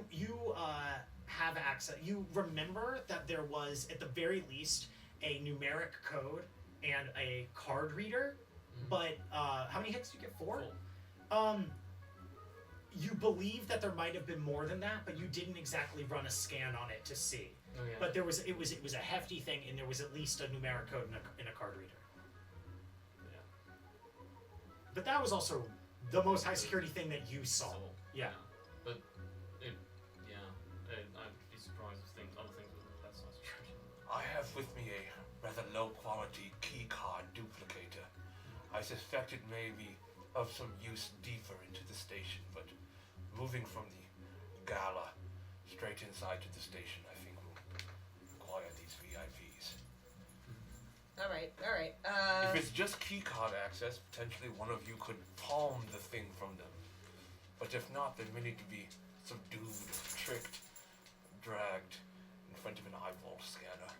have access. You remember that there was at the very least a numeric code and a card reader, but how many hits did you get? 4? You believe that there might have been more than that, but you didn't exactly run a scan on it to see. Oh, yeah. But it was a hefty thing, and there was at least a numeric code in a card reader. Yeah. But that was also the most high security thing that you saw. So, Yeah. But I'd be surprised if other things were less high security. I have with me a rather low quality keycard duplicator. I suspect it may be of some use deeper into the station, but moving from the Gala straight inside to the station, I think will require these VIPs. All right. If it's just keycard access, potentially one of you could palm the thing from them. But if not, they may need to be subdued, tricked, dragged in front of an eyeball scanner.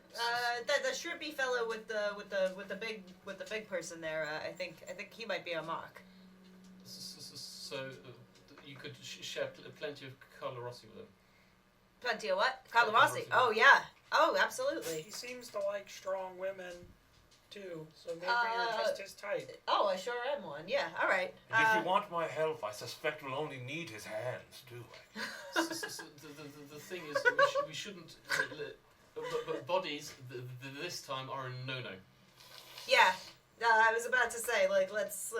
The shrimpy fellow with the big person there. I think he might be a mark. So you could share plenty of Carla Rossi with him. Plenty of what? Carla Rossi. Oh yeah. Oh, absolutely. He seems to like strong women, too. So maybe you're just his type. Oh, I sure am one. Yeah. All right. And if you want my help, I suspect we'll only need his hands, do I? The thing is, we shouldn't. But bodies this time are a no-no. Yeah. I was about to say, like, let's,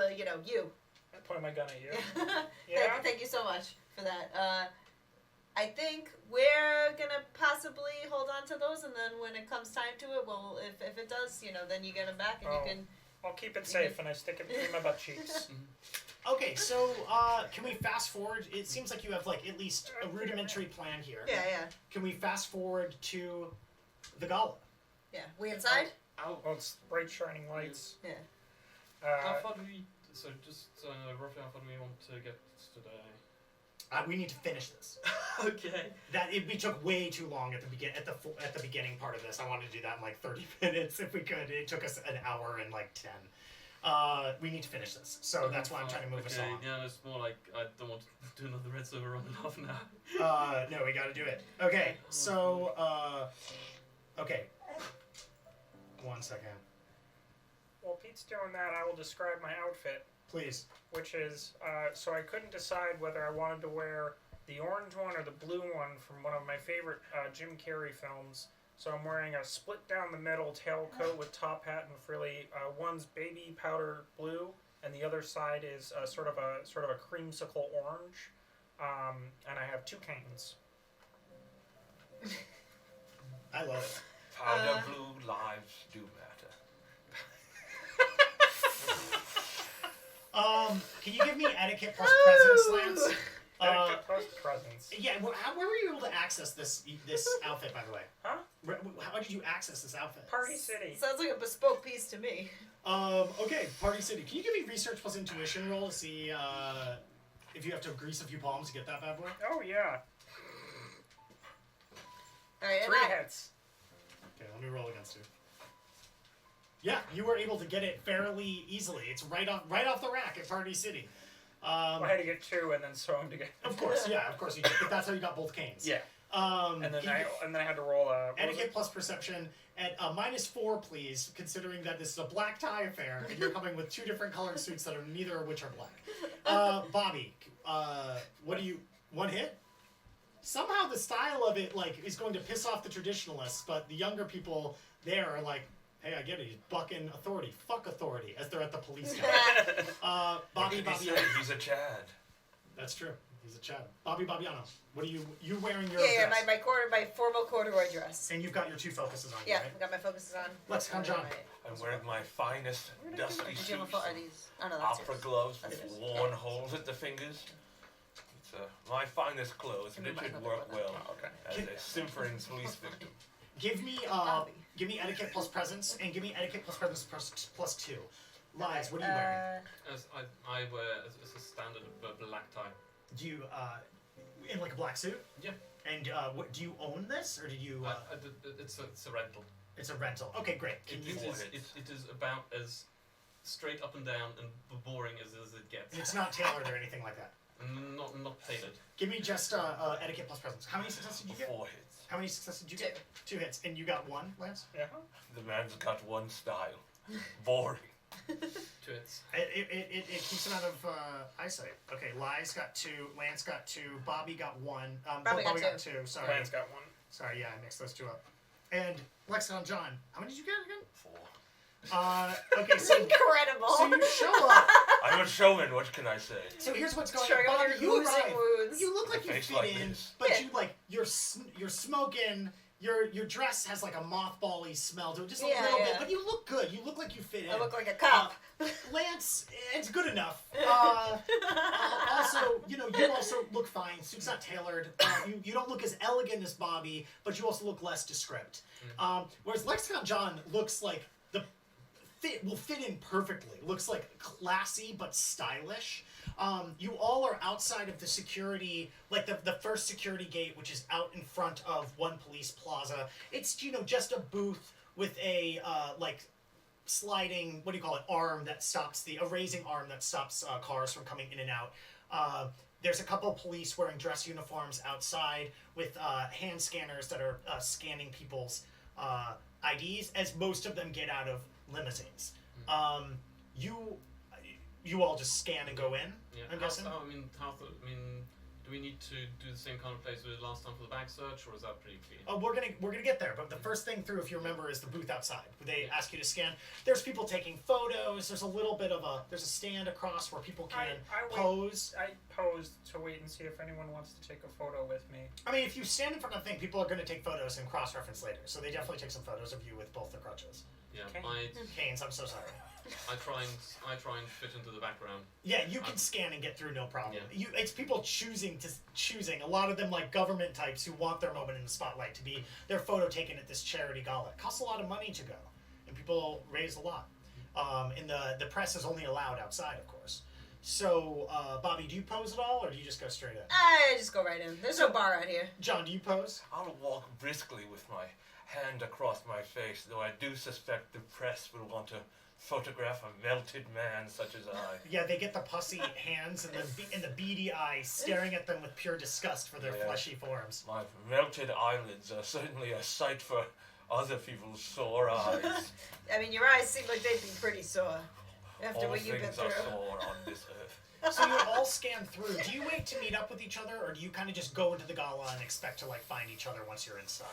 you. I point my gun at you. Yeah. Thank you so much for that. I think we're gonna possibly hold on to those, and then when it comes time to it, well, if it does, then you get them back, and you can. I'll keep it safe, and I stick it between my butt cheeks. Okay, so can we fast forward? It seems like you have like at least a rudimentary plan here. Yeah. Can we fast forward to the Gala? Yeah. We inside? How Well, it's bright shining lights. Yeah. far do we? So just roughly how far do we want to get today? We need to finish this. Okay. We took way too long at the beginning part of this. I wanted to do that in like 30 minutes if we could. It took us an hour and like 10. We need to finish this, so that's why I'm trying to move us along. Yeah, it's more like I don't want to do another red server run in half an hour. No, we gotta do it. Okay, so, okay. 1 second. While Pete's doing that, I will describe my outfit, Please. which is, so I couldn't decide whether I wanted to wear the orange one or the blue one from one of my favorite Jim Carrey films. So I'm wearing a split down the middle tailcoat with top hat and frilly. One's baby powder blue, and the other side is sort of a creamsicle orange. And I have 2 canes. I love it. Powder blue lives do matter. Can you give me etiquette plus presence, Lance? Etiquette plus presence. Yeah, where were you able to access this outfit, by the way? Huh? How did you access this outfit? Party City. Sounds like a bespoke piece to me. Okay, Party City. Can you give me research plus intuition roll to see if you have to grease a few palms to get that bad boy? Oh, yeah. All right. 3 hits. Okay, let me roll against you. Yeah, you were able to get it fairly easily. It's right off the rack at Party City. I had to get 2 and then sew them together. Of course you did. But that's how you got both canes. Yeah. And then I had to roll a etiquette plus perception at -4, please. Considering that this is a black tie affair, and you're coming with 2 different colored suits that are neither of which are black. Bobby, what do you? 1 hit? Somehow the style of it is going to piss off the traditionalists, but the younger people there are like, hey, I get it. He's bucking authority. Fuck authority, as they're at the police now. Bobby. He's a Chad. That's true. He's a Chad. Bobbiano. What are you wearing your Yeah, dress? my formal corduroy dress. And you've got your 2 focuses on. Yeah, you, right? I got my focuses on. Lexicon John. I'm wearing my finest dusty Did you suit. have a are these? Oh no, that's Opera yours. gloves That's with yours. worn holes at the fingers. It's my finest clothes, and it should work well as a simpering police victim. Give me etiquette plus presence, and give me etiquette plus presence plus 2. Lies, what are you wearing? As I wear as a standard black tie. Do you in like a black suit? Yeah. And what do you own this, or did you? It's a rental. It's a rental. Okay, great. Can you? It is about as straight up and down and boring as it gets. It's not tailored or anything like that. Not tailored. Give me just etiquette plus presence. How many successes did you get? 4 hits. How many successes did you get? 2 hits. And you got 1, Lance? Yeah. The man's got one style. Boring. 2 hits. It keeps him out of eyesight. Okay, Lies got 2, Lance got 2, Bobby got 1. Bobby got got 2. Sorry. Lance got one. Sorry, yeah, I mixed those 2 up. And Lexicon John, how many did you get again? 4. Okay, so Incredible. you show up. I'm a showman. What can I say? So here's what's going Showing on. all Bobby, your you oozing arrive. wounds. You look like you Face fit like in, this. but Yeah. you're smoking. Your dress has like a mothball-y smell to it, just a Yeah, little yeah. bit. But you look good. You look like you fit in. I look like a cop. Lance, it's good enough. Also, you also look fine. Suit's not tailored. You don't look as elegant as Bobby, but you also look less descript. Whereas Lexicon John looks like will fit in perfectly. Looks like classy but stylish. You all are outside of the security, like the first security gate, which is out in front of One Police Plaza. It's just a booth with a sliding, what do you call it, arm that stops a raising arm that stops cars from coming in and out. There's a couple of police wearing dress uniforms outside with hand scanners that are scanning people's IDs, as most of them get out of limousines. You all just scan and go in. Yeah. I'm guessing. Do we need to do the same kind of place we did last time for the bag search, or is that pretty clean? Oh, we're gonna get there, but the first thing through, if you remember, is the booth outside. They ask you to scan. There's people taking photos. There's a little bit of there's a stand across where people can pose. I posed to wait and see if anyone wants to take a photo with me. I mean, if you stand in front of the thing, people are going to take photos and cross-reference later. So they definitely take some photos of you with both the crutches. Yeah, Okay. Canes, I'm so sorry. I try and fit into the background. Yeah, you can scan and get through no problem. Yeah. It's people choosing. A lot of them, like government types, who want their moment in the spotlight to be their photo taken at this charity gala. It costs a lot of money to go, and people raise a lot. And the press is only allowed outside, of course. So, Bobby, do you pose at all, or do you just go straight in? I just go right in. There's no bar out here. John, do you pose? I'll walk briskly with my hand across my face, though I do suspect the press will want to photograph a melted man such as I. Yeah, they get the pussy hands and the beady eyes staring at them with pure disgust for their Yeah. fleshy forms. My melted eyelids are certainly a sight for other people's sore eyes. I mean, your eyes seem like they'd be pretty sore after All what you've been things are through. sore on this earth. So you all scan through. Do you wait to meet up with each other, or do you kind of just go into the gala and expect to find each other once you're inside?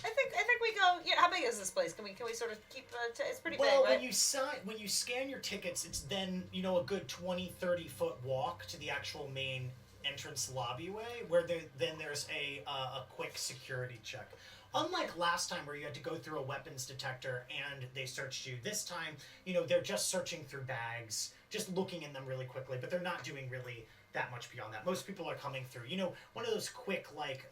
I think we go. Yeah, how big is this place? Can we sort of keep? It's pretty Well, big, right? when you scan your tickets, it's then a good 20-30 foot walk to the actual main entrance lobbyway, where there's a quick security check. Unlike last time where you had to go through a weapons detector and they searched you, this time, they're just searching through bags, just looking in them really quickly, but they're not doing really that much beyond that. Most people are coming through. One of those quick like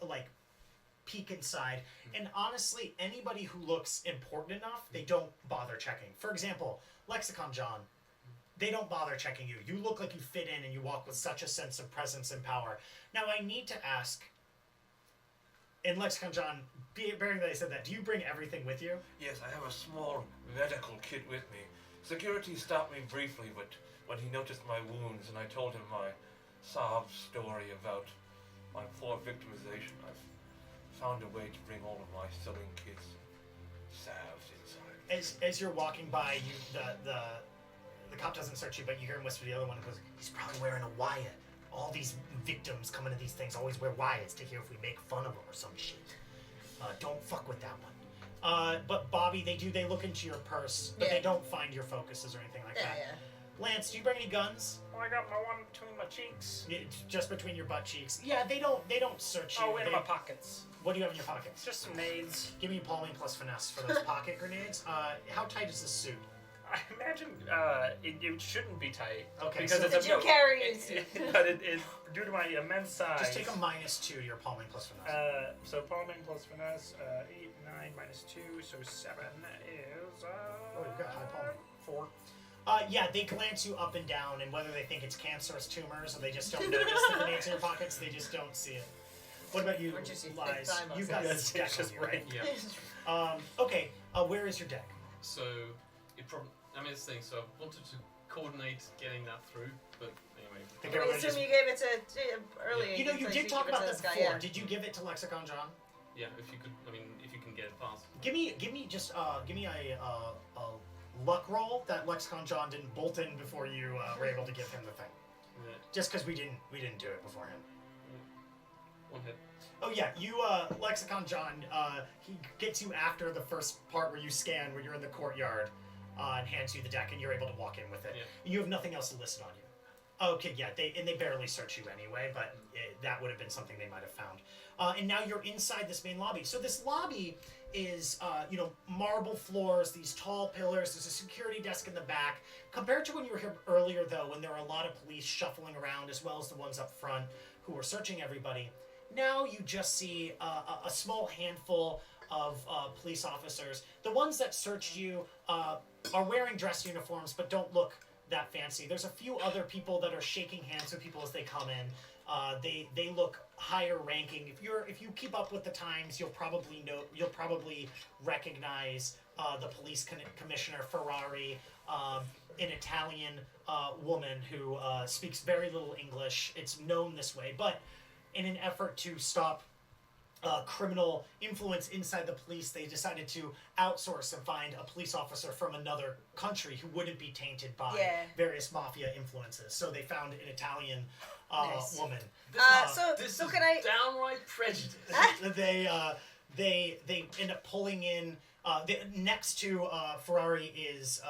peek inside, and honestly, anybody who looks important enough, they don't bother checking. For example, Lexicon John, they don't bother checking you. You look like you fit in and you walk with such a sense of presence and power. Now, I need to ask, in Lexicon John, bearing that I said that, do you bring everything with you? Yes, I have a small medical kit with me. Security stopped me briefly, but when he noticed my wounds and I told him my sob story about my poor victimization, I've found a way to bring all of my sewing kits, salves inside. As you're walking by, the cop doesn't search you, but you hear him whisper to the other one and goes, "He's probably wearing a Wyatt. All these victims coming to these things always wear Wyatts to hear if we make fun of them or some shit. Don't fuck with that one." But Bobby, they look into your purse, but Yeah. they don't find your focuses or anything like that. Yeah. Lance, do you bring any guns? Well, I got my one between my cheeks. It's just between your butt cheeks. Yeah, they don't search you. Oh, in They- my pockets. What do you have in your pockets? Just some nades. Give me palming plus finesse for those pocket grenades. How tight is this suit? I imagine it shouldn't be tight. Okay, because so- it's Did you carry it? but it due to my immense size. Just take a -2 to your palming plus finesse. So palming plus finesse, 8, 9, -2, so 7 is Oh, you've got high palming. 4. Yeah, they glance you up and down, and whether they think it's cancerous tumors or they just don't notice the grenades in your pockets, they just don't see it. What about you, Or just you Lies? think time You've on got it. this deck Just on you, right? Yeah. Okay, where is your deck? So, it's the thing. So I wanted to coordinate getting that through, but anyway, I think We everybody assume just- you gave it to earlier. You know, you said did talk give it about to that this guy, before. yeah. Did you give it to Lexicon John? Yeah, if you could, if you can get it past. Give me a luck roll that Lexicon John didn't bolt in before you were able to give him the thing. Yeah. Just because we didn't do it beforehand. One hit. Oh yeah, you Lexicon John. He gets you after the first part where you scan, where you're in the courtyard, and hands you the deck, and you're able to walk in with it. Yeah. You have nothing else to list on you. Okay, yeah, they barely search you anyway, but that would have been something they might have found. And now you're inside this main lobby. So this lobby is, marble floors, these tall pillars. There's a security desk in the back. Compared to when you were here earlier, though, when there were a lot of police shuffling around, as well as the ones up front who were searching everybody, now you just see a small handful of police officers. The ones that searched you are wearing dress uniforms, but don't look that fancy. There's a few other people that are shaking hands with people as they come in. They look higher ranking. If you keep up with the times, you'll probably recognize the police commissioner Ferrari, an Italian woman who speaks very little English. It's known this way, but in an effort to stop criminal influence inside the police, they decided to outsource and find a police officer from another country who wouldn't be tainted by various mafia influences. So they found an Italian woman. So can I? Downright prejudice. They end up pulling in. Next to Ferrari is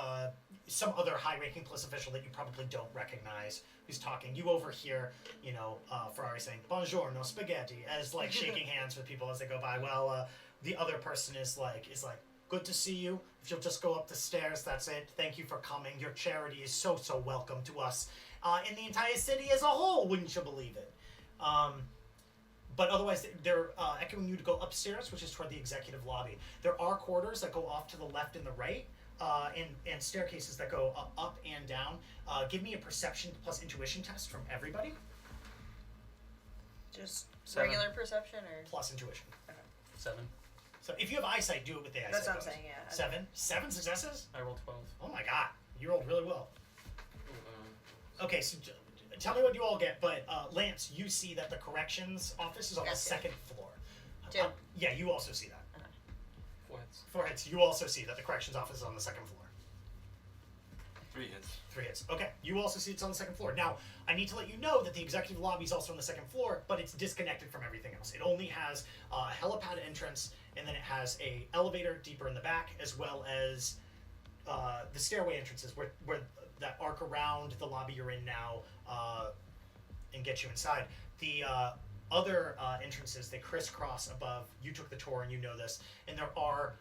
some other high-ranking police official that you probably don't recognize who's talking. You overhear, Ferrari saying "Buongiorno, spaghetti," as like shaking hands with people as they go by. Well, the other person is like, "Good to see you. If you'll just go up the stairs, that's it. Thank you for coming. Your charity is so welcome to us in the entire city as a whole. Wouldn't you believe it?" But otherwise, they're echoing you to go upstairs, which is toward the executive lobby. There are corridors that go off to the left and the right, and staircases that go up and down. Give me a perception plus intuition test from everybody. Just 7. regular perception or? Plus intuition. 7. So if you have eyesight, do it with the eyesight. That's what I'm bonus. saying, yeah. 7? 7 successes? I rolled 12. Oh my god. You rolled really well. Oh, Okay, so tell me what you all get, but Lance, you see that the corrections office is on the Yes, second floor. Two. Yeah, you also see that. 4 hits. 4 hits. You also see that the corrections office is on the second floor. 3 hits. 3 hits. Okay, you also see it's on the second floor. Now, I need to let you know that the executive lobby is also on the second floor, but it's disconnected from everything else. It only has a helipad entrance, and then it has a elevator deeper in the back, as well as the stairway entrances where that arc around the lobby you're in now and get you inside. The other entrances, they crisscross above. You took the tour and you know this. And there are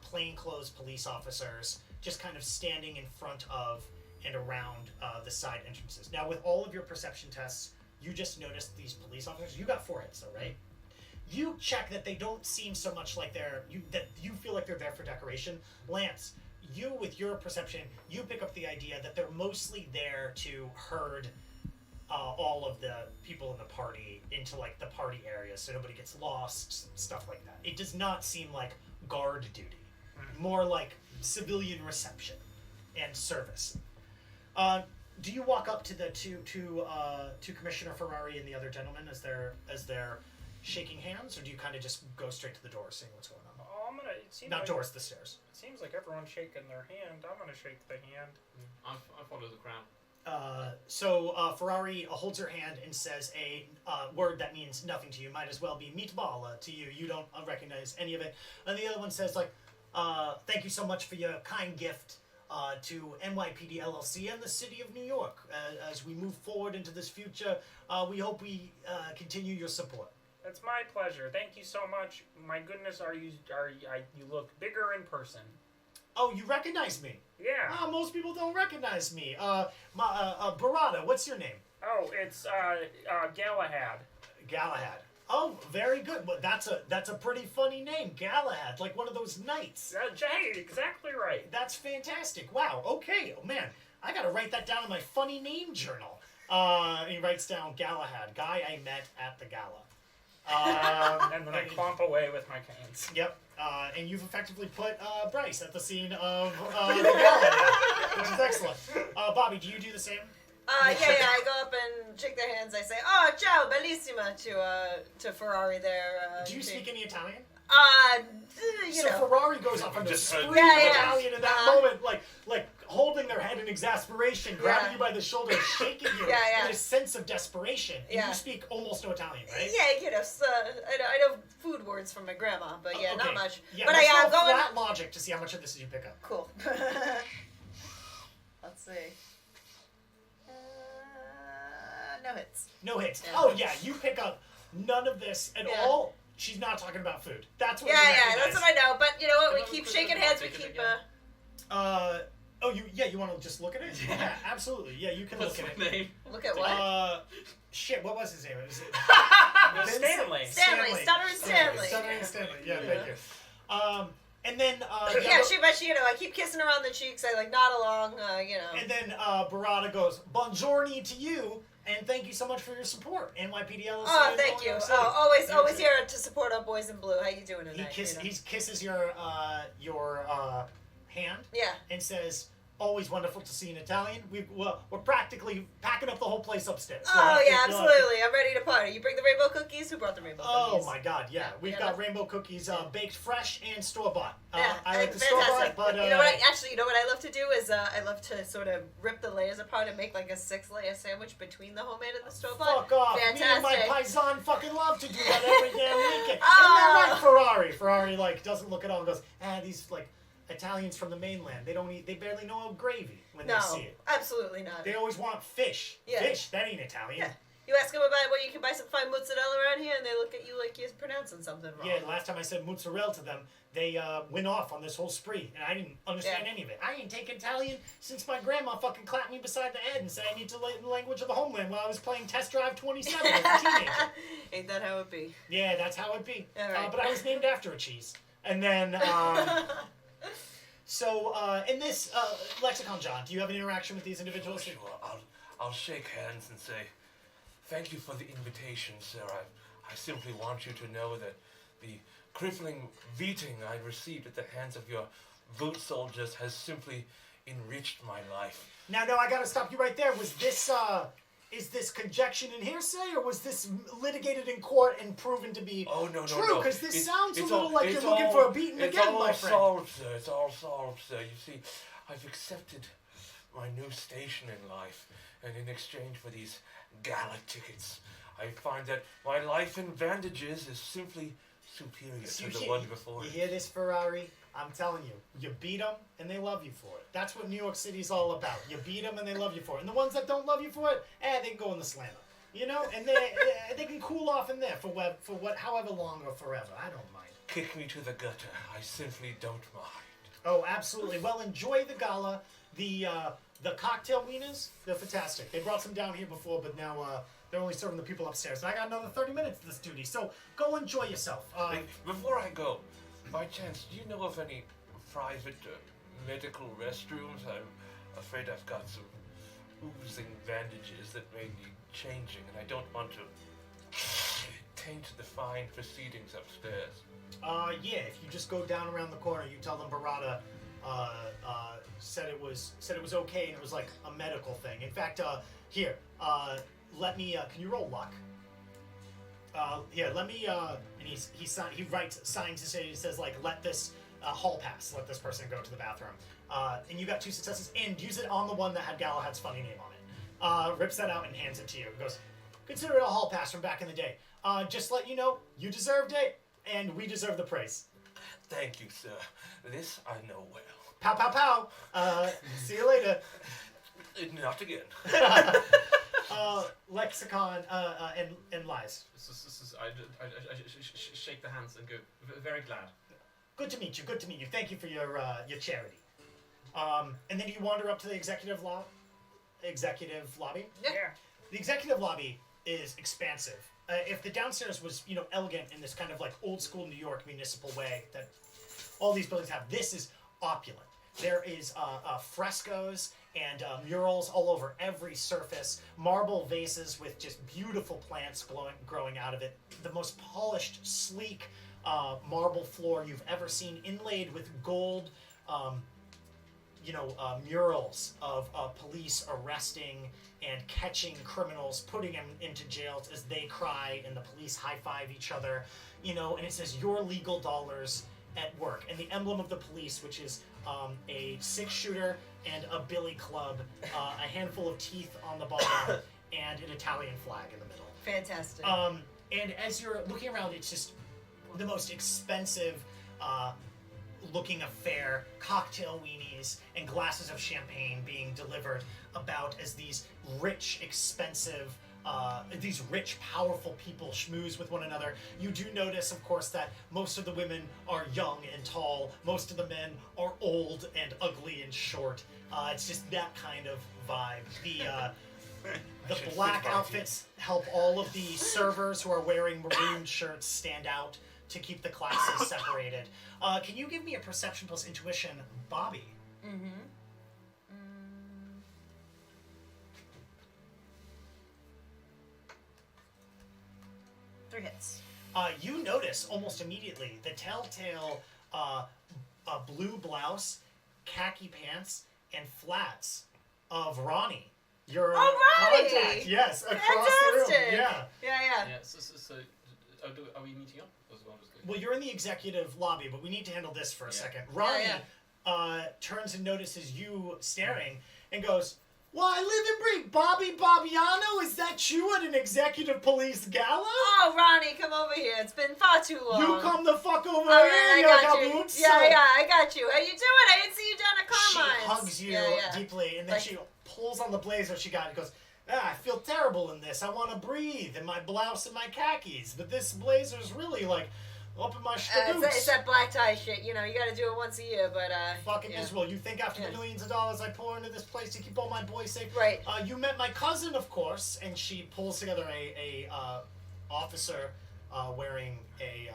plainclothes police officers just kind of standing in front of and around the side entrances. Now, with all of your perception tests, you just noticed these police officers. You got 4 hits, though, right? You check that they don't seem so much like that you feel like they're there for decoration. Lance, you, with your perception, you pick up the idea that they're mostly there to herd all of the people in the party into like the party area so nobody gets lost, stuff like that. It does not seem like guard duty, more like civilian reception and service. Do you walk up to the to Commissioner Ferrari and the other gentlemen as they're shaking hands, or do you kind of just go straight to the door, seeing what's going on? Oh, it seems Not like, doors, the stairs. It seems like everyone's shaking their hand. I'm gonna shake the hand. I follow the crowd. So Ferrari holds her hand and says a word that means nothing to you. Might as well be meatball to you. You don't recognize any of it. And the other one says thank you so much for your kind gift to NYPD LLC and the City of New York. As we move forward into this future, we hope we continue your support. It's my pleasure. Thank you so much. My goodness, you look bigger in person. Oh, you recognize me? Yeah. Most people don't recognize me. Barada, what's your name? Oh, it's Galahad. Galahad. Oh, very good. Well, that's a pretty funny name, Galahad, like one of those knights. Hey, exactly right. That's fantastic. Wow. Okay. Oh man, I gotta write that down in my funny name journal. And he writes down Galahad, guy I met at the gala. And then I clomp away with my canes. Yep. And you've effectively put Bryce at the scene of the gala, which is excellent. Bobby, do you do the same? I go up and shake their hands. I say, "Oh, ciao, bellissima," to Ferrari there. Do you speak any Italian? You So know. Ferrari goes off into Just screaming Yeah. Italian in that moment, like holding their head in exasperation, grabbing Yeah. you by the shoulder, shaking you Yeah. in a sense of desperation. And Yeah. you speak almost no Italian, right? Yeah, you know, so, I know food words from my grandma, but yeah, Okay. not much. Yeah, but let's I roll go in. flat logic to see how much of this you pick up. Cool. Let's see. No hits. No hits. Yeah. Oh yeah, you pick up none of this at Yeah. all. She's not talking about food. That's what. Yeah, you yeah, recognize. that's what I know. But you know what? We Come on, keep put shaking the heads. We logic in keep. again. You want to just look at it? Yeah. Absolutely. Yeah, you can What's look at my it. name? Look at what? Shit, what was his name? Was it Vincent? Stanley. Stanley. Stuttering Stanley. Stuttering Stanley. Yeah, thank you. And then Yeah, but you know, I keep kissing her on the cheeks. I like nod along. You know. And then Barada goes, "Buongiorno to you, and thank you so much for your support, NYPD LLC." Oh, and thank Null you. York City. Always New York City. here to support our boys in blue. How you doing tonight? He kisses your hand Yeah. and says, "Always wonderful to see an Italian. We're practically packing up the whole place upstairs." So Oh yeah, you'll have to- absolutely. I'm ready to party. You bring the rainbow cookies. Who brought the rainbow Oh cookies? my God, yeah. We've Yeah, got that's- rainbow cookies, baked fresh and store bought. Yeah, I like the store fantastic. bought, but you know what? You know what I love to do is I love to sort of rip the layers apart and make like a 6-layer sandwich between the homemade and the store bought. fuck off. Me and my Fantastic. paisan fucking love to do that every damn weekend. Oh. And then like Ferrari. Ferrari like doesn't look at all and goes, these like Italians from the mainland. They barely know gravy when No, they see it. absolutely not. They always want fish. Yeah. Fish, that ain't Italian. Yeah. You ask them about where you can buy some fine mozzarella around here, and they look at you like you're pronouncing something wrong. Yeah, last time I said mozzarella to them, they went off on this whole spree, and I didn't understand Yeah. any of it. I ain't taken Italian since my grandma fucking clapped me beside the head and said I need to learn the language of the homeland while I was playing Test Drive 27 as a teenager. Ain't that how it be? Yeah, that's how it be. All right. But I was named after a cheese. And then, in this Lexicon John, do you have an interaction with these individuals? Sure. I'll shake hands and say, "Thank you for the invitation, sir. I simply want you to know that the crippling beating I received at the hands of your vote soldiers has simply enriched my life." Now, I gotta stop you right there. Was this, is this conjecture and hearsay, or was this litigated in court and proven to be Oh, no. true? Because this It's- sounds a it's little all- like it's you're looking all- for a beating it's again, all my friend. solved, sir. It's all solved, sir. You see, I've accepted my new station in life, and in exchange for these Gala tickets, I find that my life in bandages is simply superior to the one before You it. hear this, Ferrari? I'm telling you, you beat them and they love you for it. That's what New York City's all about. You beat them and they love you for it. And the ones that don't love you for it, they can go in the slammer. You know, and they can cool off in there for however long or forever. I don't mind. Kick me to the gutter. I simply don't mind. Oh, absolutely. Well, enjoy the gala. The cocktail wieners, they're fantastic. They brought some down here before, but now they're only serving the people upstairs. And I got another 30 minutes of this duty, so go enjoy yourself. Hey, before I go, by chance, do you know of any private medical restrooms? I'm afraid I've got some oozing bandages that may need changing, and I don't want to taint the fine proceedings upstairs. Yeah, if you just go down around the corner, you tell them Barada said it was okay, and it was like a medical thing. In fact, here, let me. Can you roll luck? Here, let me. And he writes signs to say, he says like, let this hall pass, let this person go to the bathroom. And you got 2 successes, and use it on the one that had Galahad's funny name on it. Rips that out and hands it to you. He goes, consider it a hall pass from back in the day. Just let you know, you deserved it, and we deserve the praise. Thank you, sir. This I know well. Pow, pow, pow. See you later. Not again. Lexicon and lies. I shake the hands and go, very glad. Good to meet you. Good to meet you. Thank you for your charity. And then you wander up to the executive lobby. Yeah. The executive lobby is expansive. If the downstairs was, elegant in this kind of like old school New York municipal way that all these buildings have, this is opulent. There is frescoes and murals all over every surface, marble vases with just beautiful plants growing out of it, the most polished, sleek marble floor you've ever seen, inlaid with gold, murals of police arresting and catching criminals, putting them into jails as they cry and the police high-five each other, and it says your legal dollars at work. And the emblem of the police, which is a 6-shooter and a billy club, a handful of teeth on the bottom, and an Italian flag in the middle. Fantastic. And as you're looking around, it's just the most expensive looking affair, cocktail weenies and glasses of champagne being delivered about as these rich, expensive, these rich, powerful people schmooze with one another. You do notice, of course, that most of the women are young and tall. Most of the men are old and ugly and short. It's just that kind of vibe. The black outfits help all of the servers who are wearing maroon shirts stand out to keep the classes separated. Can you give me a perception plus intuition, Bobby? Mm-hmm. 3 hits. You notice almost immediately the telltale blue blouse, khaki pants, and flats of Ronnie. Your Ronnie! contact, yes, across Fantastic. the room. Yeah. Yeah. Yeah, so are we meeting up as well? Well, you're in the executive lobby, but we need to handle this for a Yeah. second. Ronnie turns and notices you staring and goes, "Well, I live and breathe. Bobby Bobbiano, is that you at an executive police gala? Oh, Ronnie, come over here. It's been far too long. You come the fuck over All here, right, I you got you. boots." Yeah, I got you. How you doing? I didn't see you down at She Carmine's. hugs you deeply, and then she pulls on the blazer she got and goes, I feel terrible in this. I want to breathe in my blouse and my khakis, but this blazer's really, up in my It's boots. that black tie shit. You gotta do it once a year, but, Fucking yeah. miserable. You think after the millions of dollars I pour into this place to keep all my boys safe? Right. You met my cousin, of course, and she pulls together a officer wearing a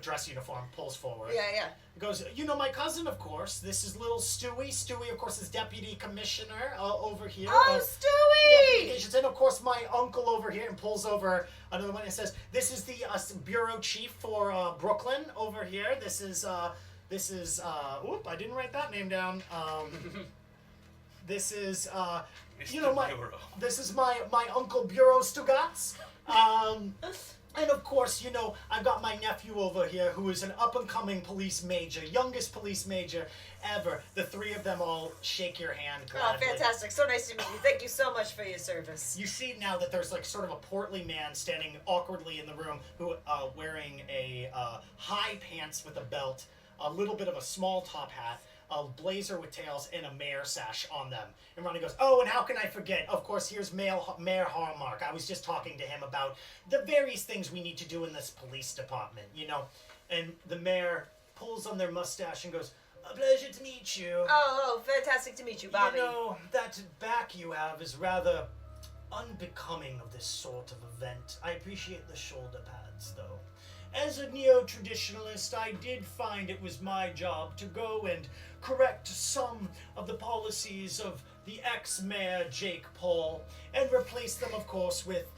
dress uniform, pulls forward. Yeah. Goes, my cousin, of course. This is little Stewie. Stewie, of course, is deputy commissioner over here. Oh, Stewie! Communications. And, of course, my uncle over here, and pulls over another one and says, this is the bureau chief for Brooklyn over here. This is, I didn't write that name down. This is, this is my Uncle Bureau Stugatz. And of course, I've got my nephew over here who is an up-and-coming police major, youngest police major ever. The 3 of them all shake your hand gladly. Oh, fantastic. So nice to meet you. Thank you so much for your service. You see now that there's sort of a portly man standing awkwardly in the room who wearing a high pants with a belt, a little bit of a small top hat, a blazer with tails, and a mayor sash on them. And Ronnie goes, oh, and how can I forget? Of course, here's Mayor Hallmark. I was just talking to him about the various things we need to do in this police department, And the mayor pulls on their mustache and goes, a pleasure to meet you. Oh, fantastic to meet you, Bobby. That back you have is rather unbecoming of this sort of event. I appreciate the shoulder pads, though. As a neo-traditionalist, I did find it was my job to go and correct some of the policies of the ex-mayor Jake Paul and replace them, of course, with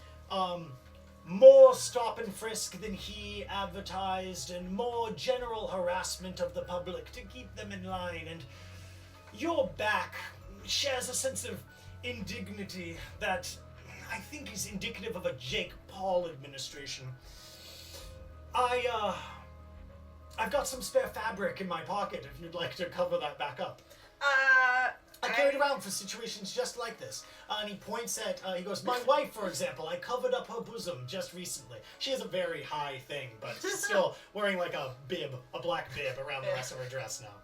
more stop and frisk than he advertised and more general harassment of the public to keep them in line. And your back shares a sense of indignity that I think is indicative of a Jake Paul administration. I've got some spare fabric in my pocket if you'd like to cover that back up. I carry it around for situations just like this. And he points at, he goes, my wife, for example, I covered up her bosom just recently. She has a very high thing, but she's still wearing a bib, a black bib around the rest of her dress now.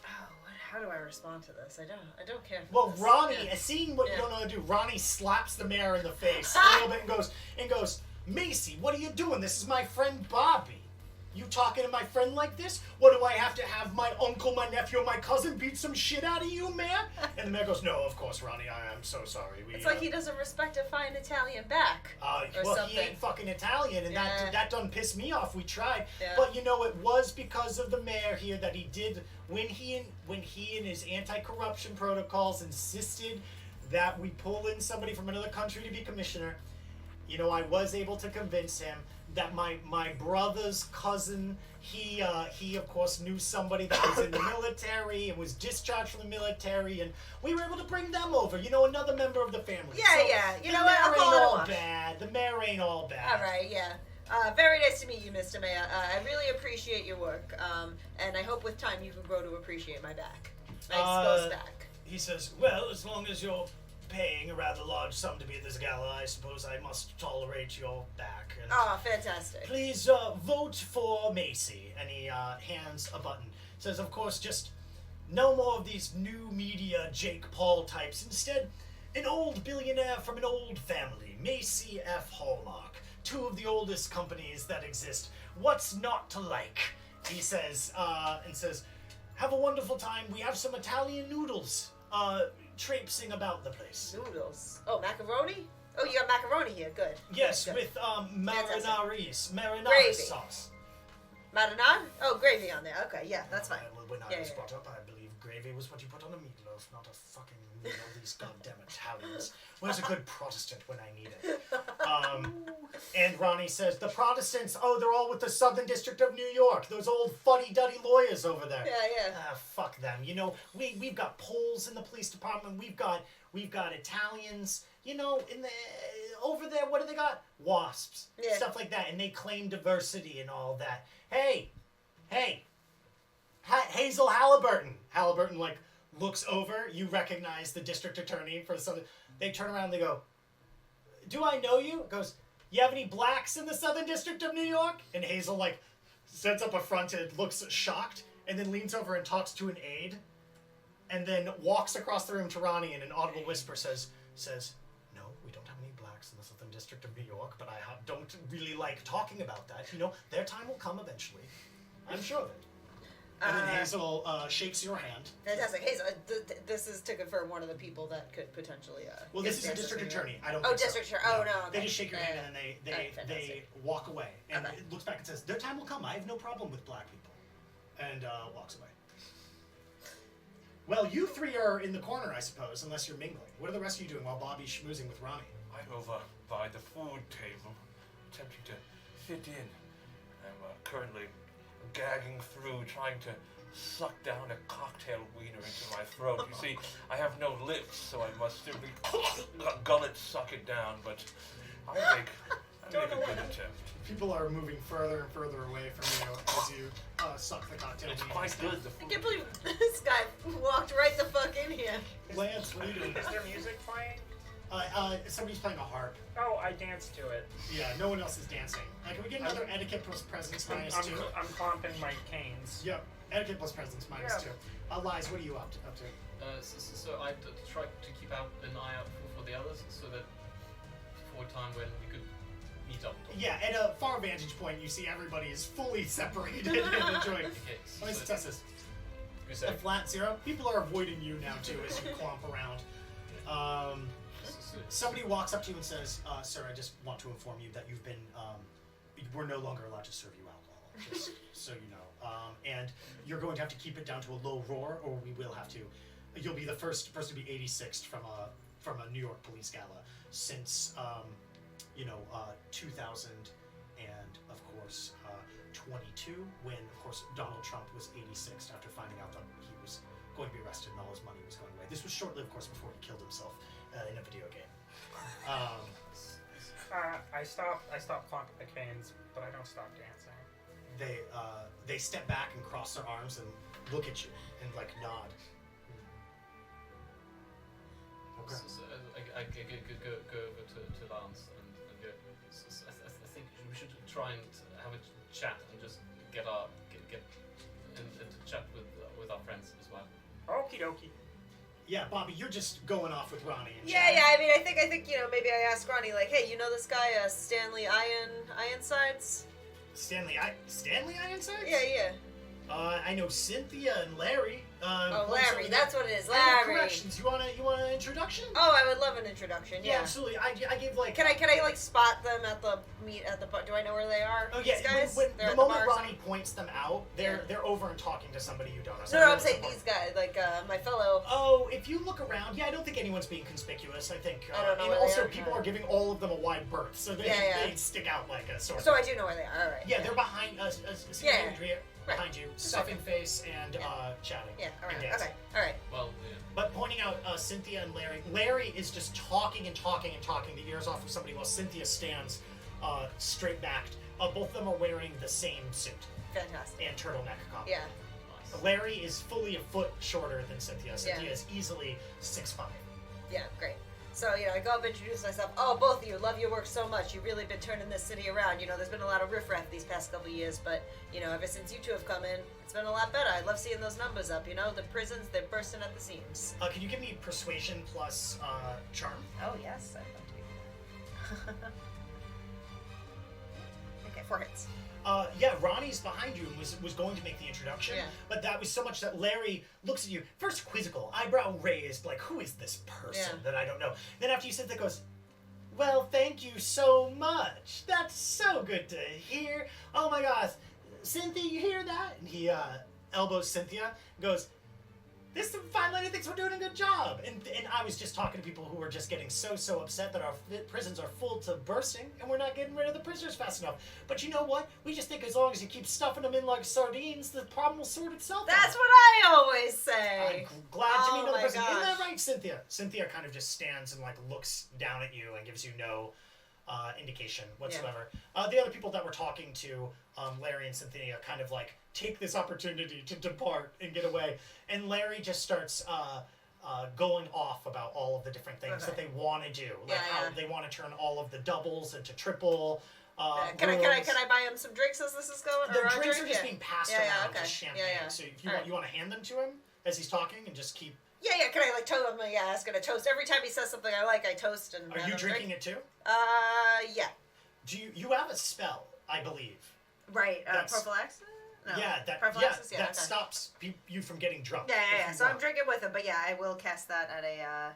How do I respond to this? I don't care. Well, this. Ronnie, seeing what you don't know how to do, Ronnie slaps the mayor in the face a little bit and goes, Macy, what are you doing? This is my friend Bobby. You talking to my friend like this? What do I have to have my uncle, my nephew, and my cousin beat some shit out of you, man? And the mayor goes, no, of course, Ronnie, I'm so sorry. It's like he doesn't respect a fine Italian back. Or something. He ain't fucking Italian, and that done piss me off. We tried. Yeah. But it was because of the mayor here that he did, when he and his anti-corruption protocols insisted that we pull in somebody from another country to be commissioner, I was able to convince him that my brother's cousin, he of course knew somebody that was in the military and was discharged from the military, and we were able to bring them over. You know, another member of the family. Yeah, So yeah. You the know what? I'll mayor call ain't it a all wash. bad. The mayor ain't all bad. All right, yeah. Very nice to meet you, Mr. Mayor. I really appreciate your work, and I hope with time you can grow to appreciate my back. My exposed back. He says, well, as long as you're paying a rather large sum to be at this gala, I suppose I must tolerate your back. And Oh, fantastic. please vote for Macy. And he hands a button. Says, of course, just no more of these new media Jake Paul types. Instead, an old billionaire from an old family, Macy F. Hallmark. Two of the oldest companies that exist. What's not to like? He says, have a wonderful time. We have some Italian noodles traipsing about the place. Noodles. Oh, macaroni? Oh, you got macaroni here. Good. Yes, Good. with marinara Gravy. sauce. Marinade? Oh, gravy on there. Okay, yeah, that's fine. Well, when I Yeah, was yeah. brought up, I believe gravy was what you put on a meatloaf, not a fucking meal. These goddamn Italians. Where's a good Protestant when I need it? And Ronnie says, the Protestants, oh, they're all with the Southern District of New York. Those old fuddy-duddy lawyers over there. Yeah, yeah. Ah, fuck them. You know, we've got Poles in the police department. We've got Italians. You know, in the over there, what do they got? Wasps, Yeah. stuff like that, and they claim diversity and all that. Hey, Hazel Halliburton. Halliburton like looks over. You recognize the district attorney for the Southern. They turn around. And they go, "Do I know you?" Goes, "You have any blacks in the Southern District of New York?" And Hazel like sets up a fronted, looks shocked, and then leans over and talks to an aide, and then walks across the room to Ronnie and in an audible whisper says, "No, we don't have any blacks in the Southern District of New York, but I don't really like talking about that. You know, their time will come eventually. I'm sure of it." And then Hazel shakes your hand. Fantastic. Hey, so, this is to confirm one of the people that could potentially. Well, get this is a dances district in here. attorney. I don't. Oh, think so. district attorney. Oh, no. Okay. They just shake your hand Yeah. and then Alright, they fantastic. walk away. And Okay. it looks back and says, "Their time will come. I have no problem with black people," and walks away. Well, you three are in the corner, I suppose, unless you're mingling. What are the rest of you doing while Bobby's schmoozing with Ronnie? I'm over by the food table, attempting to fit in. I'm currently gagging through, trying to suck down a cocktail wiener into my throat. You see, I have no lips, so I must simply gullet suck it down, but I make a good attempt. People are moving further and further away from you as you suck the cocktail. It's wiener. quite good. The I food can't believe this guy walked right the fuck in here. Lance, what are you doing? Is there music playing? Somebody's playing a harp. Oh, I danced to it. Yeah, no one else is dancing. Can we get another etiquette plus presence -2? I'm clomping my canes. Yep, etiquette plus presence -2. Lies, what are you up to? So I try to keep an eye out for the others, so that for a time when we could meet up. Yeah, at a far vantage point, you see everybody is fully separated and enjoying. Okay, How many successes? we A say, flat 0. People are avoiding you now too as you clomp around. Somebody walks up to you and says, "Sir, I just want to inform you that you've been. We're no longer allowed to serve you alcohol, just so you know. And you're going to have to keep it down to a low roar, or we will have to. You'll be the first person to be 86th from a New York police gala since 2000 and of course 22, when of course Donald Trump was 86th after finding out that he was going to be arrested and all his money was going away. This was shortly, of course, before he killed himself in a video game. I stop clomping the canes, but I don't stop dancing. They step back and cross their arms and look at you and like nod. Okay. So I go over to Lance and go. I think we should try and have a chat and just get and to chat with our friends as well. Okie dokie. Yeah, Bobby, you're just going off with Ronnie. And Yeah, chatting. yeah. I mean, I think maybe I asked Ronnie like, hey, you know this guy Stanley Ironsides? Stanley Ironsides? Yeah, yeah. I know Cynthia and Larry. Larry, that's what it is, Oh, Larry. corrections. You want an introduction? Oh, I would love an introduction. Yeah, Yeah. absolutely. I gave like. Can I like spot them at the bar? Do I know where they are? Oh yeah. These guys? When They're the at moment bar or Ronnie points them out, they're over and talking to somebody you don't know. something? No, I'm Somebody saying else these guys, like my fellow. Oh, if you look around, yeah, I don't think anyone's being conspicuous. I think, I don't know and where they also are. people are giving all of them a wide berth, so they, Yeah. they stick out like a sore. So I do know where they are. All right. Yeah, they're behind us. Yeah. Behind you, stuffing face and chatting. Yeah. All and right. dancing. Okay. All right. Well, yeah. But pointing out Cynthia and Larry. Larry is just talking and talking and talking the ears off of somebody while Cynthia stands straight backed. Both of them are wearing the same suit Fantastic. and turtleneck combo. Yeah. Nice. Larry is fully a foot shorter than Cynthia. Cynthia Yeah. is easily 6'5". Yeah. Great. So, I go up and introduce myself. Oh, both of you, love your work so much. You've really been turning this city around. There's been a lot of riffraff these past couple years, but, ever since you two have come in, it's been a lot better. I love seeing those numbers up, The prisons, they're bursting at the seams. Can you give me persuasion plus charm? Oh, yes, I'd love to. Okay, 4 hits. Yeah, Ronnie's behind you and was going to make the introduction, Yeah. but that was so much that Larry looks at you, first quizzical, eyebrow raised, like, who is this person Yeah. that I don't know? Then after you said that, goes, well, thank you so much. That's so good to hear. Oh my gosh, Cynthia, you hear that? And he elbows Cynthia and goes, this fine lady thinks we're doing a good job. And I was just talking to people who were just getting so upset that our prisons are full to bursting and we're not getting rid of the prisoners fast enough. But you know what? We just think as long as you keep stuffing them in like sardines, the problem will sort itself That's out. what I always say. I'm glad to meet Oh another my person. Isn't that gosh. right, Cynthia? Cynthia kind of just stands and like looks down at you and gives you no indication whatsoever. The other people that we're talking to, Larry and Cynthia, kind of like take this opportunity to depart and get away. And Larry just starts going off about all of the different things that they want to do, like how they want to turn all of the doubles into triple. Can I rooms. buy him some drinks as this is going? The or a drinks drink? are just being passed Yeah, around, okay. just champagne. Yeah, yeah. So if you All want, you want to hand them to him as he's talking and just keep. Yeah. Can I like toast? I'm gonna ask a toast every time he says something I like. I toast and. Are have you him drinking drink. it too? Yeah. Do you have a spell? I believe. Right. That's- Prophylaxis. No. Yeah, that Prophylaxis. that Yeah. Okay. stops you from getting drunk. Yeah. if you So I'm want. drinking with him, but yeah, I will cast that at a.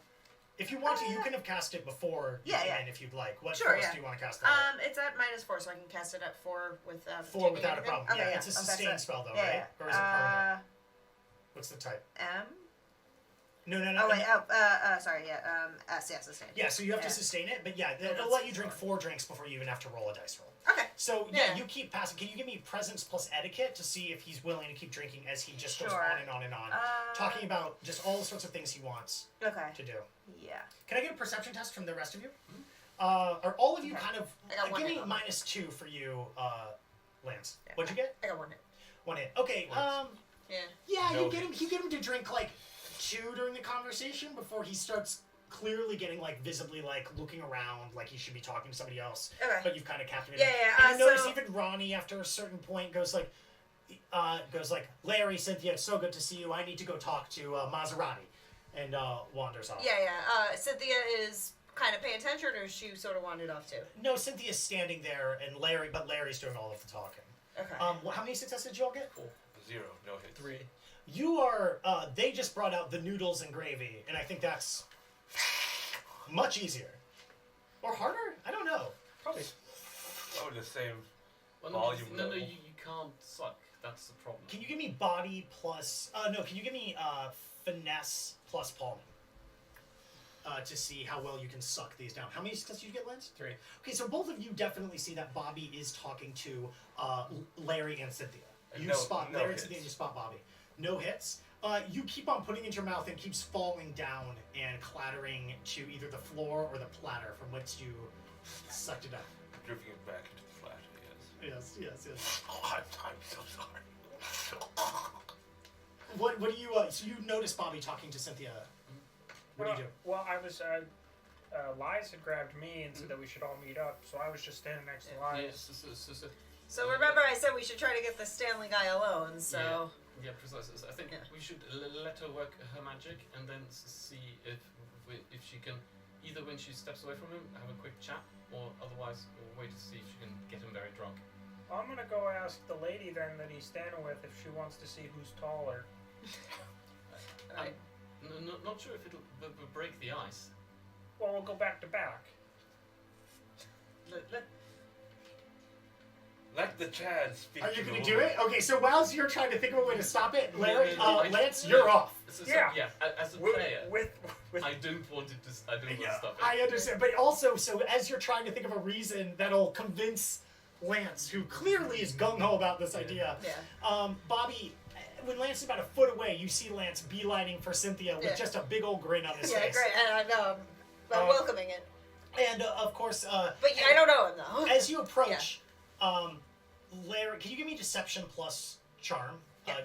If you want to, you can have cast it before you Yeah, came yeah. in if you'd like. What Sure, force yeah. do you want to cast that at? It's at -4, so I can cast it at 4 without. 4 taking without a anything? problem. Okay, Yeah, it's a I'll cast sustained that. spell though, Yeah, right? yeah. Or is it permanent? What's the type? M. No. Oh wait. Sorry. Yeah. S. Yeah. Sustained. Yeah, so you have to Yeah. sustain it, but yeah, that's they'll let you drink fine. 4 drinks before you even have to roll a dice roll. Okay. So yeah, Yeah. you keep passing. Can you give me presence plus etiquette to see if he's willing to keep drinking as he just goes Sure. on and on and on, talking about just all sorts of things he wants Okay. to do. Yeah. Can I get a perception test from the rest of you? Are all of you Okay. kind of I got one give me hit. -2 for you, Lance? Yeah. What'd you get? I got 1 hit. 1 hit. Okay. Nice. Yeah. Yeah, No you get him to drink like 2 during the conversation before he starts clearly getting like visibly like looking around like he should be talking to somebody else. Okay. But you've kind of captivated him. Yeah. And you notice So. even Ronnie after a certain point goes like, Larry, Cynthia, it's so good to see you. I need to go talk to Maserati, and wanders off. Yeah. Cynthia is kind of paying attention, or she sort of wandered off too. No, Cynthia's standing there, and Larry's doing all of the talking. Okay. How many successes did you all get? 0, no hits. 3. You are. They just brought out the noodles and gravy, and I think that's much easier, or harder. I don't know. Probably. Oh, the same. Well, Volume no, level. you can't suck. That's the problem. Can you give me body plus? No. Can you give me finesse plus palming? To see how well you can suck these down. How many successes did you get, Lance? 3. Okay, so both of you definitely see that Bobby is talking to Larry and Cynthia. You No- spot no Larry and hits. Cynthia, and you spot Bobby. No hits. You keep on putting it into your mouth and keeps falling down and clattering to either the floor or the platter from which you sucked it up. Drifting it back into the flat, yes. Yes. Oh, I'm so sorry. What do you? So you notice Bobby talking to Cynthia. What do you do? Well, I was. Lies had grabbed me and said that we should all meet up, so I was just standing next to Lies. Yes, So remember, I said we should try to get the Stanley guy alone. So. Yeah, precisely. I think Yeah. we should let her work her magic and then see if she can, either when she steps away from him, have a quick chat, or otherwise we'll wait to see if she can get him very drunk. I'm gonna go ask the lady then that he's standing with if she wants to see who's taller. Alright. Not sure if it'll break the ice. Well, we'll go back to back. Let the Chad speak. Are you to going the to do woman. it? Okay, so whilst you're trying to think of a way to stop it, Larry, Lance, No. you're off. So, Yeah. as a With, player, with I don't want it to. I don't want to Yeah, stop it. I understand. But also, so as you're trying to think of a reason that'll convince Lance, who clearly is gung-ho about this idea, Yeah. Bobby, when Lance is about a foot away, you see Lance beelining for Cynthia with Yeah. just a big old grin on his Yeah, face. great. And I know. I'm welcoming it. And, of course, But I don't know him, though. as you approach, Larry, can you give me deception plus charm? Yeah.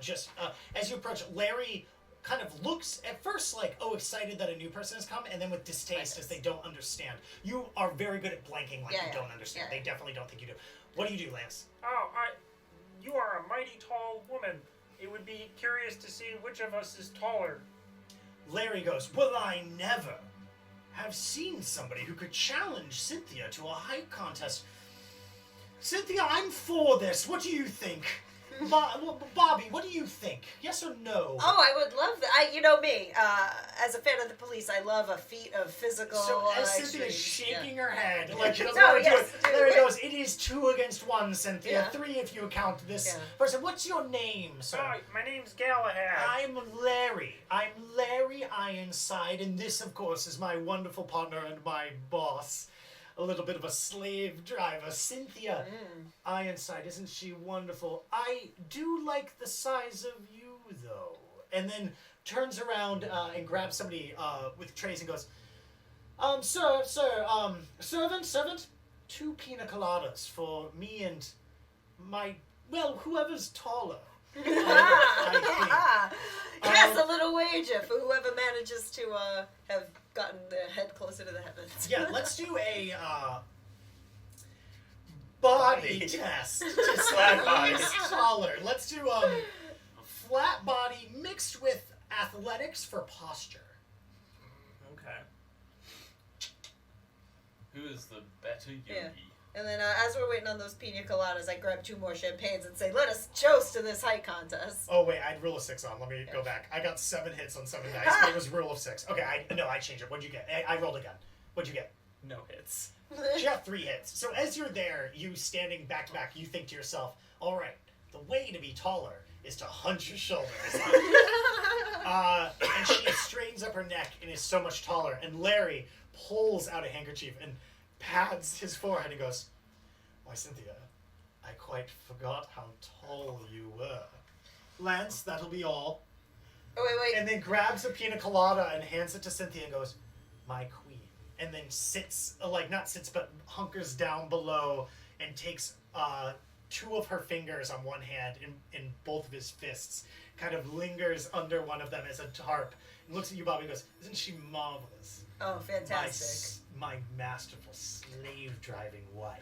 As you approach, Larry kind of looks at first like, oh, excited that a new person has come, and then with distaste as they don't understand. You are very good at blanking like Yeah, you yeah. don't understand. Yeah. They definitely don't think you do. What do you do, Lance? Oh, you are a mighty tall woman. It would be curious to see which of us is taller. Larry goes, well, I never have seen somebody who could challenge Cynthia to a height contest. Cynthia, I'm for this. What do you think? Bobby, what do you think? Yes or no? Oh, I would love that. You know me. As a fan of the police, I love a feat of physical. So as Cynthia is extremes. shaking her head, like she doesn't No, want to yes, do do it, Larry it. goes, it is 2 against 1, Cynthia. Yeah. 3 if you account this Yeah. person. What's your name, sir? Oh, my name's Galahad. I'm Larry. I'm Larry Ironside, and this, of course, is my wonderful partner and my boss. A little bit of a slave driver, Cynthia Ironside. Isn't she wonderful? I do like the size of you, though. And then turns around and grabs somebody with trays and goes, sir, servant, 2 pina coladas for me and my, well, whoever's taller. I Yes, a little wager for whoever manages to have gotten their head closer to the heavens. think. Yeah, let's do a body Body. test to Flat see body. who's taller. Let's do flat body mixed with athletics for posture. Okay. Who is the better yogi? Yeah. And then as we're waiting on those pina coladas, I grab 2 more champagnes and say, let us toast to this height contest. Oh wait, I'd roll a 6 on. Let me go back. I got 7 hits on 7 dice, but it was rule of 6. Okay, I changed it. What'd you get? I rolled again. What'd you get? No hits. You got 3 hits. So as you're there, you standing back to back, you think to yourself, all right, the way to be taller is to hunch your shoulders. And she straightens up her neck and is so much taller. And Larry pulls out a handkerchief and pats his forehead and goes, why, Cynthia, I quite forgot how tall you were. Lance, that'll be all. Oh, wait. And then grabs a pina colada and hands it to Cynthia and goes, my queen. And then sits, not sits, but hunkers down below and takes 2 of her fingers on one hand in both of his fists, kind of lingers under one of them as a tarp, and looks at you, Bobby, and goes, isn't she marvelous? Oh, fantastic. My masterful slave-driving wife.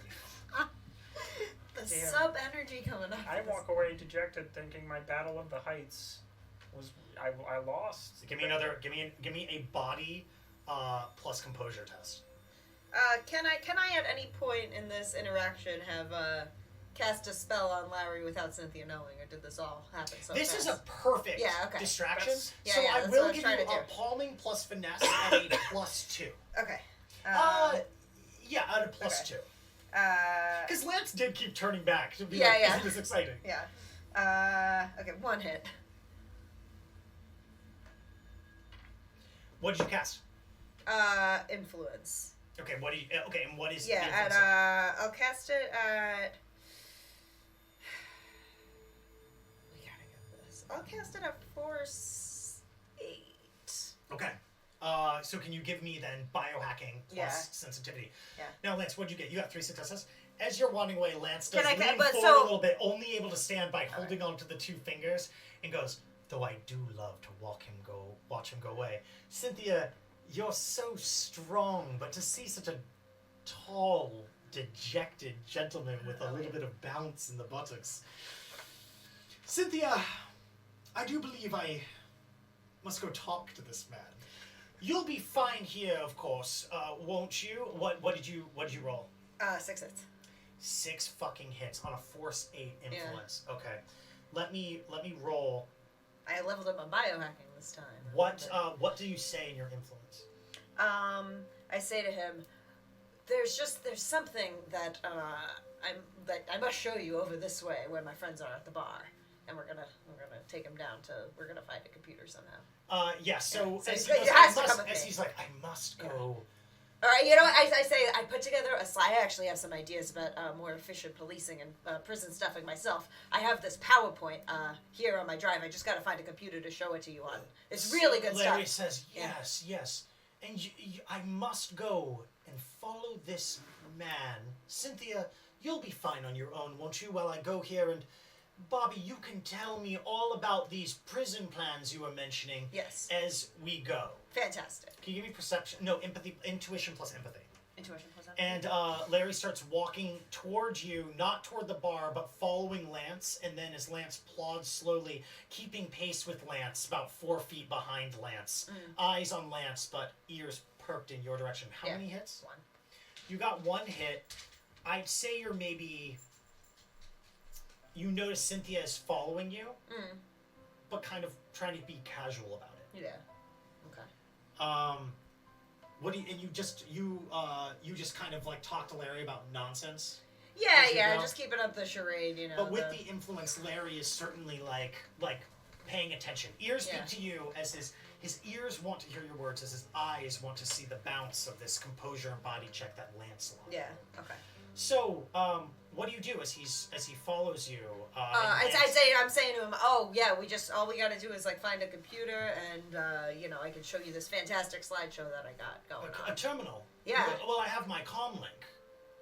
The Damn. sub-energy coming up. I walk away dejected, thinking my battle of the heights was I lost. Give me a body plus composure test. Can I at any point in this interaction have cast a spell on Larry without Cynthia knowing, or did this all happen so This fast? is a perfect Yeah, distraction. That's- yeah, so I that's will what I'm give trying you to do. appalling plus finesse at a +2. Okay. Yeah, at a +2. Because Lance did keep turning back to be Yeah, like, yeah. isn't this exciting? Yeah. Okay, 1 hit. What did you cast? Influence. Okay, and what is Yeah, the at influence? I'll cast it at. We gotta get this. I'll cast it at Force 8. Okay. So can you give me then biohacking plus Yeah. sensitivity? Yeah. Now, Lance, what'd you get? You got 3 successes. As you're wandering away, Lance Can does I- lean but forward so- a little bit, only able to stand by holding on to the 2 fingers, and goes, though I do love to watch him go away. Cynthia, you're so strong, but to see such a tall, dejected gentleman with a little bit of bounce in the buttocks. Cynthia, I do believe I must go talk to this man. You'll be fine here, of course, won't you? What did you roll? 6 hits. 6 fucking hits on a Force 8 influence. Okay. Let me roll. I leveled up my biohacking this time. What do you say in your influence? I say to him, there's something that I must show you over this way where my friends are at the bar, and we're gonna take him down to. We're gonna find a computer somehow. Yeah. So Yeah, as, so he it goes, has to I come must, with as me. he's like, I must go. All right, you know what? I say I put together a slide. I actually have some ideas about more efficient policing and prison stuffing myself. I have this PowerPoint here on my drive. I just got to find a computer to show it to you on. It's really good Larry stuff. says, yes. And I must go and follow this man. Cynthia, you'll be fine on your own, won't you, while I go here? And Bobby, you can tell me all about these prison plans you were mentioning Yes. as we go. Fantastic. Can you give me perception? No, empathy, intuition plus empathy. Intuition plus And Larry starts walking towards you, not toward the bar, but following Lance. And then as Lance plods slowly, keeping pace with Lance, about 4 feet behind Lance. Eyes on Lance, but ears perked in your direction. How many hits? 1. You got 1 hit. I'd say you're maybe... You notice Cynthia is following you, but kind of trying to be casual about it. Yeah. Okay. What do you... And you just kind of like talk to Larry about nonsense? Yeah, As you yeah. go. Just keeping up the charade, you know. But with the influence, Larry is certainly like paying attention. Ears speak to you as his ears want to hear your words, as his eyes want to see the bounce of this composure and body check that Lance launched. Yeah. Okay. So, what do you do as he follows you? I'm saying to him, oh yeah, all we gotta do is like find a computer and I can show you this fantastic slideshow that I got going a on. terminal. Yeah. Well, I have my comm link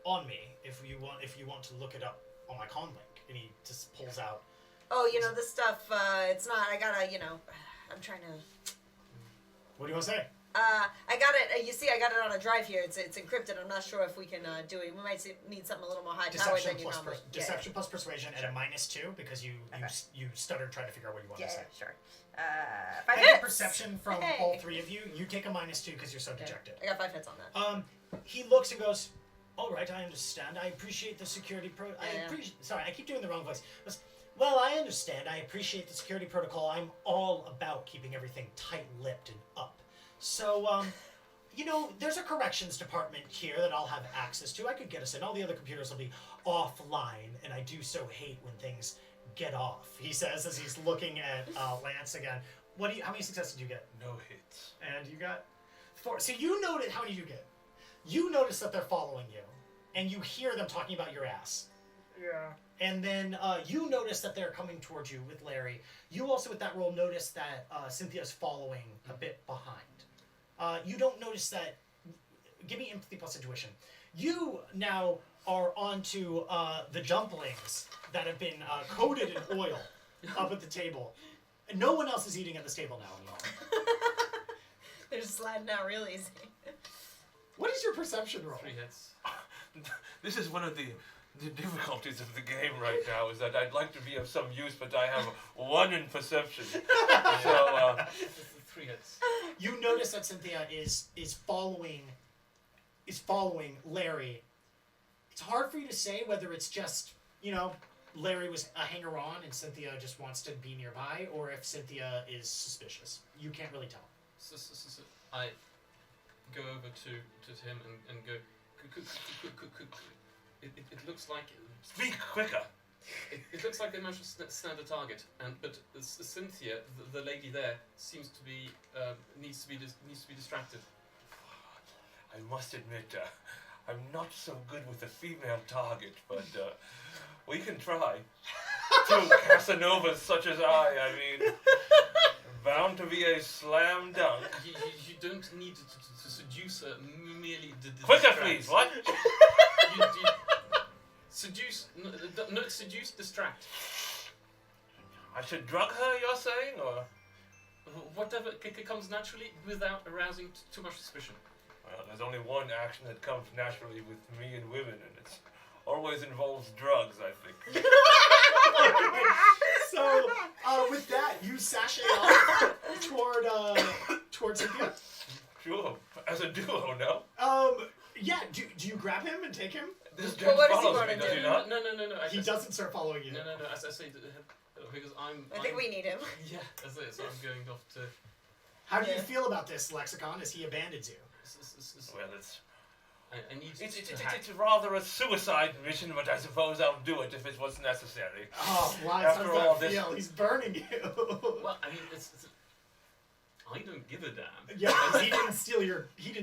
on me. If you want to look it up on my comm link, and he just pulls out. Oh, this stuff. It's not. I gotta. I'm trying to. What do you want to say? I got it. You see, I got it on a drive here. It's encrypted. I'm not sure if we can do it. We might need something a little more high powered Deception than you plus normally. deception plus persuasion at a -2 because you stuttered trying to figure out what you want to say. Sure. I 5 get hits. perception from Hey. all 3 of you. You take a -2 because you're so dejected. I got 5 hits on that. He looks and goes, "All right, I understand. I appreciate the security Sorry, I keep doing the wrong voice. Well, I understand. I appreciate the security protocol. I'm all about keeping everything tight-lipped and up. So, there's a corrections department here that I'll have access to. I could get us in. All the other computers will be offline, and I do so hate when things get off," he says as he's looking at Lance again. How many successes did you get? No hits. And you got 4. So you notice, how many did you get? You notice that they're following you, and you hear them talking about your ass. Yeah. And then you notice that they're coming towards you with Larry. You also, with that roll, notice that Cynthia's following a bit behind. You don't notice that... Give me empathy plus intuition. You now are onto the dumplings that have been coated in oil up at the table. And no one else is eating at this table now anymore. They're just sliding out real easy. What is your perception roll? 3 hits. This is one of the difficulties of the game right now, is that I'd like to be of some use, but I have 1 in perception. So, 3 hits. You notice that Cynthia is following Larry. It's hard for you to say whether it's just, Larry was a hanger-on and Cynthia just wants to be nearby, or if Cynthia is suspicious. You can't really tell. So I go over to him and go. It looks like. speak quicker. It looks like they managed to stand a target, but Cynthia, the lady there, seems to be needs to be distracted. I must admit, I'm not so good with a female target, but we can try. Two Casanovas such as I mean, bound to be a slam dunk. You don't need to seduce her merely to Quicker, distract. please. What? You seduce, not seduce, distract. I should drug her, you're saying, or? Whatever comes naturally without arousing too much suspicion. Well, there's only one action that comes naturally with me and women, and it always involves drugs, I think. So, with that, you sashay off toward Cynthia. Sure, as a duo, no? Yeah, do you grab him and take him? This Well, what does he follows wanna me, does do? he not? No. He doesn't start following you. No. As I say, because I think we need him. Yeah, that's it. So I'm going off to. How do you Yeah. feel about this, Lexicon, as he abandons you? Well, it's I need to. it's rather a suicide mission, but I suppose I'll do it if it was necessary. Oh, why After does all that this- feel? He's burning you. Well, I mean, it's I don't give a damn. Yeah, 'cause he didn't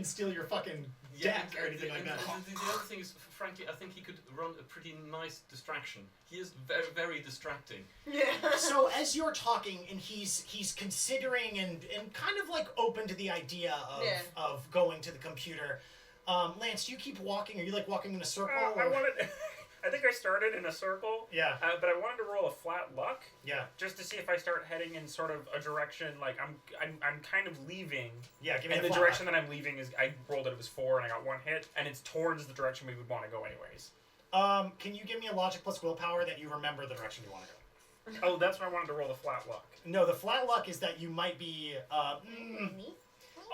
steal your fucking deck or anything like and that. The other thing is, frankly, I think he could run a pretty nice distraction. He is very, very distracting. Yeah. So as you're talking and he's considering and kind of like open to the idea of Yeah. of going to the computer, Lance, do you keep walking? Are you like walking in a circle? I or- wanted. I think I started in a circle. Yeah. But I wanted to roll a flat luck Yeah. just to see if I start heading in sort of a direction like I'm kind of leaving. Yeah. Give me And a the flat direction rock. that I'm leaving is I rolled it was 4 and I got 1 hit, and it's towards the direction we would want to go anyways. Can you give me a logic plus willpower that you remember the direction you want to go? Oh, that's why I wanted to roll the flat luck. No, the flat luck is that you might be. Oh,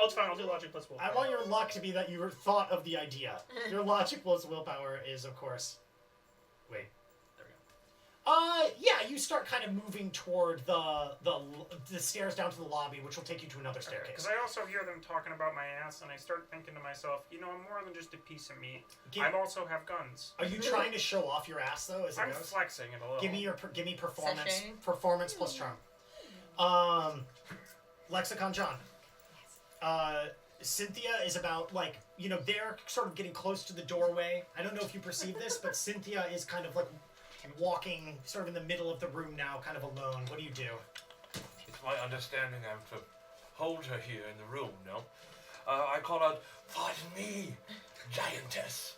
it's fine. I'll do logic plus willpower. I want your luck to be that you thought of the idea. Your logic plus willpower is, of course. Wait. There we go. Yeah, you start kind of moving toward the stairs down to the lobby, which will take you to another staircase. Because I also hear them talking about my ass, and I start thinking to myself, you know, I'm more than just a piece of meat. I also have guns. Are you trying to show off your ass though? As it I'm goes? flexing it a little. Give me performance. Sashaying? Performance plus charm. Lexicon John. Cynthia is about like they're sort of getting close to the doorway. I don't know if you perceive this, but Cynthia is kind of like walking sort of in the middle of the room now, kind of alone. What do you do? It's my understanding I'm to hold her here in the room, no? I call out, "Pardon me, giantess."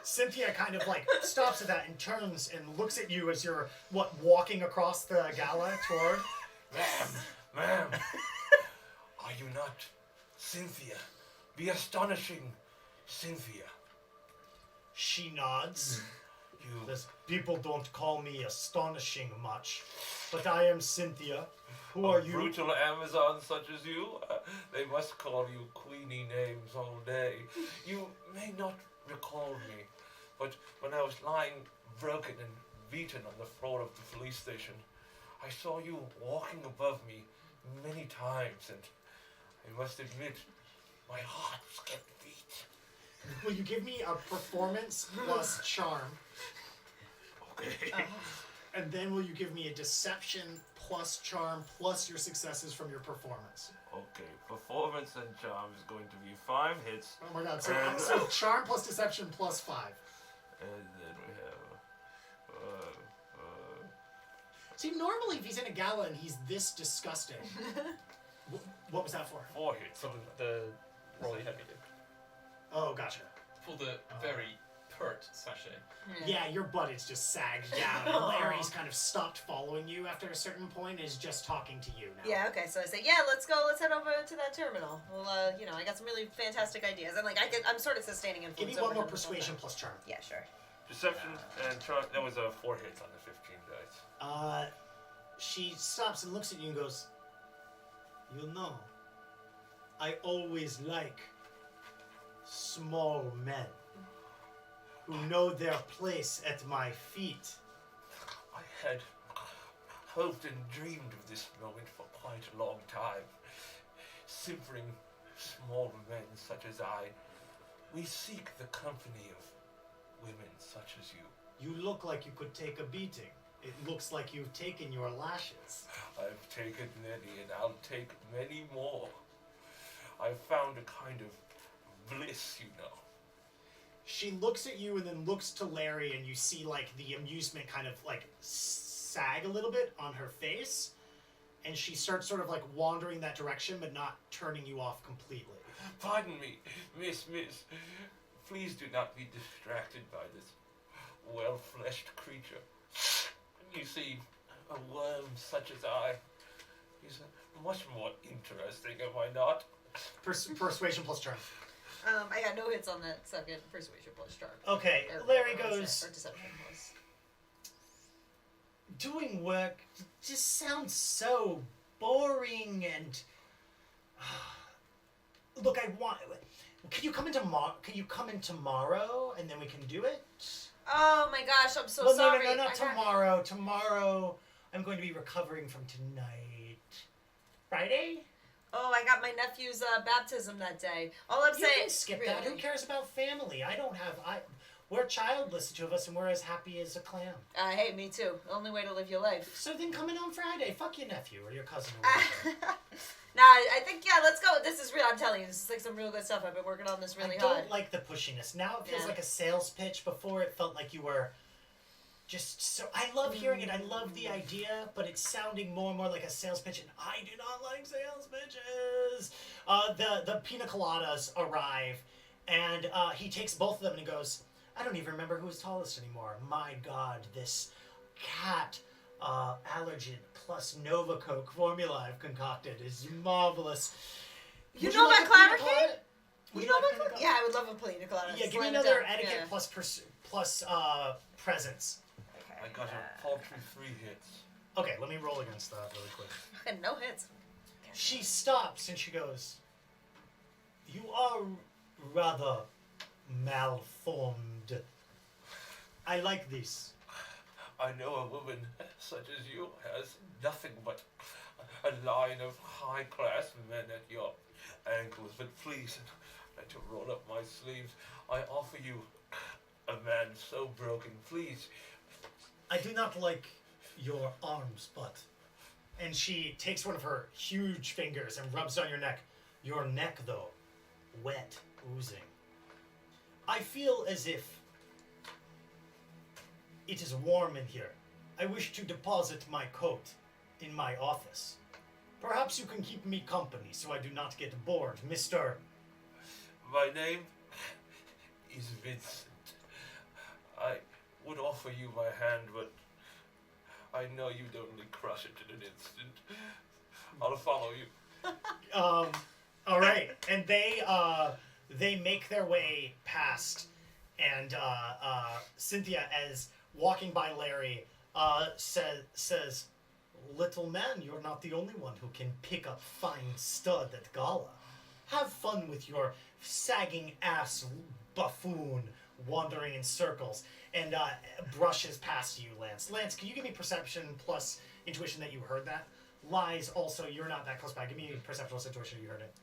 Cynthia kind of like stops at that and turns and looks at you as you're walking across the gala toward. Ma'am, are you not Cynthia? The astonishing Cynthia. She nods. You Says, people don't call me astonishing much, but I am Cynthia. Who are you? brutal Amazon such as you? They must call you Queenie names all day. You may not recall me, but when I was lying broken and beaten on the floor of the police station, I saw you walking above me many times, and I must admit, my heart skipped a beat. Will you give me a performance plus charm? Okay. And then will you give me a deception plus charm plus your successes from your performance? Okay, performance and charm is going to be 5 hits, Oh my god, so charm plus deception plus 5. and then we have... See, normally if he's in a gala and he's this disgusting... what was that for? 4 hits. So the roll you had me do. Oh, gotcha. For the very pert sachet. Yeah, your butt is just sagged down, and Larry's kind of stopped following you after a certain point and is just talking to you now. Yeah, okay, so I say, yeah, let's head over to that terminal. Well, I got some really fantastic ideas. And, I'm sort of sustaining influence. Give me over one more him this whole persuasion time. plus charm. Yeah, sure. Deception and charm, that was 4 hits on the 15 dice. She stops and looks at you and goes, I always like small men who know their place at my feet. I had hoped and dreamed of this moment for quite a long time. Simpering small men such as I, we seek the company of women such as you. You look like you could take a beating. It looks like you've taken your lashes. I've taken many, and I'll take many more. I've found a kind of bliss, you know. She looks at you and then looks to Larry, and you see the amusement kind of sag a little bit on her face, and she starts sort of wandering that direction but not turning you off completely. Pardon me, miss. Please do not be distracted by this well-fleshed creature. You see, a worm such as I is much more interesting, am I not? Persuasion plus charm. I got no hits on that second persuasion plus charm. Okay, Or- Larry or goes, deception plus. doing work just sounds so boring and... Look, Can you come in tomorrow and then we can do it? Oh my gosh, I'm so well, sorry. no, not I got- tomorrow. Tomorrow, I'm going to be recovering from tonight. Friday? Oh, I got my nephew's baptism that day. All I'm You saying. can skip that. Who cares about family? We're childless, the two of us, and we're as happy as a clam. Hey, me too. Only way to live your life. So then come in on Friday. Fuck your nephew or your cousin or whatever. Nah, I think, yeah, let's go. This is real. I'm telling you, this is like some real good stuff. I've been working on this really I hard. don't like the pushiness. Now it feels Yeah. like a sales pitch. Before it felt like you were just so... I love hearing it. I love the idea, but it's sounding more and more like a sales pitch, and I do not like sales pitches. The pina coladas arrive, and he takes both of them and he goes, I don't even remember who's tallest anymore. My God, this cat allergen plus Nova Coke formula I've concocted is marvelous. You Would know like my a pina Clara colada? cake? Would You you know like my pina colada? colada? Yeah, I would love a pina colada. Yeah, Just give me laying it another down. etiquette Yeah. plus presence. I got a paltry 3 hits. Okay, let me roll against that really quick. Fucking no hits. She stops and she goes, You are rather malformed. I like this. I know a woman such as you has nothing but a line of high-class men at your ankles. But please, to roll up my sleeves, I offer you a man so broken. Please. I do not like your arms, but... And she takes one of her huge fingers and rubs on your neck. Your neck, though, wet, oozing. I feel as if it is warm in here. I wish to deposit my coat in my office. Perhaps you can keep me company so I do not get bored, Mr. My name is Vincent. I would offer you my hand, but I know you'd only crush it in an instant. I'll follow you. All right, and they make their way past, and Cynthia, as walking by Larry, says, "Little man, you're not the only one who can pick up fine stud at Gala. Have fun with your sagging ass buffoon wandering in circles." And brushes past you, Lance. Lance, can you give me perception plus intuition that you heard that? Lies, also, you're not that close by. Give me perception plus intuition you heard it.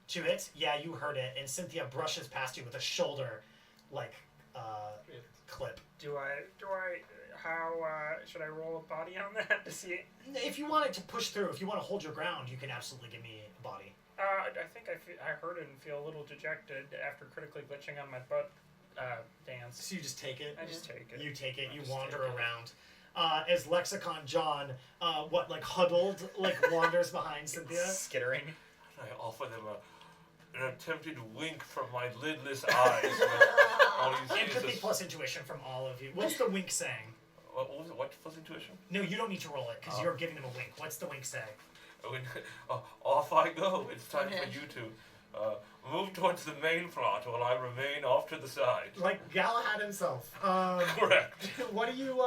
2 hits? Yeah, you heard it. And Cynthia brushes past you with a shoulder, clip. How should I roll a body on that to see? If you wanted to push through, if you want to hold your ground, you can absolutely give me a body. I think I heard it and feel a little dejected after critically glitching on my butt dance. So you just take it? I just take it. You take it, I you just wander take it. around. As Lexicon John, huddled, wanders behind Cynthia? Skittering. I offer them an attempted wink from my lidless eyes. All you see is Empathy this- plus intuition from all of you. What's the wink saying? What was it? What plus intuition? No, you don't need to roll it, because you're giving them a wink. What's the wink say? Off I go. It's time Okay. for you to move towards the main plot while I remain off to the side. Like Gala had himself. Correct. What do you,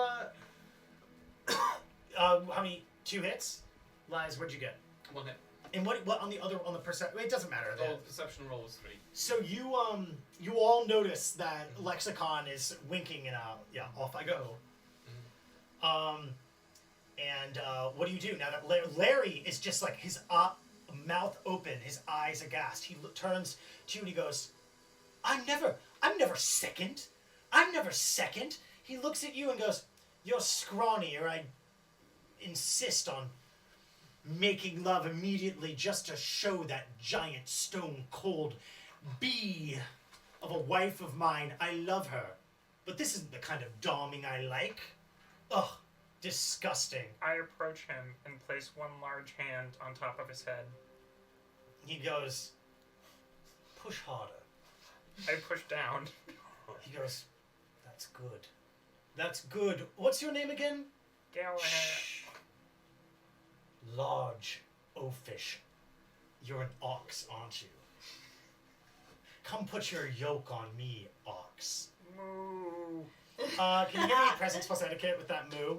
how many? 2 hits? Lies, what'd you get? 1 hit. And what on the perception? It doesn't matter. Oh, perception roll was 3. So you all notice that Lexicon is winking and off I go. And what do you do now that Larry is just like his mouth open, his eyes aghast. He turns to you and he goes, I'm never second. I'm never second. He looks at you and goes, you're scrawny, or I insist on making love immediately just to show that giant stone cold bee of a wife of mine. I love her. But this isn't the kind of doming I like. Ugh, disgusting. I approach him and place one large hand on top of his head. He goes, push harder. I push down. He goes, that's good. That's good. What's your name again? Gala. Shh. Large oafish. You're an ox, aren't you? Come put your yoke on me, ox. Moo. Can you give me presence plus etiquette with that moo?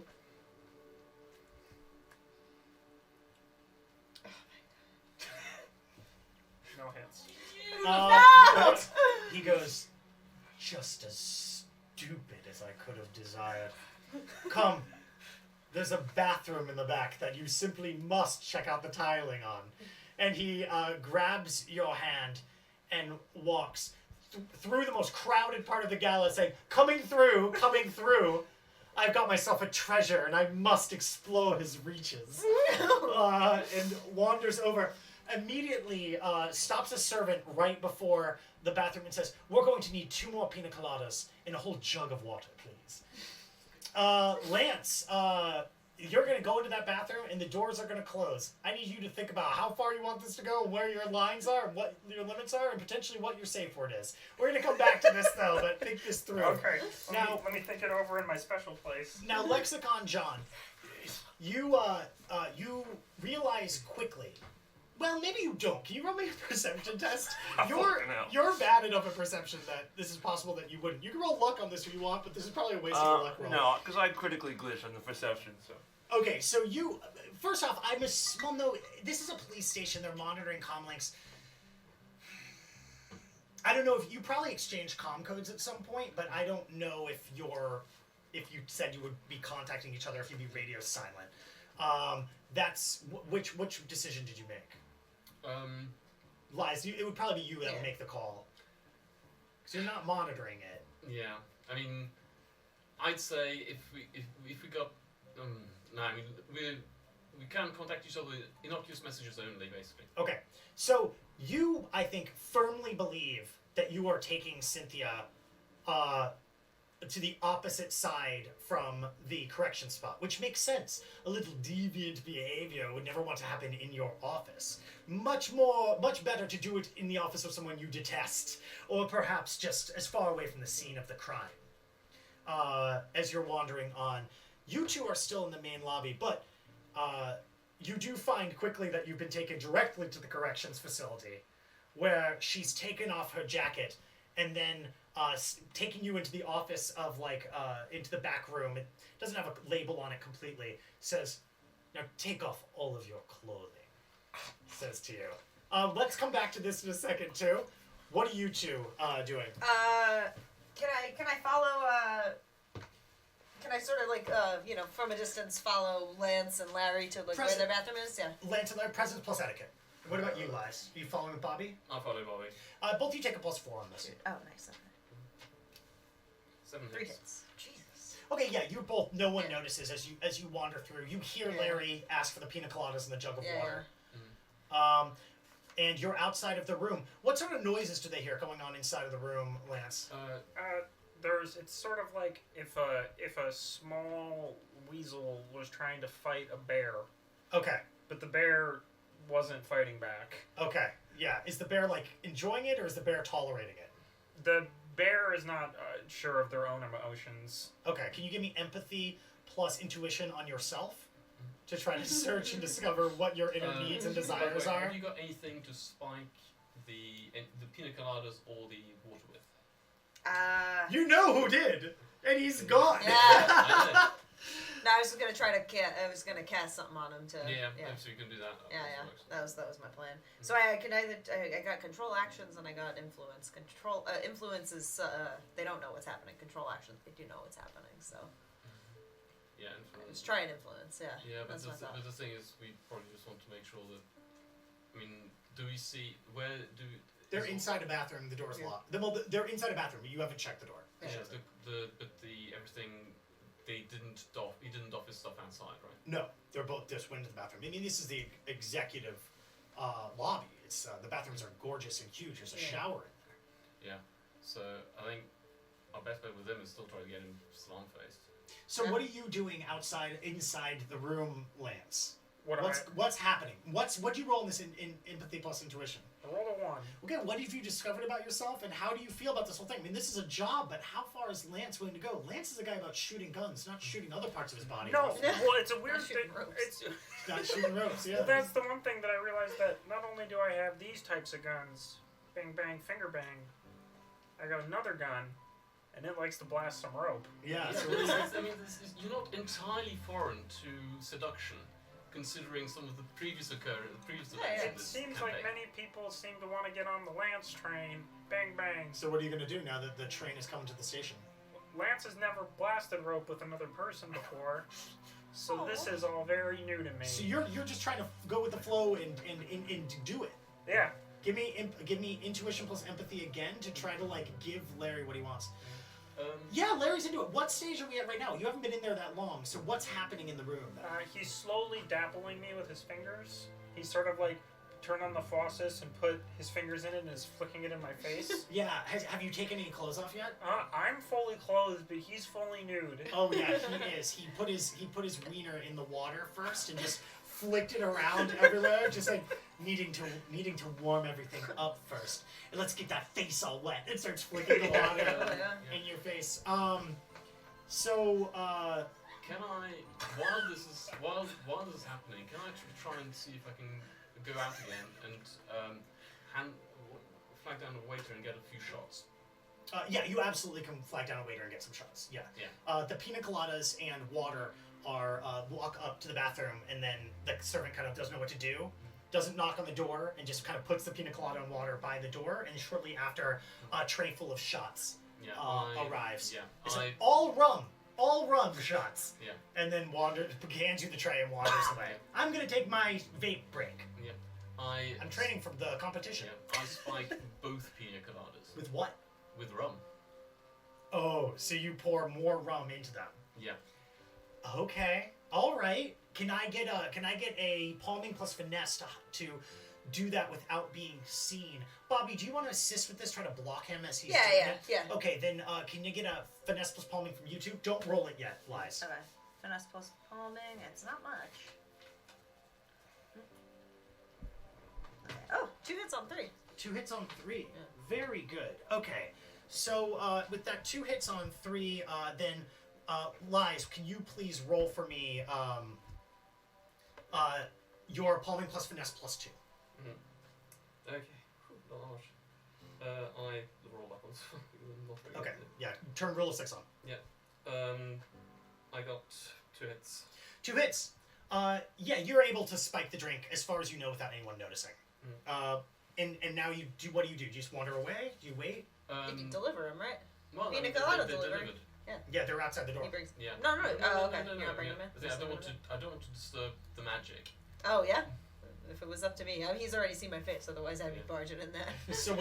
No hits. No! He goes, just as stupid as I could have desired. Come, there's a bathroom in the back that you simply must check out the tiling on. And he grabs your hand and walks through the most crowded part of the gala, saying, coming through. I've got myself a treasure, and I must explore his reaches. And wanders over. Immediately stops a servant right before the bathroom and says, we're going to need 2 more pina coladas and a whole jug of water, please. Lance, you're going to go into that bathroom and the doors are going to close. I need you to think about how far you want this to go, where your lines are, and what your limits are, and potentially what your safe word is. We're going to come back to this, though, but think this through. Okay. Let me think it over in my special place. Now, Lexicon John, you realize quickly. Well, maybe you don't. Can you roll me a perception test? You're bad enough at perception that this is possible that you wouldn't. You can roll luck on this if you want, but this is probably a waste of your luck roll. No, because I critically glitch on the perception, so. Okay, so you... First off, well, no, this is a police station. They're monitoring comm links. I don't know if... You probably exchanged comm codes at some point, but I don't know if you said you would be contacting each other, if you'd be radio silent. That's... Which decision did you make? Lies. It would probably be you that would make the call. Because you're not monitoring it. Yeah, I mean, I'd say if we got no, I mean we can contact each other with innocuous messages only, basically. Okay, so you, I think, firmly believe that you are taking Cynthia to the opposite side from the correction spot, which makes sense. A little deviant behavior would never want to happen in your office. Much better to do it in the office of someone you detest, or perhaps just as far away from the scene of the crime. As you're wandering on, you two are still in the main lobby, but you do find quickly that you've been taken directly to the corrections facility, where she's taken off her jacket and then taking you into the office of, into the back room. It doesn't have a label on it completely. Says, now take off all of your clothing, says to you. Let's come back to this in a second, too. What are you two doing? Can I follow, can I sort of from a distance follow Lance and Larry to where their bathroom is? Yeah. Lance and Larry, presence plus etiquette. What about you, Lies? Are you following with Bobby? I'll follow Bobby. Both of you take a +4 on this. Oh, nice. Okay. 7 3 hits. hits. Jesus. Okay, yeah, you both. No one notices as you wander through. You hear Larry ask for the pina coladas and the jug of water. And you're outside of the room. What sort of noises do they hear going on inside of the room, Lance? It's sort of like if a small weasel was trying to fight a bear. Okay. But the bear wasn't fighting back. Okay. Yeah. Is the bear enjoying it, or is the bear tolerating it? The bear is not sure of their own emotions. Okay. Can you give me empathy plus intuition on yourself to try to search and discover what your inner needs and desires are? Have you got anything to spike the pina coladas or the water with? You know who did, and he's gone. Yeah. I know. No, I was gonna cast something on him to. Yeah. So you can do that. Yeah. That was my plan. So I got control actions and I got influence. Influence is they don't know what's happening. Control actions, they do know what's happening. So. Yeah, influence. Let's try and influence. Yeah. Yeah, but that's what I thought. the thing is, we probably just want to make sure that. I mean, do we see where do? They're inside a bathroom. The door's locked. They're inside a bathroom. But you haven't checked the door. Yeah. But everything. He didn't doff his stuff outside, right? No, they're both just went into the bathroom. I mean, this is the executive lobby. It's the bathrooms are gorgeous and huge. There's a shower in there. Yeah. So I think our best bet with them is still try to get him slant-faced. So what are you doing inside the room, Lance? What's What's happening? What do you roll in this in empathy plus intuition? I rolled a 1. Okay, what have you discovered about yourself, and how do you feel about this whole thing? I mean, this is a job, but how far is Lance willing to go? Lance is a guy about shooting guns, not shooting other parts of his body. No, well, it's a weird Not shooting thing. ropes. It's Not shooting ropes, yeah. well, that's the one thing that I realized, that not only do I have these types of guns, bang bang, finger bang, I got another gun, and it likes to blast some rope. Yeah, Yeah, so but you're not entirely foreign to seduction. considering some of the previous events yeah. of It this seems campaign. like many people seem to want to get on the Lance train. Bang bang. So what are you gonna do now that the train is coming to the station? Lance has never blasted rope with another person before, so this is all very new to me. So you're just trying to go with the flow and do it. Yeah. Give me intuition plus empathy again to try to like give Larry what he wants. Yeah, Larry's into it. What stage are we at right now? You haven't been in there that long, so what's happening in the room? He's slowly dappling me with his fingers. He's sort of like turned on the faucet and put his fingers in it and is flicking it in my face. Yeah, have you taken any clothes off yet? I'm fully clothed, but he's fully nude. Oh yeah, he is. He put his wiener in the water first and just flicked it around everywhere, just like needing to warm everything up first. And let's get that face all wet. It starts flicking the water in your face. So Can I, while this is happening, can I try and see if I can go out again and flag down a waiter and get a few shots? yeah, you absolutely can flag down a waiter and get some shots. Yeah. The pina coladas and water are walk up to the bathroom, and then the servant kind of doesn't know what to do. Doesn't knock on the door and just kind of puts the pina colada and water by the door, and shortly after, a tray full of shots arrives. Yeah, It's like, all rum shots. Yeah. And then hands you the tray and wanders away. I'm gonna take my vape break. Yeah. I'm training for the competition. Yeah, I spike both pina coladas. With what? With rum. Oh, so you pour more rum into them. Yeah. Okay. All right. Can I get a palming plus finesse to do that without being seen? Bobby, do you want to assist with this? Try to block him as he's doing it? Yeah. Okay, then can you get a finesse plus palming from you two? Don't roll it yet, Lies. Okay. Finesse plus palming. It's not much. Okay. Oh, 2 hits on 3. 2 hits on 3. Very good. Okay. So with that 2 hits on 3, then Lies, can you please roll for me your palming plus finesse plus 2? Okay. Not much. I roll backwards. Okay. Yeah. Turn rule of 6 on. Yeah. I got 2 hits. 2 hits. Yeah, you're able to spike the drink as far as you know without anyone noticing. And now you do. What do? You just wander away? Do you wait? You can deliver him, right? Well, Pina they colada delivered. delivery. Yeah, they're outside the door. He brings. Yeah. No. Oh, okay. No, You're not bringing yeah. him in. I Just don't deliver want to. I don't want to disturb the magic. Oh yeah. If it was up to me, he's already seen my face. Otherwise, I'd be barging in there. So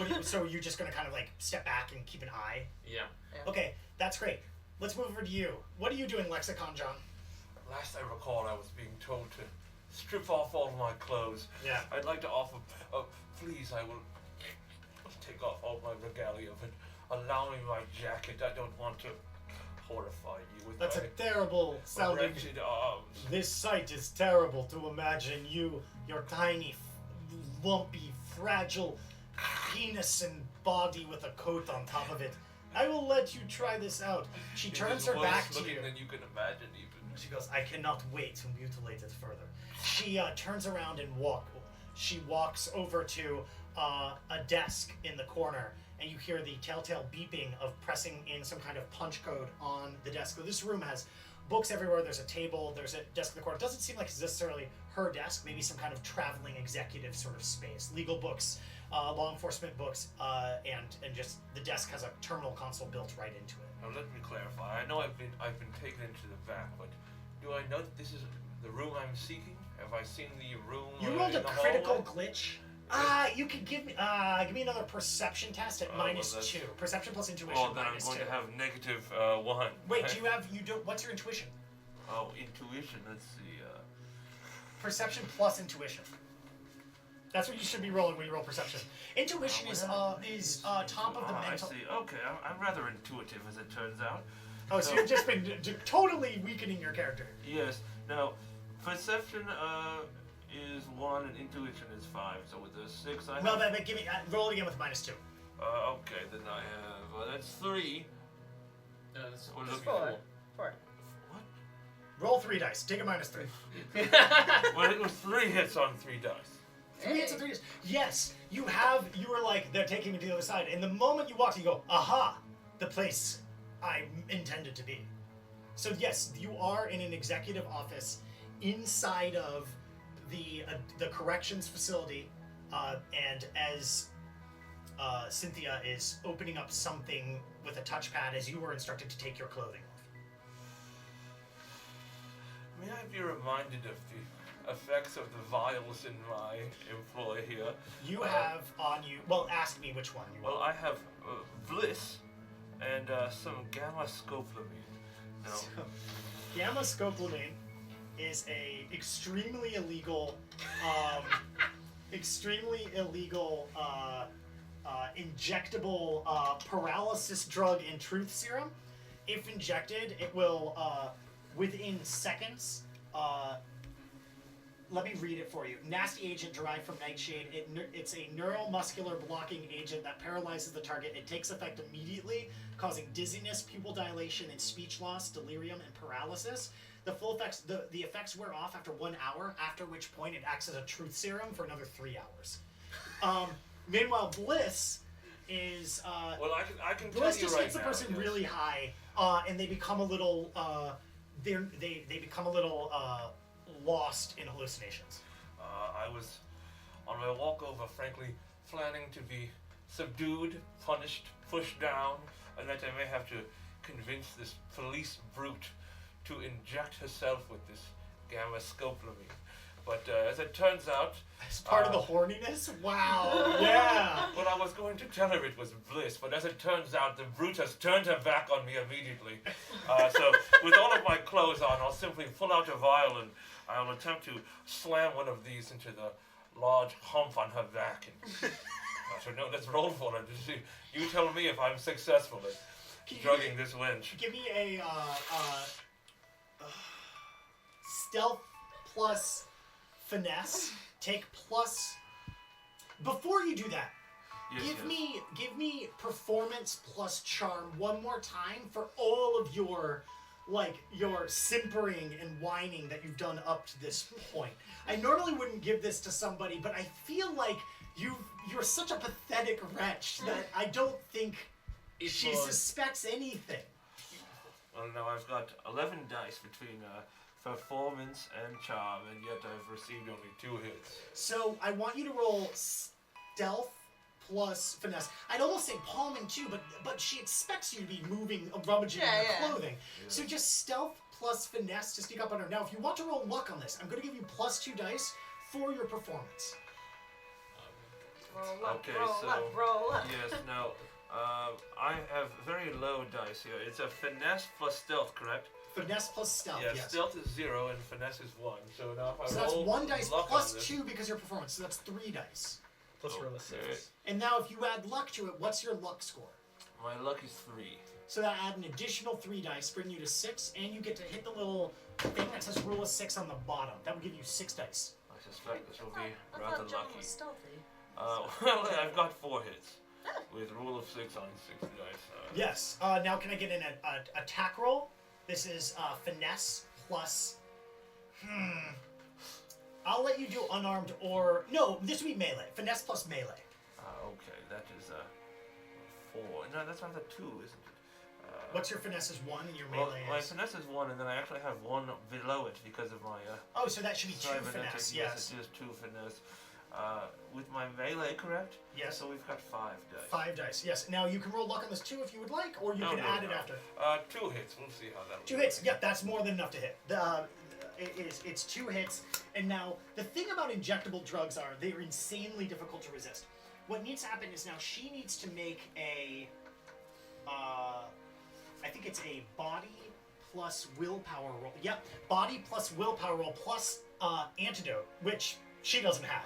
you're just gonna kind of like step back and keep an eye. Yeah. Okay, that's great. Let's move over to you. What are you doing, Lexicon John? Last I recall, I was being told to strip off all my clothes. Yeah. I'd like to offer, please, I will take off all my regalia, but allow me my jacket. I don't want to horrify you with That's a my terrible sounding. wretched arms. This sight is terrible to imagine you, your tiny, lumpy, fragile penis and body with a coat on top of it. I will let you try this out. She turns her back to you. Than you can imagine, even. She goes, I cannot wait to mutilate it further. She turns around and walks over to a desk in the corner, and you hear the telltale beeping of pressing in some kind of punch code on the desk. So this room has books everywhere. There's a table. There's a desk in the corner. It doesn't seem like it's necessarily her desk. Maybe some kind of traveling executive sort of space. Legal books, law enforcement books, and just the desk has a terminal console built right into it. Now let me clarify. I know I've been taken into the back, but do I know that this is the room I'm seeking? Have I seen the room? You rolled a in the critical hallway? glitch. You could give me another perception test at well, -2. Perception plus intuition Well, then I'm -2. going to have -1. Wait, what's your intuition? Oh, intuition. Let's see. Perception plus intuition. That's what you should be rolling when you roll perception. Intuition is top of the mental. I see. Okay, I'm rather intuitive, as it turns out. Oh, so you've just been totally weakening your character. Yes. Now, perception is 1 and intuition is 5. So with the 6, I have. Well, then give me roll again with -2. Okay, then I have. That's 3. That's What is it? 4. 4. What? Roll 3 dice. Take a -3. Well, it was 3 hits on 3 dice. 3 hits and 3 dice. Yes, you were like, they're taking me to the other side. And the moment you walked, you go, aha, the place I intended to be. So yes, you are in an executive office inside of the corrections facility, and as Cynthia is opening up something with a touchpad, as you were instructed to take your clothing off. May I be reminded of the effects of the vials in my employ here? You have on you. Well, ask me which one you want. Well, I have bliss and some gamma scopolamine. Now, So, gamma scopolamine is a extremely illegal, injectable paralysis drug in truth serum. If injected, it will within seconds. Let me read it for you. Nasty agent derived from nightshade. It's a neuromuscular blocking agent that paralyzes the target. It takes effect immediately, causing dizziness, pupil dilation, and speech loss, delirium, and paralysis. The full effects, the effects wear off after 1 hour, after which point it acts as a truth serum for another 3 hours. Meanwhile, bliss is well, I can tell bliss you just right hits the now, person yes. really high, and they become a little they become a little lost in hallucinations. I was on my walk over, frankly, planning to be subdued, punished, pushed down, and that I may have to convince this police brute to inject herself with this gamma scopolamine. But as it turns out, As part of the horniness? Wow. Yeah. well, I was going to tell her it was bliss, but as it turns out, the brute has turned her back on me immediately. So, with all of my clothes on, I'll simply pull out a vial and I'll attempt to slam one of these into the large hump on her back. And so, no, let's roll for it. You tell me if I'm successful at drugging this wench. Give me a stealth plus finesse. Take plus. Before you do that, Yes, give me performance plus charm one more time for all of your simpering and whining that you've done up to this point. I normally wouldn't give this to somebody, but I feel like you're such a pathetic wretch that I don't think she suspects anything. Well, now I've got 11 dice between performance and charm, and yet I've received only 2 hits. So I want you to roll stealth plus finesse. I'd almost say palming too, but she expects you to be moving, rummaging in your clothing. Yeah. So just stealth plus finesse to sneak up on her. Now, if you want to roll luck on this, I'm going to give you plus 2 dice for your performance. Roll up, Okay, roll so up, roll up. yes, now I have very low dice here. It's a finesse plus stealth, correct? Finesse plus stealth, Yeah, yes. stealth is 0 and finesse is 1. So now if I So that's roll 1 dice luck plus on this, 2 because of your performance. So that's 3 dice. Let's roll a Okay. 6. And now if you add luck to it, what's your luck score? My luck is 3. So that add an additional 3 dice, bring you to 6, and you get to hit the little thing that says rule of 6 on the bottom. That will give you 6 dice. I suspect this will be I rather thought John lucky. was stealthy. Well, I've got 4 hits with rule of 6 on 6 dice. Yes. Now can I get an attack roll? This is finesse plus. I'll let you do unarmed or no. This would be melee. Finesse plus melee. Okay, that is 4. No, that's rather 2, isn't it? What's your finesse is 1 and your Well, melee my is. finesse is 1, and then I actually have 1 below it because of my Oh, so that should be 2 cyberdeck. finesse. Yes, Yes. it is 2 finesse. With my melee, correct? Yes. So we've got 5 dice. 5 dice. Yes. Now you can roll luck on this too if you would like, or you No, can no, add it no. after. 2 hits. We'll see how that. 2 hits. Yep, that's more than enough to hit. It's 2 hits. And now the thing about injectable drugs are they're insanely difficult to resist. What needs to happen is now she needs to make a. I think it's a body plus willpower roll. Yep, body plus willpower roll plus antidote, which she doesn't have.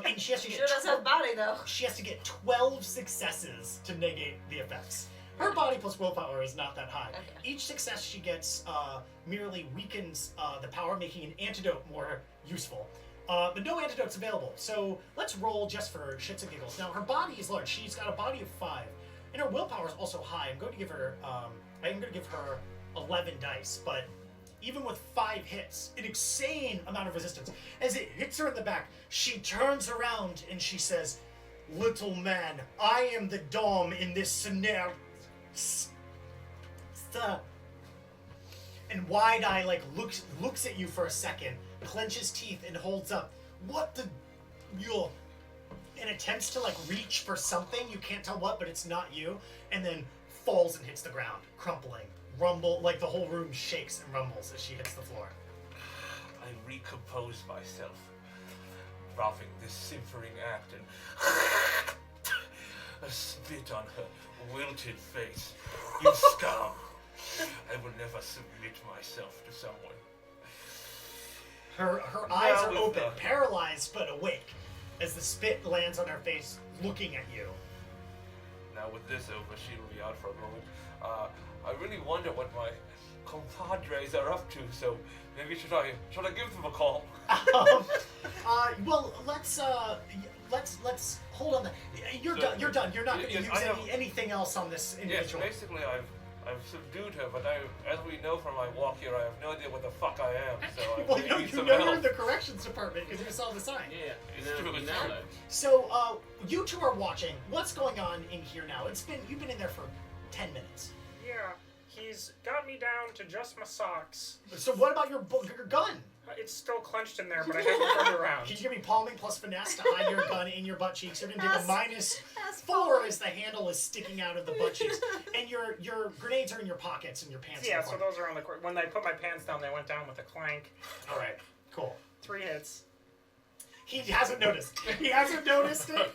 And she has to She get. sure does have body though. She has to get 12 successes to negate the effects. Her body plus willpower is not that high. Okay. Each success she gets merely weakens the power, making an antidote more useful. But no antidotes available. So let's roll just for shits and giggles. Now her body is large. She's got a body of 5, and her willpower is also high. I'm going to give her 11 dice, but even with 5 hits, an insane amount of resistance. As it hits her in the back, she turns around and she says, "Little man, I am the dom in this scenario. and wide-eye like looks at you for a second, clenches teeth, and holds up. What the? You'll. And attempts to like reach for something, you can't tell what, but it's not you, and then falls and hits the ground, crumpling, rumble, like the whole room shakes and rumbles as she hits the floor. I recompose myself, dropping this simpering act and a spit on her wilted face. You scum! I will never submit myself to someone. Her eyes are with open, the- paralyzed but awake, as the spit lands on her face, looking at you. Now with this over, she'll be out for a moment. I really wonder what my compadres are up to, so maybe should I give them a call? Well, let's hold on. You're So, done. You're done. You're not going to yes, use I have- anything else on this Yes, individual. basically I've subdued her, but as we know from my walk here, I have no idea what the fuck I am, so I Well, really you need some know help. you're in the corrections department because you saw the sign. Yeah, It's you true, know, it's now true. know. So, you two are watching. What's going on in here now? You've been in there for 10 minutes. Yeah, he's got me down to just my socks. So what about your gun? It's still clenched in there, but I haven't turned around. Can you give me palming plus finesse to hide your gun in your butt cheeks? You're gonna take a That's -4 as the handle is sticking out of the butt cheeks, and your grenades are in your pockets and your pants. Yeah, in the so corner. those are on the court. When I put my pants down, they went down with a clank. All right, cool. 3 hits. He hasn't noticed. He hasn't noticed it.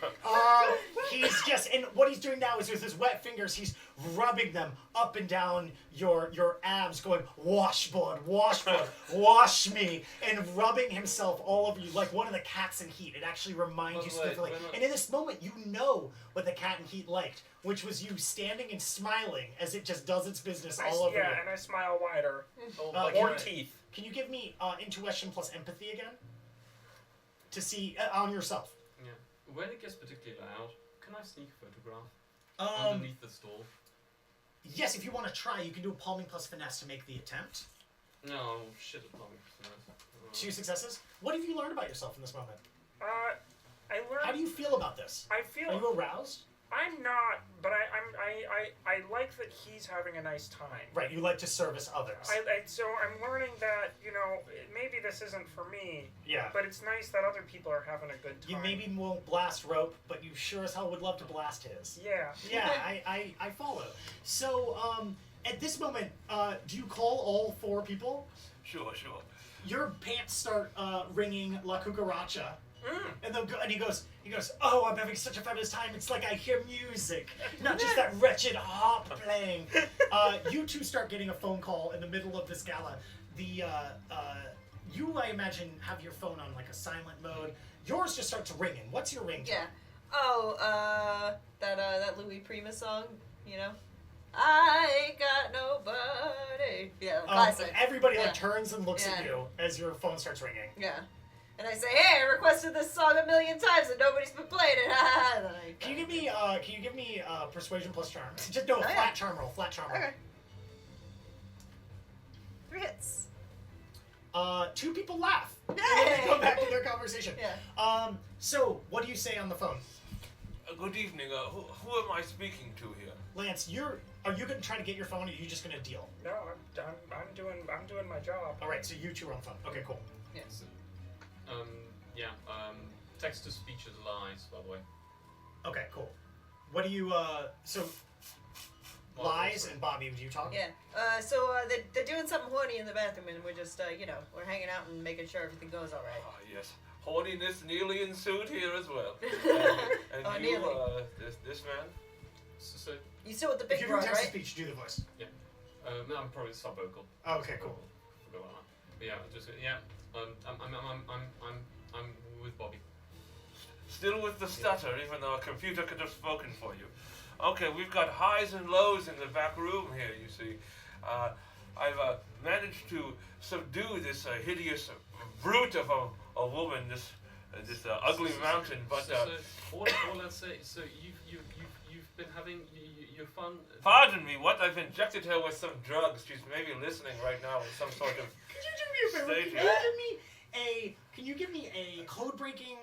He's just, and what he's doing now is with his wet fingers, he's rubbing them up and down your abs, going, washboard, wash me, and rubbing himself all over you like one of the cats in Heat. It actually reminds you Wait, specifically. wait, wait. And in this moment, you know what the cat in Heat liked, which was you standing and smiling as it just does its business all over you. And I smile wider. Can More you- teeth. Can you give me intuition plus empathy again? To see on yourself. Yeah. When it gets particularly loud, can I sneak a photograph Um, underneath the stall? yes, if you want to try, you can do a palming plus finesse to make the attempt. No, shit at palming. 2 successes. What have you learned about yourself in this moment? I learned. How do you feel about this? I Are feel. you aroused? I'm not, but I like that he's having a nice time. Right, you like to service others. So I'm learning that, maybe this isn't for me, Yeah. but it's nice that other people are having a good time. You maybe won't blast rope, but you sure as hell would love to blast his. Yeah. Yeah, I follow. So, at this moment, do you call all 4 people? Sure. Your pants start ringing La Cucaracha. Mm. And he goes, oh, I'm having such a fabulous time. It's like I hear music, not just that wretched harp playing. You two start getting a phone call in the middle of this gala. You, I imagine, have your phone on like a silent mode. Yours just starts ringing. What's your ringtone? Yeah. Oh, that Louis Prima song, I ain't got nobody. Yeah, classic. Everybody Yeah. turns and looks at Yeah. you as your phone starts ringing. Yeah. And I say, hey, I requested this song 1,000,000 times and nobody's been playing it. And then Can you give me persuasion plus charm? Just no, Oh, flat yeah. charm roll. Flat charm roll. Okay. 3 hits. 2 people laugh. And then Yay! they go back to their conversation. Yeah. So what do you say on the phone? Good evening. Who am I speaking to here? Lance, are you gonna try to get your phone, or are you just gonna deal? No, I'm doing my job. All right, so you two are on the phone. Okay, cool. Yes. Text to speech is lies, by the way. Okay, cool. What do you so Well, Lies also- and Bobby, do you talk? Yeah. They're doing something horny in the bathroom and we're just, we're hanging out and making sure everything goes all right. Ah, yes. Horniness nearly ensued here as well. And Oh, you, nearly. this man? So You still with the If big you do broad, text to right? speech, do the voice. no, I'm probably sub-vocal. Oh, okay, cool. Forgot about that. But yeah, just yeah. I'm with Bobby. Still with the stutter, even though a computer could have spoken for you. Okay, we've got highs and lows in the back room here, you see. I've managed to subdue this hideous brute of a woman, this ugly mountain, but... all let's say, so you've been having your fun... Pardon me, what? I've injected her with some drugs. She's maybe listening right now in some sort of... Could you do me a favor? Stay Can you give me a code breaking,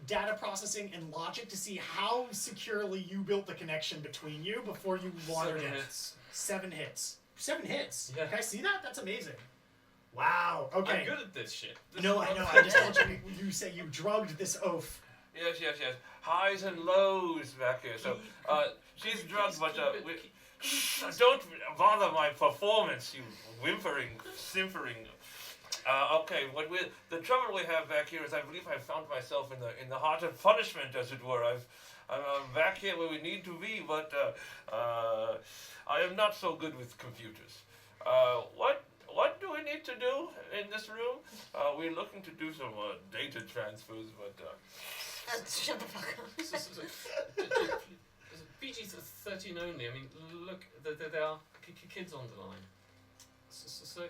data processing, and logic to see how securely you built the connection between you before you wandered 7 in? hits. 7 hits. 7 hits. Yeah. Can I see that? That's amazing. Wow. Okay. I'm good at this shit. This No, is I know. not- I just told you say you drugged this oaf. Yes. Highs and lows back here. So, she's drugged, but don't bother my performance, you whimpering, simpering. Okay, the trouble we have back here is I believe I've found myself in the heart of punishment, as it were. I'm back here where we need to be, but I am not so good with computers. What do we need to do in this room? We're looking to do some data transfers, but Shut the fuck up. PG-13 only. I mean, look, there are kids on the line. So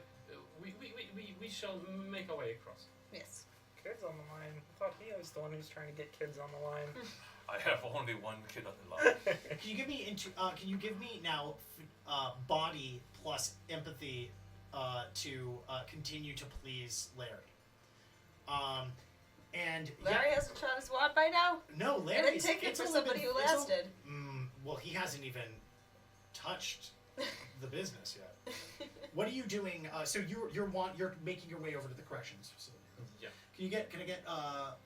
we shall make our way across. Yes. Kids on the line. I thought he was the one who's trying to get kids on the line. I have only one kid on the line. Can you give me now body plus empathy to continue to please Larry? And Larry hasn't shot his wad by now? no, I Larry. didn't take it for somebody who lasted. Well, he hasn't even touched the business yet. What are you doing? So you're making your way over to the corrections facility. Yeah. Can I get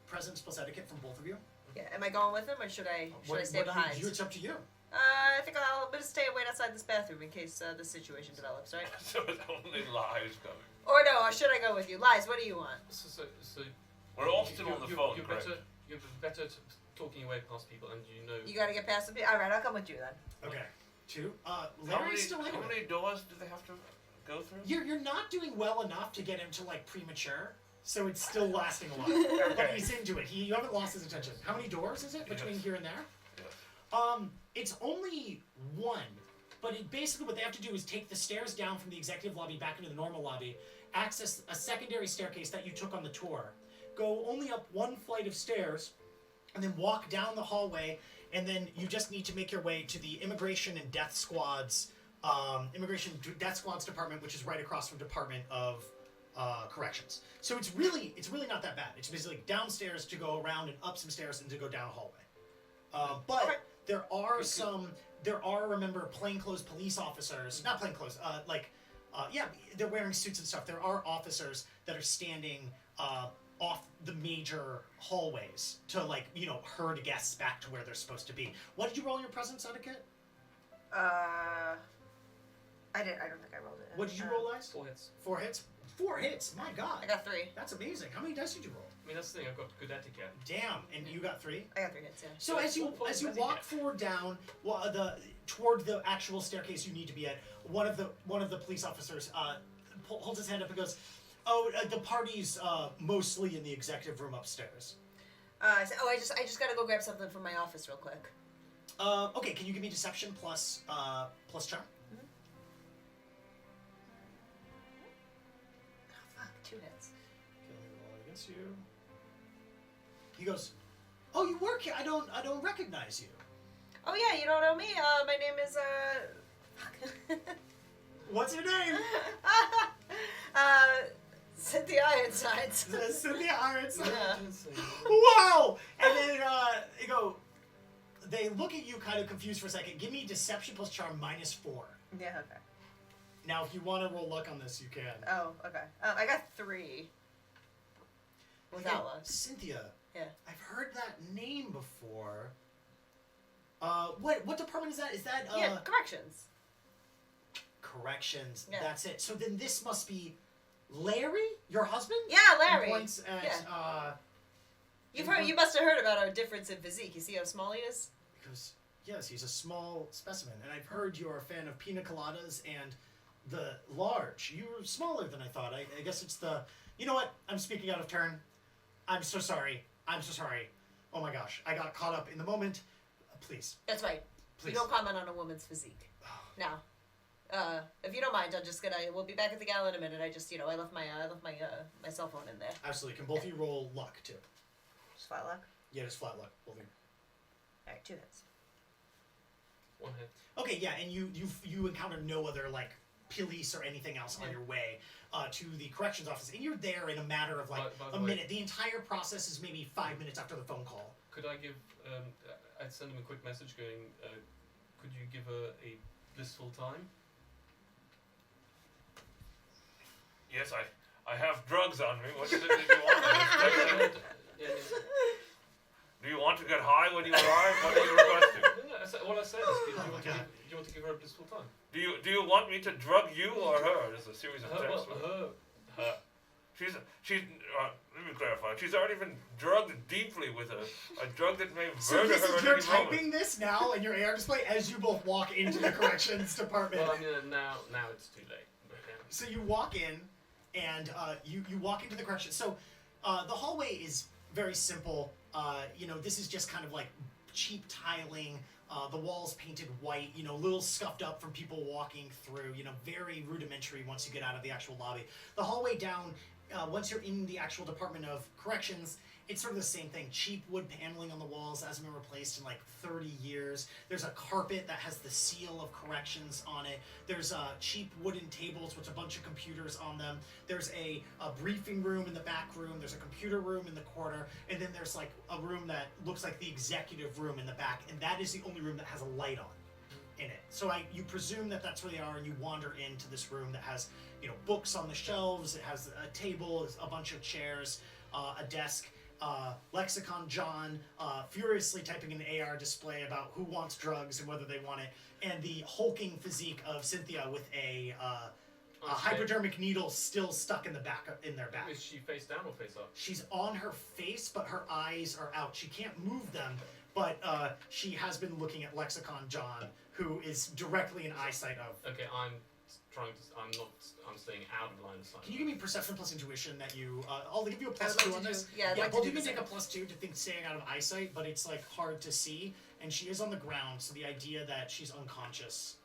presence plus etiquette from both of you? Yeah, am I going with him or should I stay behind? It's up to you. I think I'm gonna stay and wait outside this bathroom in case this situation develops, right? So it's only lies coming. Or no, or should I go with you? Lies, what do you want? So We're all still on the phone, you're correct? you're better talking your way past people, and you know. You gotta get past the people. Alright, I'll come with you then. Okay. 2. How Larry's still many anyway. doors do they have to go through? You're not doing well enough to get him to like premature, so it's still lasting a while. But he's into it. You haven't lost his attention. How many doors is it between Yes. here and there? Yes. It's only one, but basically what they have to do is take the stairs down from the executive lobby back into the normal lobby, access a secondary staircase that you took on the tour, go only up 1 flight of stairs, and then walk down the hallway, and then you just need to make your way to the Immigration and Death Squad's department, which is right across from Department of Corrections. So it's really not that bad. It's basically downstairs to go around and up some stairs and to go down a hallway. But Okay. there are remember plainclothes police officers, not plainclothes, they're wearing suits and stuff. There are officers that are standing off the major hallways to herd guests back to where they're supposed to be. What did you roll your presence etiquette? I don't think I rolled it. What did you roll, Lies? 4 hits. 4 hits? 4 hits, my god. I got 3. That's amazing. How many dice did you roll? I mean, that's the thing. I've got good etiquette. Damn, and you got 3? I got 3 hits, yeah. So as you walk forward down toward the actual staircase you need to be at, one of the police officers holds his hand up and goes, "Oh, the party's mostly in the executive room upstairs." I said, I just gotta go grab something from my office real quick. Okay, can you give me deception plus charm? Oh fuck, 2 hits. Okay, let me roll against you. He goes, "Oh, you work here. I don't recognize you." Oh yeah, you don't know me? My name is fuck. What's your name? Cynthia Ironsides. Cynthia Ironside. Yeah. Wow! And then they look at you kind of confused for a second. Give me deception plus charm -4. Yeah, okay. Now, if you want to roll luck on this, you can. Oh, okay. I got 3. Without Hey, luck. Cynthia. Yeah. I've heard that name before. What department is that? Is that Yeah, corrections. corrections? Yeah. That's it. So then this must be Larry, your husband? Yeah, Larry. He points at You must have heard about our difference in physique. You see how small he is? Because yes, he's a small specimen, and I've heard you're a fan of pina coladas and the large. You're smaller than I thought. I guess it's the. You know what? I'm speaking out of turn. I'm so sorry. Oh my gosh, I got caught up in the moment. Please. That's right. Please. You don't comment on a woman's physique. Now, if you don't mind, we'll be back at the Gala in a minute. I left my cell phone in there. Absolutely. Can both of you roll luck too? Just flat luck. Yeah, just flat luck. Both of you. All right, 2 hits. 1 hit. Okay, yeah, and you encounter no other police or anything else on your way to the corrections office, and you're there in a matter of By the a way- minute. The entire process is maybe 5 minutes after the phone call. Could I give? I'd send him a quick message going. Could you give a blissful time? Yes, I have drugs on me. What is it that you want? Do you want to get high when you arrive? What are you requesting? What I said is, do you want to give her a blissful time? Do you want me to drug you or her? There's a series of texts. Her. She's let me clarify. She's already been drugged deeply with a drug that may So murder this her is, at you're any moment. typing this now in your AR display as you both walk into the corrections department. Well, I mean, now it's too late. But, yeah. So you walk in, and you walk into the corrections. So the hallway is very simple. This is just kind of like cheap tiling. The walls painted white. A little scuffed up from people walking through. Very rudimentary once you get out of the actual lobby. The hallway down. Once you're in the actual Department of Corrections, it's sort of the same thing. Cheap wood paneling on the walls hasn't been replaced in like 30 years. There's a carpet that has the seal of corrections on it. There's cheap wooden tables with a bunch of computers on them. There's a briefing room in the back room. There's a computer room in the corner. And then there's like a room that looks like the executive room in the back. And that is the only room that has a light on in it. So you presume that that's where they are, and you wander into this room that has books on the shelves. It has a table, a bunch of chairs, a desk. Lexicon John furiously typing in an AR display about who wants drugs and whether they want it, and the hulking physique of Cynthia with a hypodermic needle still stuck in their back. Is she face down or face up? She's on her face, but her eyes are out. She can't move them, but she has been looking at Lexicon John, who is directly in eyesight of. Okay, I'm staying out of line of sight. Can you give me perception plus intuition that you... I'll give you a plus I would 2 like on to this. do- yeah, I'd like to both do of you the take a same. plus 2 to think staying out of eyesight, but it's like hard to see, and she is on the ground, so the idea that she's unconscious...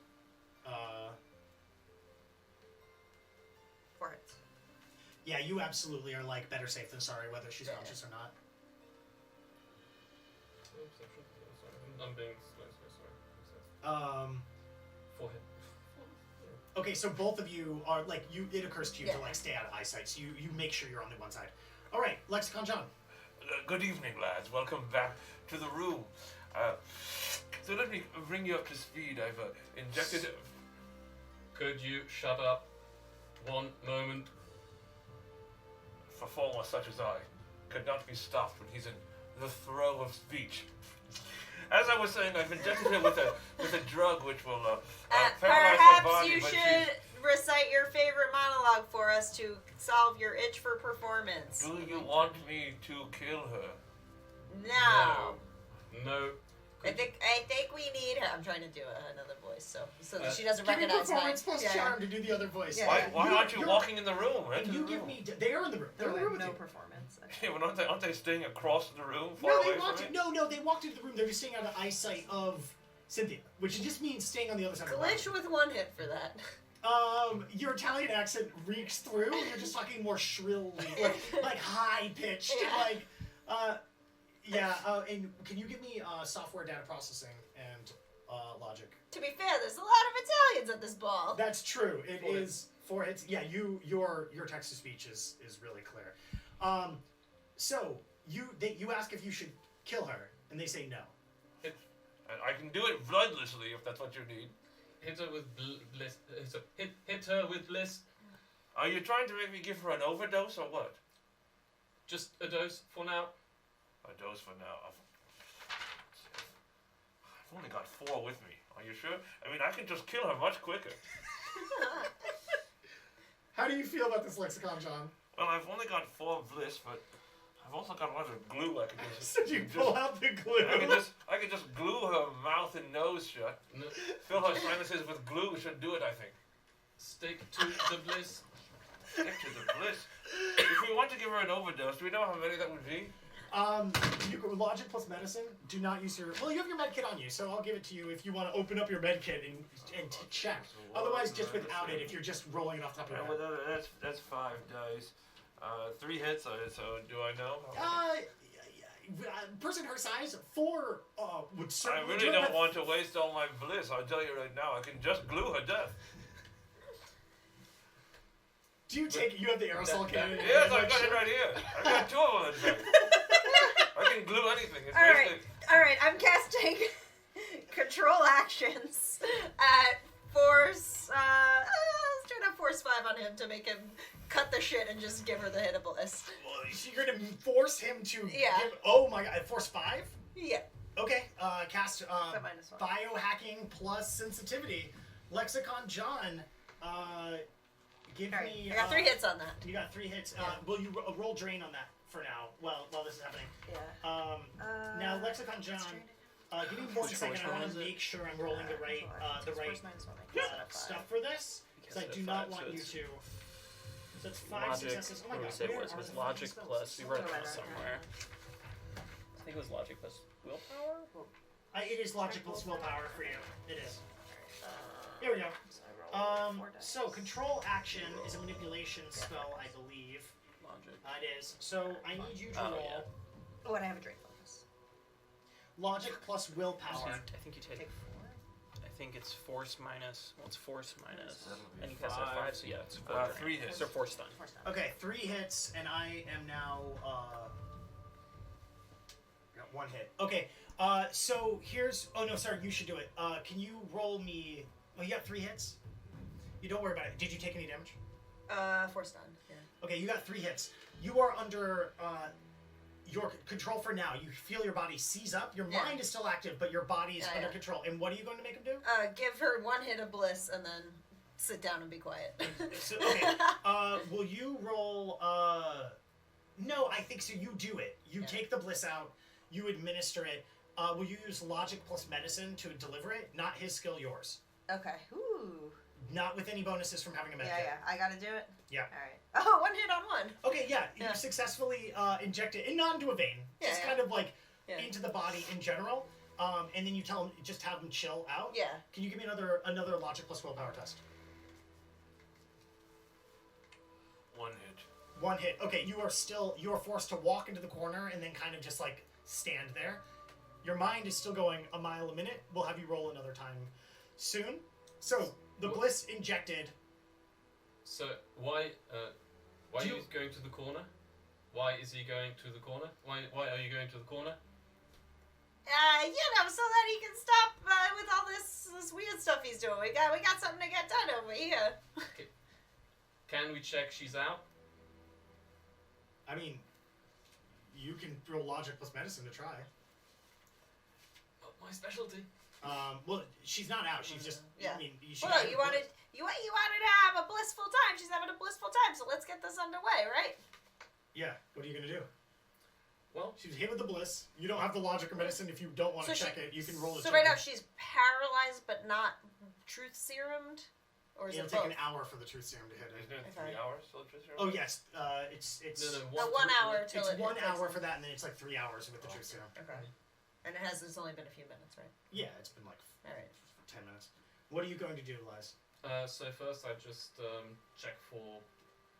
For it. Yeah, you absolutely are like better safe than sorry whether she's conscious or not. I'm being sorry. Forehead. Okay, so both of you are like it occurs to you to like stay out of eyesight, so you make sure you're on the one side. All right, Lexicon John. Good evening, lads. Welcome back to the room. So let me bring you up to speed. I've injected... Could you shut up 1 moment? A performer such as I could not be stopped when he's in the throe of speech. As I was saying, I've injected her with a drug which will paralyze her Perhaps body. you but should recite your favorite monologue for us to solve your itch for performance. Do you want me to kill her? No. I think we need her. I'm trying to do another voice, so that she doesn't Give me recognize performance mine. plus charm to do the other voice. Yeah. Why aren't you walking in the room? Right And you give me... They are in the room. They're in the room with no you. performance. Yeah, but aren't they staying across the room, far No, away they walked. from me? No, they walked into the room. They're just staying out of eyesight of Cynthia, which just means staying on the other side of the room. Glitch with 1 hit for that. Your Italian accent reeks through. You're just talking more shrilly, like high pitched, like. And can you give me software data processing and logic? To be fair, there's a lot of Italians at this ball. That's true. It 4 is 4 hits. Yeah, your text to speech is really clear. So you ask if you should kill her, and they say no. I can do it bloodlessly if that's what you need. Hit her with bliss. Hit her with bliss. Are you trying to make me give her an overdose or what? Just a dose for now. A dose for now. I've only got 4 with me. Are you sure? I mean, I can just kill her much quicker. How do you feel about this, Lexicon John? Well, I've only got 4 bliss, but I've also got a bunch of glue I can just... So you pull out the glue. I can just glue her mouth and nose shut. No, Fill her sinuses with glue should do it, I think. stick to the bliss. Stick to the bliss. If we want to give her an overdose, do we know how many that would be? You go logic plus medicine. Do not use your... Well, you have your med kit on you, so I'll give it to you if you want to open up your med kit and check. Otherwise, just without it, if you're just rolling it off the top of your head. That's 5 dice. 3 hits, so do I know? Person her size, 4 would I certainly... really don't want to waste all my bliss. I'll tell you right now, I can just glue her death. Do you take it? You have the aerosol cannon? Yes, I've got it right here. I've got 2 of them, in fact. I can glue anything. It's Alright, I'm casting control actions at force, let's try to force 5 on him to make him her shit and just give her the hit of bliss. Well, you're gonna force him to Yeah. give... Oh my god, force 5? Yeah. Okay, cast So -1. biohacking plus sensitivity. Lexicon John, give Alright, me... I got 3 hits on that. You got 3 hits. Yeah. Will you roll drain on that for now, while this is happening? Yeah. Now, Lexicon John, give me 1 second. I want to make sure I'm rolling the right stuff for this, because I do not want you to... So it's 5 Logic. successes. Oh my What god, did we say where it was? are It was the logic fucking plus. spells? We wrote it Right, down right, somewhere. I think it was logic plus willpower. It is logic plus willpower for you. It is. Here we go. So control action is a manipulation spell, I believe. Logic. It is. So I need you to Oh, roll yeah. Oh, and I have a drink bonus. logic plus willpower. I think you take. Take 4. I think it's force minus. Well, it's force minus. That would be And you guys have 5, so yeah, it's 4. drain. 3 hits. So 4 stun. Okay, 3 hits, and I am now got 1 hit. Okay, so here's. Oh no, sorry, you should do it. Can you roll me? Oh, you got 3 hits. You don't worry about it. Did you take any damage? 4 stun. Yeah. Okay, you got 3 hits. You are under your control for now. You feel your body seize up. Your Yeah. mind is still active, but your body is Yeah, under yeah. control. And what are you going to make him do? Give her 1 hit of bliss and then sit down and be quiet. So, okay. Will you roll? No, I think so. You do it. You Yeah. take the bliss out. You administer it. Will you use logic plus medicine to deliver it? Not his skill, yours. Okay. Ooh. Not with any bonuses from having a med Yeah, kit. yeah. I gotta do it? Yeah. Alright. Oh, 1 hit on 1. Okay, yeah. Yeah. You successfully inject it, and not into a vein. Yeah, Just yeah. kind of like Yeah. into the body in general. And then you tell him, just have him chill out. Yeah. Can you give me another logic plus willpower test? 1 hit. 1 hit. Okay, you are forced to walk into the corner and then kind of just like stand there. Your mind is still going a mile a minute. We'll have you roll another time soon. So the bliss injected. So why are Do you you- going to the corner? Why is he going to the corner? Why are you going to the corner? So that he can stop with all this weird stuff he's doing. We got something to get done over here. Can we check she's out? I mean, you can roll logic plus medicine to try. Not my specialty. Well, she's not out. She's just. Yeah. I mean, she Well, had you a wanted to have a blissful time. She's having a blissful time, so let's get this underway, right? Yeah. What are you gonna do? Well, She's hit with the bliss. You don't have the logic or medicine. If you don't want to So check it, you can roll the. So right now she's paralyzed but not truth serumed, or is It'll it take both? an hour for the truth serum to hit Isn't it. it Okay. 3 hours electricity? Oh yes. It's no, 1 hour till it's it 1 takes hour it. for that, and then it's like 3 hours with the truth serum. Okay. And it's only been a few minutes, right? Yeah, it's been like All right. 10 minutes. What are you going to do, Liz? so first I just check for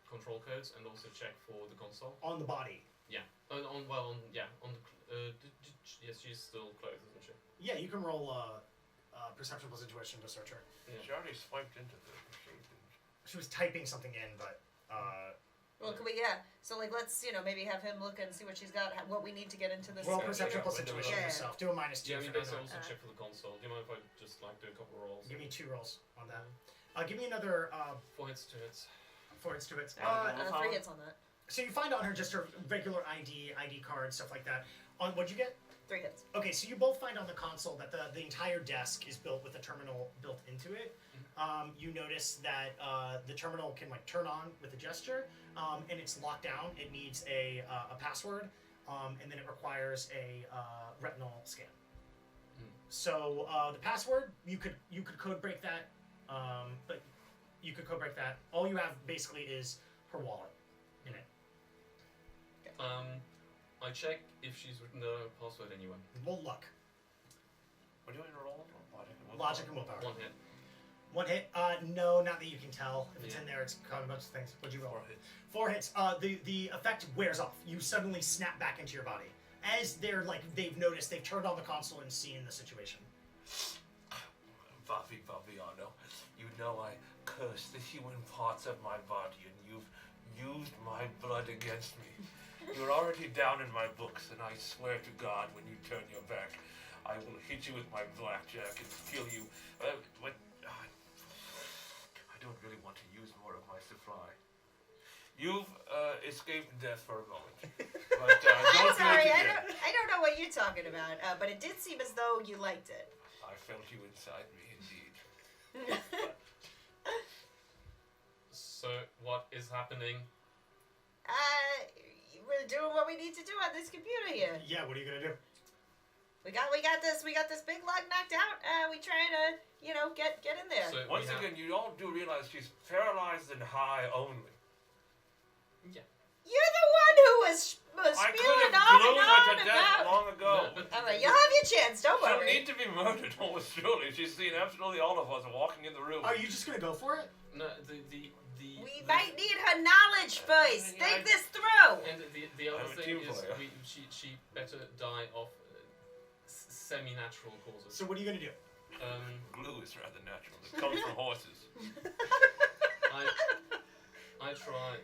control codes and also check for the console. On the body. Yeah. Yes, she's still clothed, isn't she? Yeah, you can roll perception plus intuition to search her. She already swiped into the machine. She was typing something in, but Well, can we? Yeah. So like, let's maybe have him look and see what she's got, what we need to get into this. roll Yeah, perception yeah, plus window intuition yeah. yourself. Do a -2 Yeah, I mean for basically that. also check for the console. Do you mind if I just like do a couple of rolls? Give me 2 rolls on that. Give me another 4 hits, 2 hits. 4 hits to it. And 3 hits on that. So you find on her just her regular ID card, stuff like that. On what'd you get? 3 hits. Okay, so you both find on the console that the entire desk is built with a terminal built into it. You notice that the terminal can like turn on with a gesture, and it's locked down. It needs a password, and then it requires a retinal scan. So the password, you could code break that, but you could code break that. All you have basically is her wallet in it. I check if she's written the password anywhere. Well, luck, What do I roll? logic, and willpower. 1 hit. 1 hit? No, not that you can tell. If it's Yeah. in there, it's got a bunch of things. What'd you roll? 4 hits. 4 hits. The effect wears off. You suddenly snap back into your body. As they've noticed, they've turned on the console and seen the situation. Bobbiano, you know I curse the human parts of my body, and you've used my blood against me. You're already down in my books, and I swear to God, when you turn your back, I will hit you with my blackjack and kill you. I don't really want to use more of my supply. You've escaped death for a moment. But I'm don't do sorry, it I again. don't know what you're talking about, but it did seem as though you liked it. I felt you inside me, indeed. So, what is happening? We're doing what we need to do on this computer here. Yeah, what are you gonna do? We got this big lug knocked out. We trying to, get in there. So Once again, you all do realize she's paralyzed and high only. Yeah. You're the one who was I could spewing have on blown and her on to death about. long ago. No, but All right, you'll have your chance. Don't She'll worry. need to be murdered, almost surely. She's seen absolutely all of us walking in the room. Are you just gonna go for it? no, We might need her knowledge first. Yeah, Think this through. And the other I'm a thing team is, player. she better die of semi-natural causes. So what are you gonna do? Glue is rather natural. It comes from horses. I try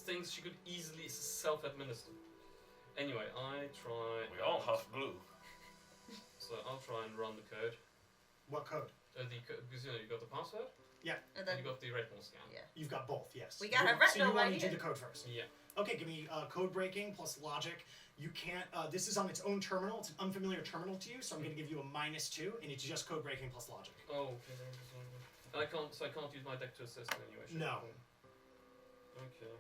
things she could easily self-administer. Anyway, I try. We all huff glue. So I'll try and run the code. What code? Because you got the password, And and then you got the retinal scan. Yeah. You've got both, yes. We got You- her retinal So you want right me to do here. the code first? Yeah. Okay, give me code breaking plus logic. You can't. This is on its own terminal. It's an unfamiliar terminal to you, so I'm going to give you a -2, and it's just code breaking plus logic. Oh, okay. And I can't use my deck to assist in any way. shape, or No. form. Okay.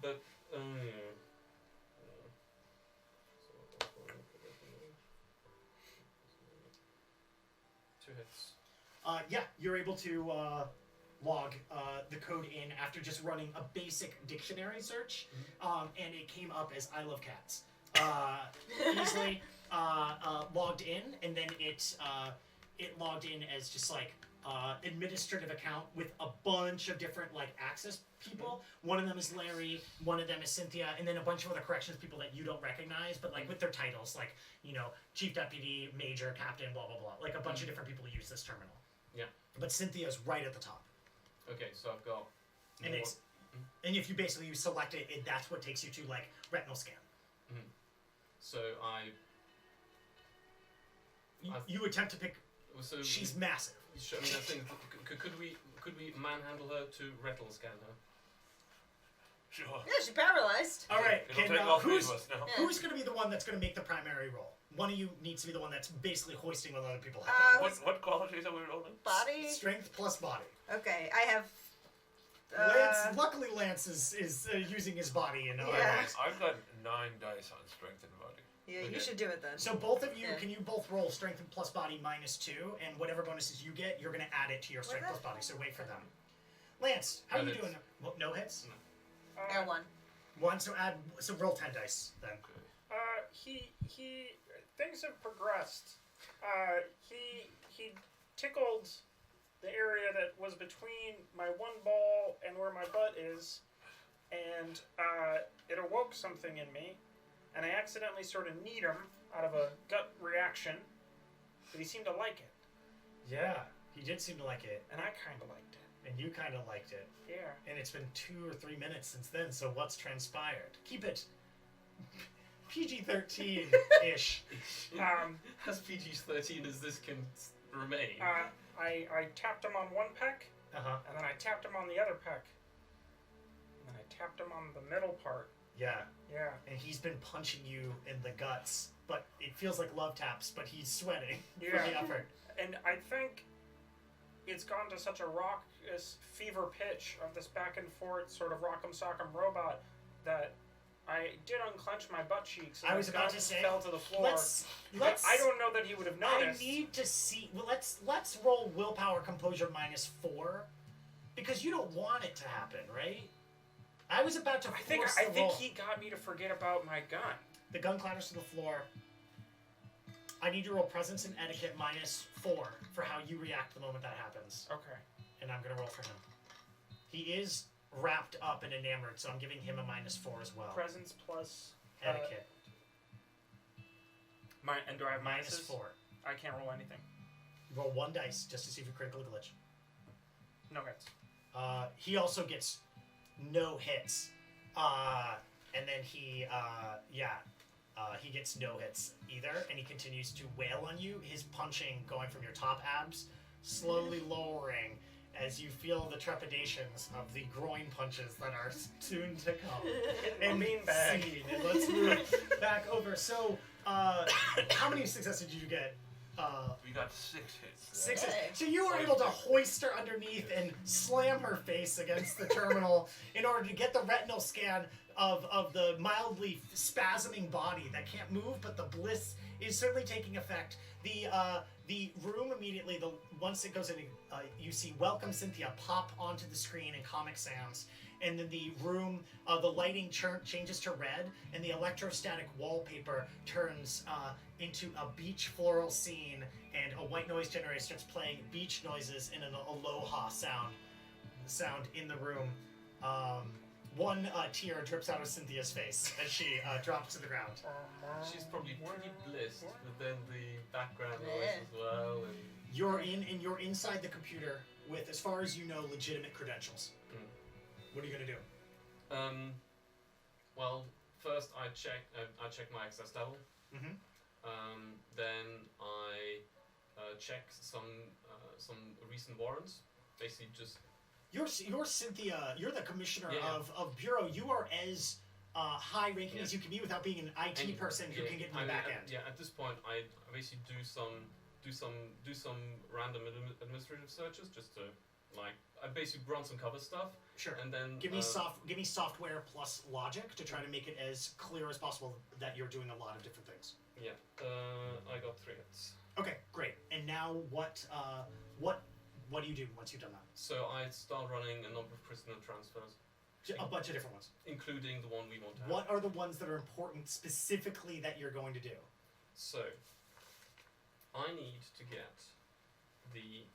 But yeah. Two hits. Yeah, you're able to log the code in after just running a basic dictionary search, and it came up as "I love cats." Easily logged in, and then it logged in as just like administrative account with a bunch of different like access people. One of them is Larry, one of them is Cynthia, and then a bunch of other corrections people that you don't recognize, but like with their titles, like chief deputy, major, captain, blah blah blah. Like a bunch of different people use this terminal. Yeah. But Cynthia's right at the top, Okay, so I've got. and more- it's and if you select it, that's what takes you to like retinal scan. So You attempt to pick. so She's massive. I mean, I think could we manhandle her to retinal scan her? Sure. Yeah, she's paralyzed. All right, It'll can, take all three who's of us now. Yeah. who's going to be the one that's going to make the primary roll? One of you needs to be the one that's basically hoisting what other people have. What qualities are we rolling? Body. Strength plus body. Okay, I have. Luckily, Lance is using his body in. Yeah. I've got 9 dice on strength and body. Yeah, you Okay. should do it then. So both of you, Yeah. can you both roll strength and plus body -2, and whatever bonuses you get, you're going to add it to your strength plus body. So wait for them. Lance, how No are you hits. doing? Well, no hits. I got one. One. So roll 10 dice then. He things have progressed. He tickled the area that was between my one ball and where my butt is, and it awoke something in me, and I accidentally sort of kneed him out of a gut reaction, but he seemed to like it, Yeah, he did seem to like it, and I kind of liked it. and you kind of liked it. Yeah. And it's been 2 or 3 minutes since then, so what's transpired? Keep it PG-13-ish. As PG-13 as this can remain. I tapped him on one peck, Uh-huh. and then I tapped him on the other peck, and then I tapped him on the middle part. Yeah, Yeah. and he's been punching you in the guts, but it feels like love taps, but he's sweating from Yeah. the effort. And I think it's gone to such a raucous fever pitch of this back and forth sort of rock'em sock'em robot that I did unclench my butt cheeks and I was the about gun to say, fell to the floor. Let's But I don't know that he would have I noticed. need to see. Well, let's roll willpower composure -4, because you don't want it to happen, right? I was about to I think force the roll. he got me to forget about my gun. The gun clatters to the floor. I need to roll presence and etiquette -4 for how you react the moment that happens, Okay. and I'm gonna roll for him. He is wrapped up and enamored, so I'm giving him a -4 as well. Presence plus Etiquette and do I have minuses? -4. I can't roll anything. Roll 1 dice just to see if you critical glitch. No hits. He also gets no hits. And then he gets no hits either, and he continues to wail on you, his punching going from your top abs, slowly lowering, as you feel the trepidations of the groin punches that are soon to come. And beanbag. scene. And let's move back over. So, how many successes did you get? We got 6 hits. 6 Hey. hits. So you were able to hoist her underneath and slam her face against the terminal in order to get the retinal scan of the mildly spasming body that can't move, but the bliss is certainly taking effect. The room immediately, once it goes in, you see "Welcome Cynthia" pop onto the screen in Comic Sans, and then the room, the lighting changes to red, and the electrostatic wallpaper turns into a beach floral scene, and a white noise generator starts playing beach noises in an aloha sound in the room. One tear drips out of Cynthia's face as she drops to the ground. She's probably pretty blissed, but then the background noise Yeah. as well. And You're inside the computer with, as far as you know, legitimate credentials. What are you gonna do? Well, first I check my access level. Mhm. Then I check some recent warrants. Basically, just You're Cynthia. You're the commissioner Yeah. of bureau. You are as high ranking as you can be without being an IT and- person who yeah, can get in I the mean, back end. at this point, I basically do some random administrative searches just to I basically run some cover stuff, Sure. and then Give me software plus logic to try to make it as clear as possible that you're doing a lot of different things. Yeah, I got 3 hits. Okay, great. And now what do you do once you've done that? So I start running a number of prisoner transfers, A bunch of different ones. including the one we want to have. What are the ones that are important specifically that you're going to do? So, I need to get the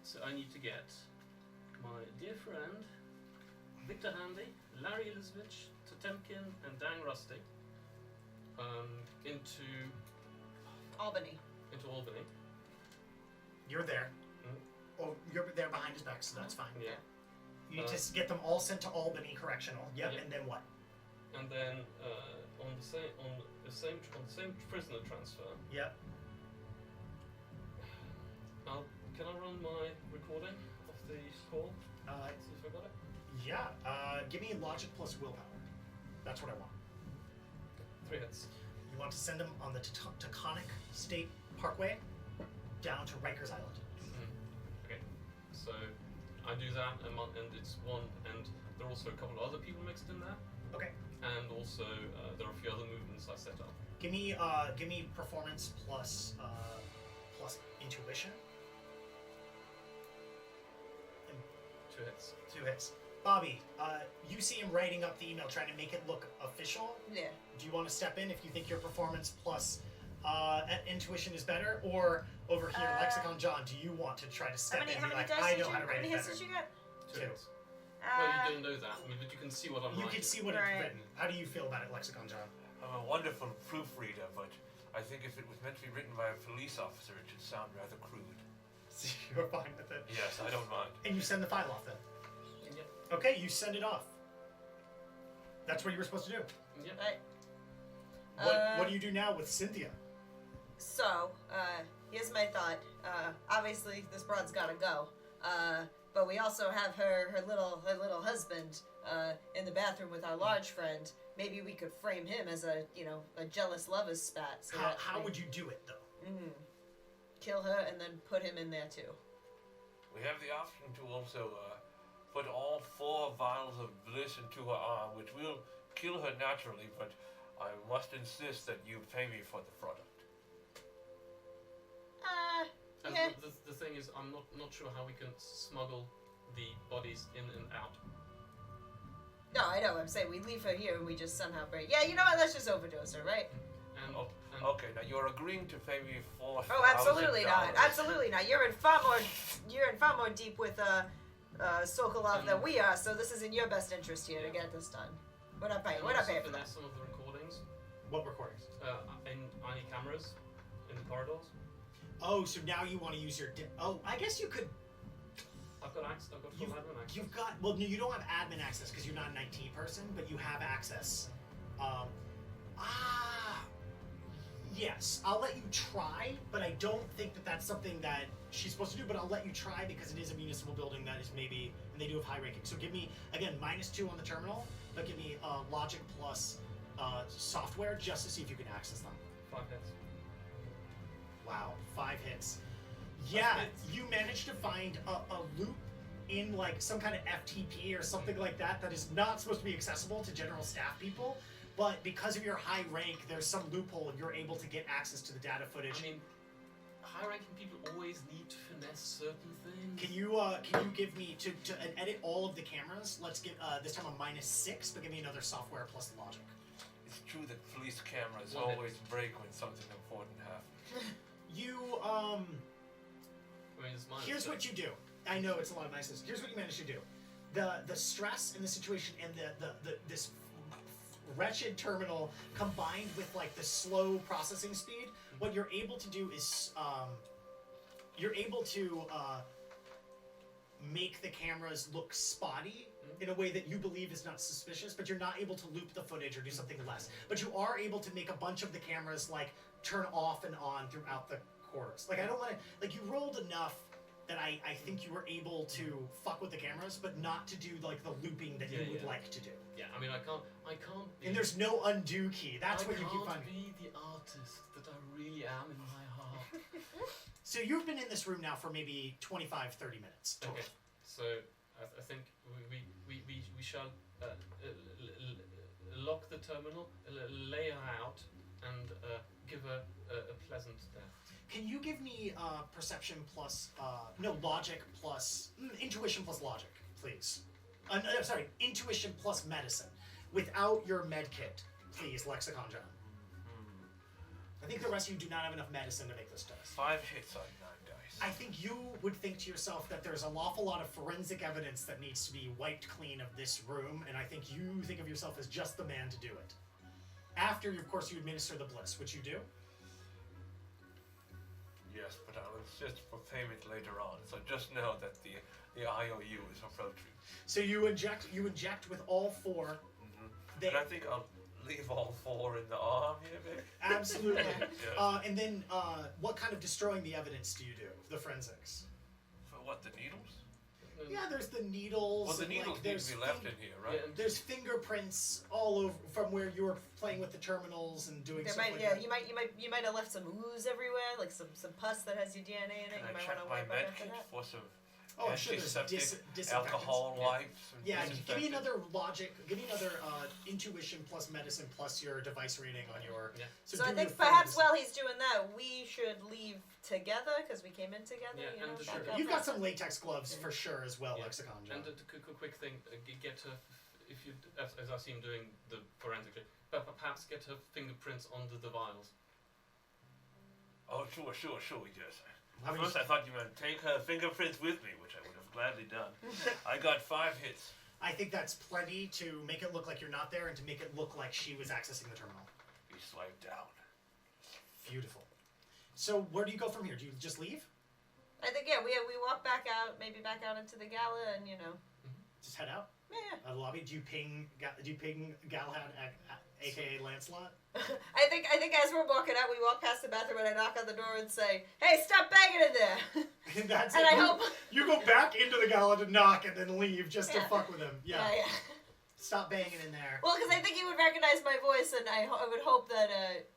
so I need to get my dear friend Victor Handy, Larry Elizavich, Potemkin, and Dan Rusty into Albany. Albany. You're there. Mhm. Oh, you're there behind his back, so that's fine. Yeah. You need to get them all sent to Albany Correctional. Yep. Yeah. And then what? And then on the same prisoner transfer, Yep. can I run my recording of the call? Uh, See if I got it. yeah. Give me logic plus willpower. That's what I want. 3 hits. You want to send them on the Taconic State Parkway down to Rikers Island. Okay. So I do that, and it's one, and there are also a couple of other people mixed in there, Okay. and also there are a few other movements I set up. Give me performance plus intuition. 2 hits. 2 hits. Bobby, you see him writing up the email, trying to make it look official. Yeah. Do you want to step in if you think your performance plus intuition is better, or over here, Lexicon John, do you want to try to step in and be like, I know how to How write many it hits better? did you get? 2 2. hits. Well, you don't know that, but you can see what I'm You writing. can see what Right. it's written. How do you feel about it, Lexicon John? I'm a wonderful proofreader, but I think if it was meant to be written by a police officer, it should sound rather crude. So you're fine with it. Yes, I don't mind. And you send the file off then. Yeah. Okay, you send it off. That's what you were supposed to do. Yeah. Right. What do you do now with Cynthia? So, here's my thought. Obviously, this broad's gotta go. But we also have her little husband in the bathroom with our large friend. Maybe we could frame him as a jealous lover's spat. So How would you do it though? kill her and then put him in there too? We have the option to also put all 4 vials of bliss into her arm, which will kill her naturally, but I must insist that you pay me for the product. And Yeah. the thing is, I'm not sure how we can smuggle the bodies in and out. No, I know. I'm saying we leave her here and we just somehow bring. Yeah, you know what? Let's just overdose her, right? And, Oh, and okay, now you're agreeing to pay me $4,000. Oh, absolutely not. Absolutely not. You're in far more deep with Sokolov than we are. So this is in your best interest here to get this done. We're not paying. and We're not also paying for that. finesse some of the recordings What recordings? in any cameras in the corridors. Oh, so now you want to use your. I guess you could. I've got access. I've got full admin access. You've got, well, no, you don't have admin access because you're not an IT person, but you have access. Yes, I'll let you try, but I don't think that that's something that she's supposed to do, but I'll let you try because it is a municipal building that is maybe, and they do have high ranking. So give me, again, -2 on the terminal, but give me logic plus software just to see if you can access them. 5 hits. Wow, 5 hits. Yeah, hits. you managed to find a loop in like some kind of FTP or something like that that is not supposed to be accessible to general staff people, but because of your high rank, there's some loophole and you're able to get access to the data footage. I mean, high-ranking people always need to finesse certain things. Can you give me to edit all of the cameras? Let's give this time a -6, but give me another software plus logic. It's true that police cameras One hit. always break when something important happens. You I mean, it's minus here's six. what you do. I know it's a lot of niceness. Here's what you manage to do. The stress in the situation and this wretched terminal combined with like the slow processing speed, what you're able to do is you're able to make the cameras look spotty in a way that you believe is not suspicious, but you're not able to loop the footage or do something less. But you are able to make a bunch of the cameras like turn off and on throughout the quarters. Like I don't want to, like you rolled enough that I think you were able to fuck with the cameras, but not to do like the looping that you would like to do. Yeah, I mean, I can't be... And there's no undo key. That's what you keep I finding. can't be the artist that I really am in my heart. So you've been in this room now for maybe 25, 30 minutes total. Okay, so I think we shall lock the terminal, lay her out, and give her a pleasant death. Can you give me perception plus, no, logic plus, intuition plus logic, please? Sorry, intuition plus medicine. Without your med kit, please, Lexicon John. I think the rest of you do not have enough medicine to make this test. 5 hits on 9 dice. I think you would think to yourself that there's an awful lot of forensic evidence that needs to be wiped clean of this room, and I think you think of yourself as just the man to do it. After, of course, you administer the bliss, which you do. Yes, but I'll insist for payment later on, so just know that the IOU is approaching. So you inject with all 4. They, And I think I'll leave all 4 in the arm here, maybe? absolutely. Yes. And then, what kind of destroying the evidence do you do? The forensics. For what, the needles? Yeah, there's the needles. Well, the and, needles like, need there's to be left in here, right? Yeah, and There's fingerprints all over from where you were playing with the terminals and doing There stuff might, like yeah, that. you might have left some ooze everywhere, like some pus that has your DNA in it. Can You I might check want to my wipe out med after kit that. for some Oh, I'm sure there's antiseptic disinfectants. alcohol Yeah. wipes? And Yeah, give me disinfectant? another logic. Give me another intuition plus medicine plus your device reading on your. Yeah. So do I think your perhaps things. while he's doing that, we should leave together because we came in together. Yeah, you and know, the back sugar. up. You've got some latex gloves for sure as well, Yeah. Lexicon John. And a quick thing, get her, if you, as I see him doing the forensic, but perhaps get her fingerprints on the vials. Oh, sure, yes. How many- First I thought you meant take her fingerprints with me, which I would have gladly done. I got 5 hits. I think that's plenty to make it look like you're not there and to make it look like she was accessing the terminal. Be swiped down. Beautiful. So where do you go from here? Do you just leave? I think we walk back out, maybe back out into the Gala, and you know. Just head out? Yeah. Out of the lobby? Do you ping Galahad, aka Lancelot? I think as we're walking out, we walk past the bathroom and I knock on the door and say, "Hey, stop banging in there!" And that's And it. I You- hope. You go back into the Gala to knock and then leave just to Yeah. fuck with him. Yeah. Yeah. Stop banging in there. Well, because I think he would recognize my voice, and I would hope that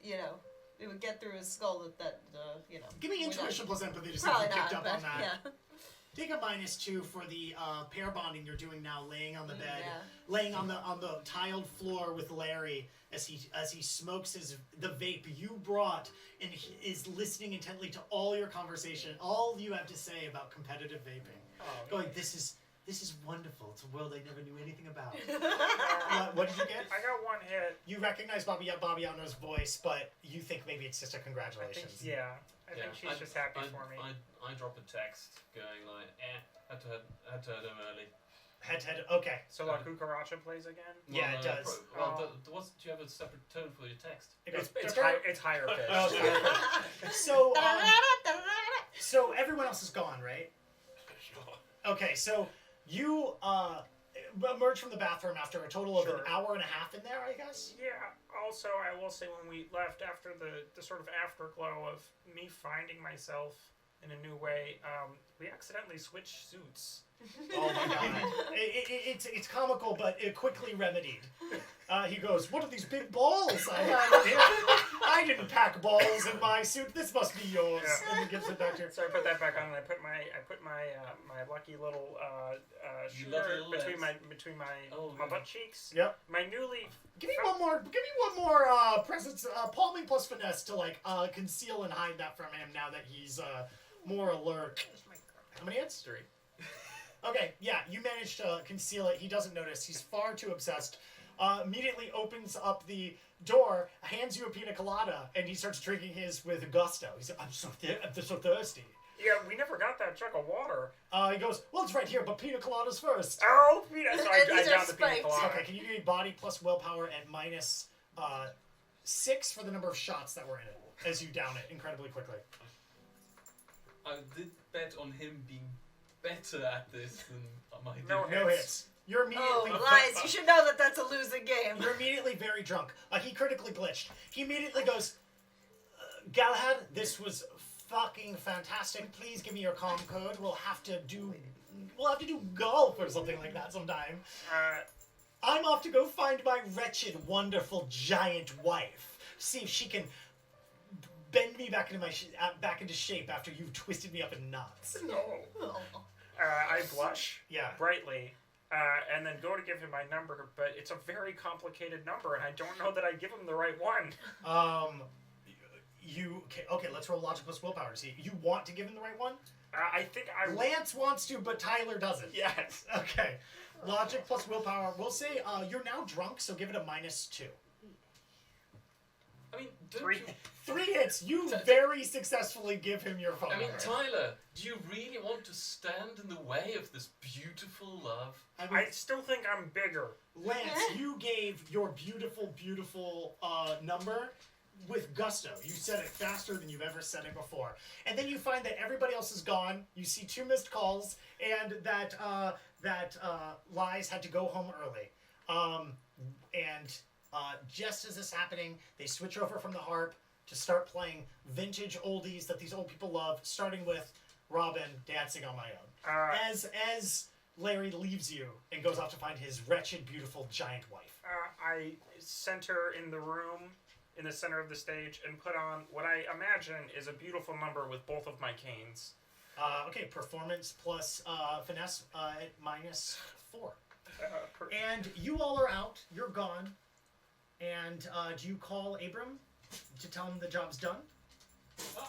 you know, it would get through his skull that you know. Give me we're not- intuition plus empathy to see if Probably you picked not, up but on that. yeah. Take a -2 for the pair bonding you're doing now, laying on the bed, Yeah. laying on the tiled floor with Larry as he smokes the vape you brought and he is listening intently to all your conversation, all you have to say about competitive vaping. Oh, Going, this is wonderful. It's a world I never knew anything about. What did you get? I got 1 hit. You recognize Bobby Yano's voice, but you think maybe it's just a I think, congratulations. yeah. I think she's just happy for me. I drop a text going like, had to head home early. Head to head. Okay. So like Cucaracha plays again? Yeah, it does. Do you have a separate tone for your text? It goes, It's higher pitched. Oh, so everyone else is gone, right? Sure. Okay, so you emerge from the bathroom after a total of an Sure. hour and a half in there, I guess. Yeah. Also, I will say when we left after the sort of afterglow of me finding myself in a new way, we accidentally switched suits. Oh my god. It's comical, but it quickly remedied. He goes, "What are these big balls I have in here? I didn't pack balls in my suit. This must be yours." Yeah. And he gives it back to you. So I put that back on, and I put my my lucky little shooter little between my Oh, my yeah. butt cheeks. Yep. My newly Give me one more presence, palming plus finesse to like conceal and hide that from him now that he's more alert. How many hits? 3. Okay, yeah, you managed to conceal it. He doesn't notice. He's far too obsessed. Immediately opens up the door, hands you a pina colada, and he starts drinking his with gusto. He's like, I'm so thirsty. Yeah, we never got that jug of water. He goes, well, it's right here, but pina coladas first. Oh, pina! So I These are downed the pina spiked. colada. Okay, can you give me body plus willpower at minus 6 for the number of shots that were in it as you down it incredibly quickly? I did bet on him being better at this than my No No hits. You're immediately... Oh, lies. You should know that that's a losing game. You're immediately very drunk. He critically glitched. He immediately goes, Galahad, this was fucking fantastic. Please give me your comm code. We'll have to do golf or something like that sometime. I'm off to go find my wretched, wonderful, giant wife. See if she can bend me back into back into shape after you've twisted me up in knots. No. I blush Yeah. brightly, and then go to give him my number, but it's a very complicated number, and I don't know that I give him the right one. Okay, let's roll logic plus willpower to see. You want to give him the right one? I think I... Lance wants to, but Tyler doesn't. Yes. Okay. Logic plus willpower. We'll say you're now drunk, so give it a -2. I mean, don't 3. you... 3 hits. You very successfully give him your phone I mean, number. Tyler, do you really want to stand in the way of this beautiful love? I still think I'm bigger. Lance, you gave your beautiful, beautiful number with gusto. You said it faster than you've ever said it before. And then you find that everybody else is gone. You see 2 missed calls, and that Lies had to go home early. Just as this is happening, they switch over from the harp to start playing vintage oldies that these old people love, starting with Robin dancing on my own. As Larry leaves you and goes off to find his wretched, beautiful, giant wife. I center in the room, in the center of the stage, and put on what I imagine is a beautiful number with both of my canes. Okay, performance plus finesse at -4. And you all are out. You're gone. And do you call Abram to tell him the job's done?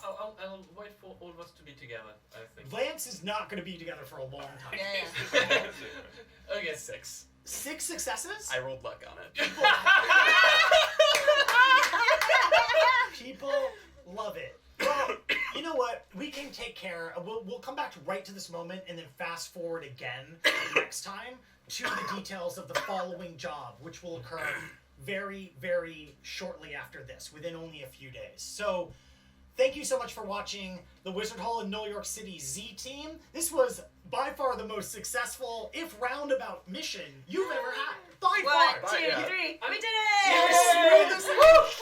I'll wait for all of us to be together, I think. Lance is not going to be together for a long time. Yeah. Okay, 6. 6 successes? I rolled luck on it. People love it. Well, you know what? We can take care. We'll come back right to this moment and then fast forward again next time to the details of the following job, which will occur very, very shortly after this, within only a few days. So, thank you so much for watching the Wizardhole and Null York City Z-team. This was by far the most successful, if roundabout, mission you've ever had. By far. 1, 2, yeah. 3. We did Yes, it! smooth as-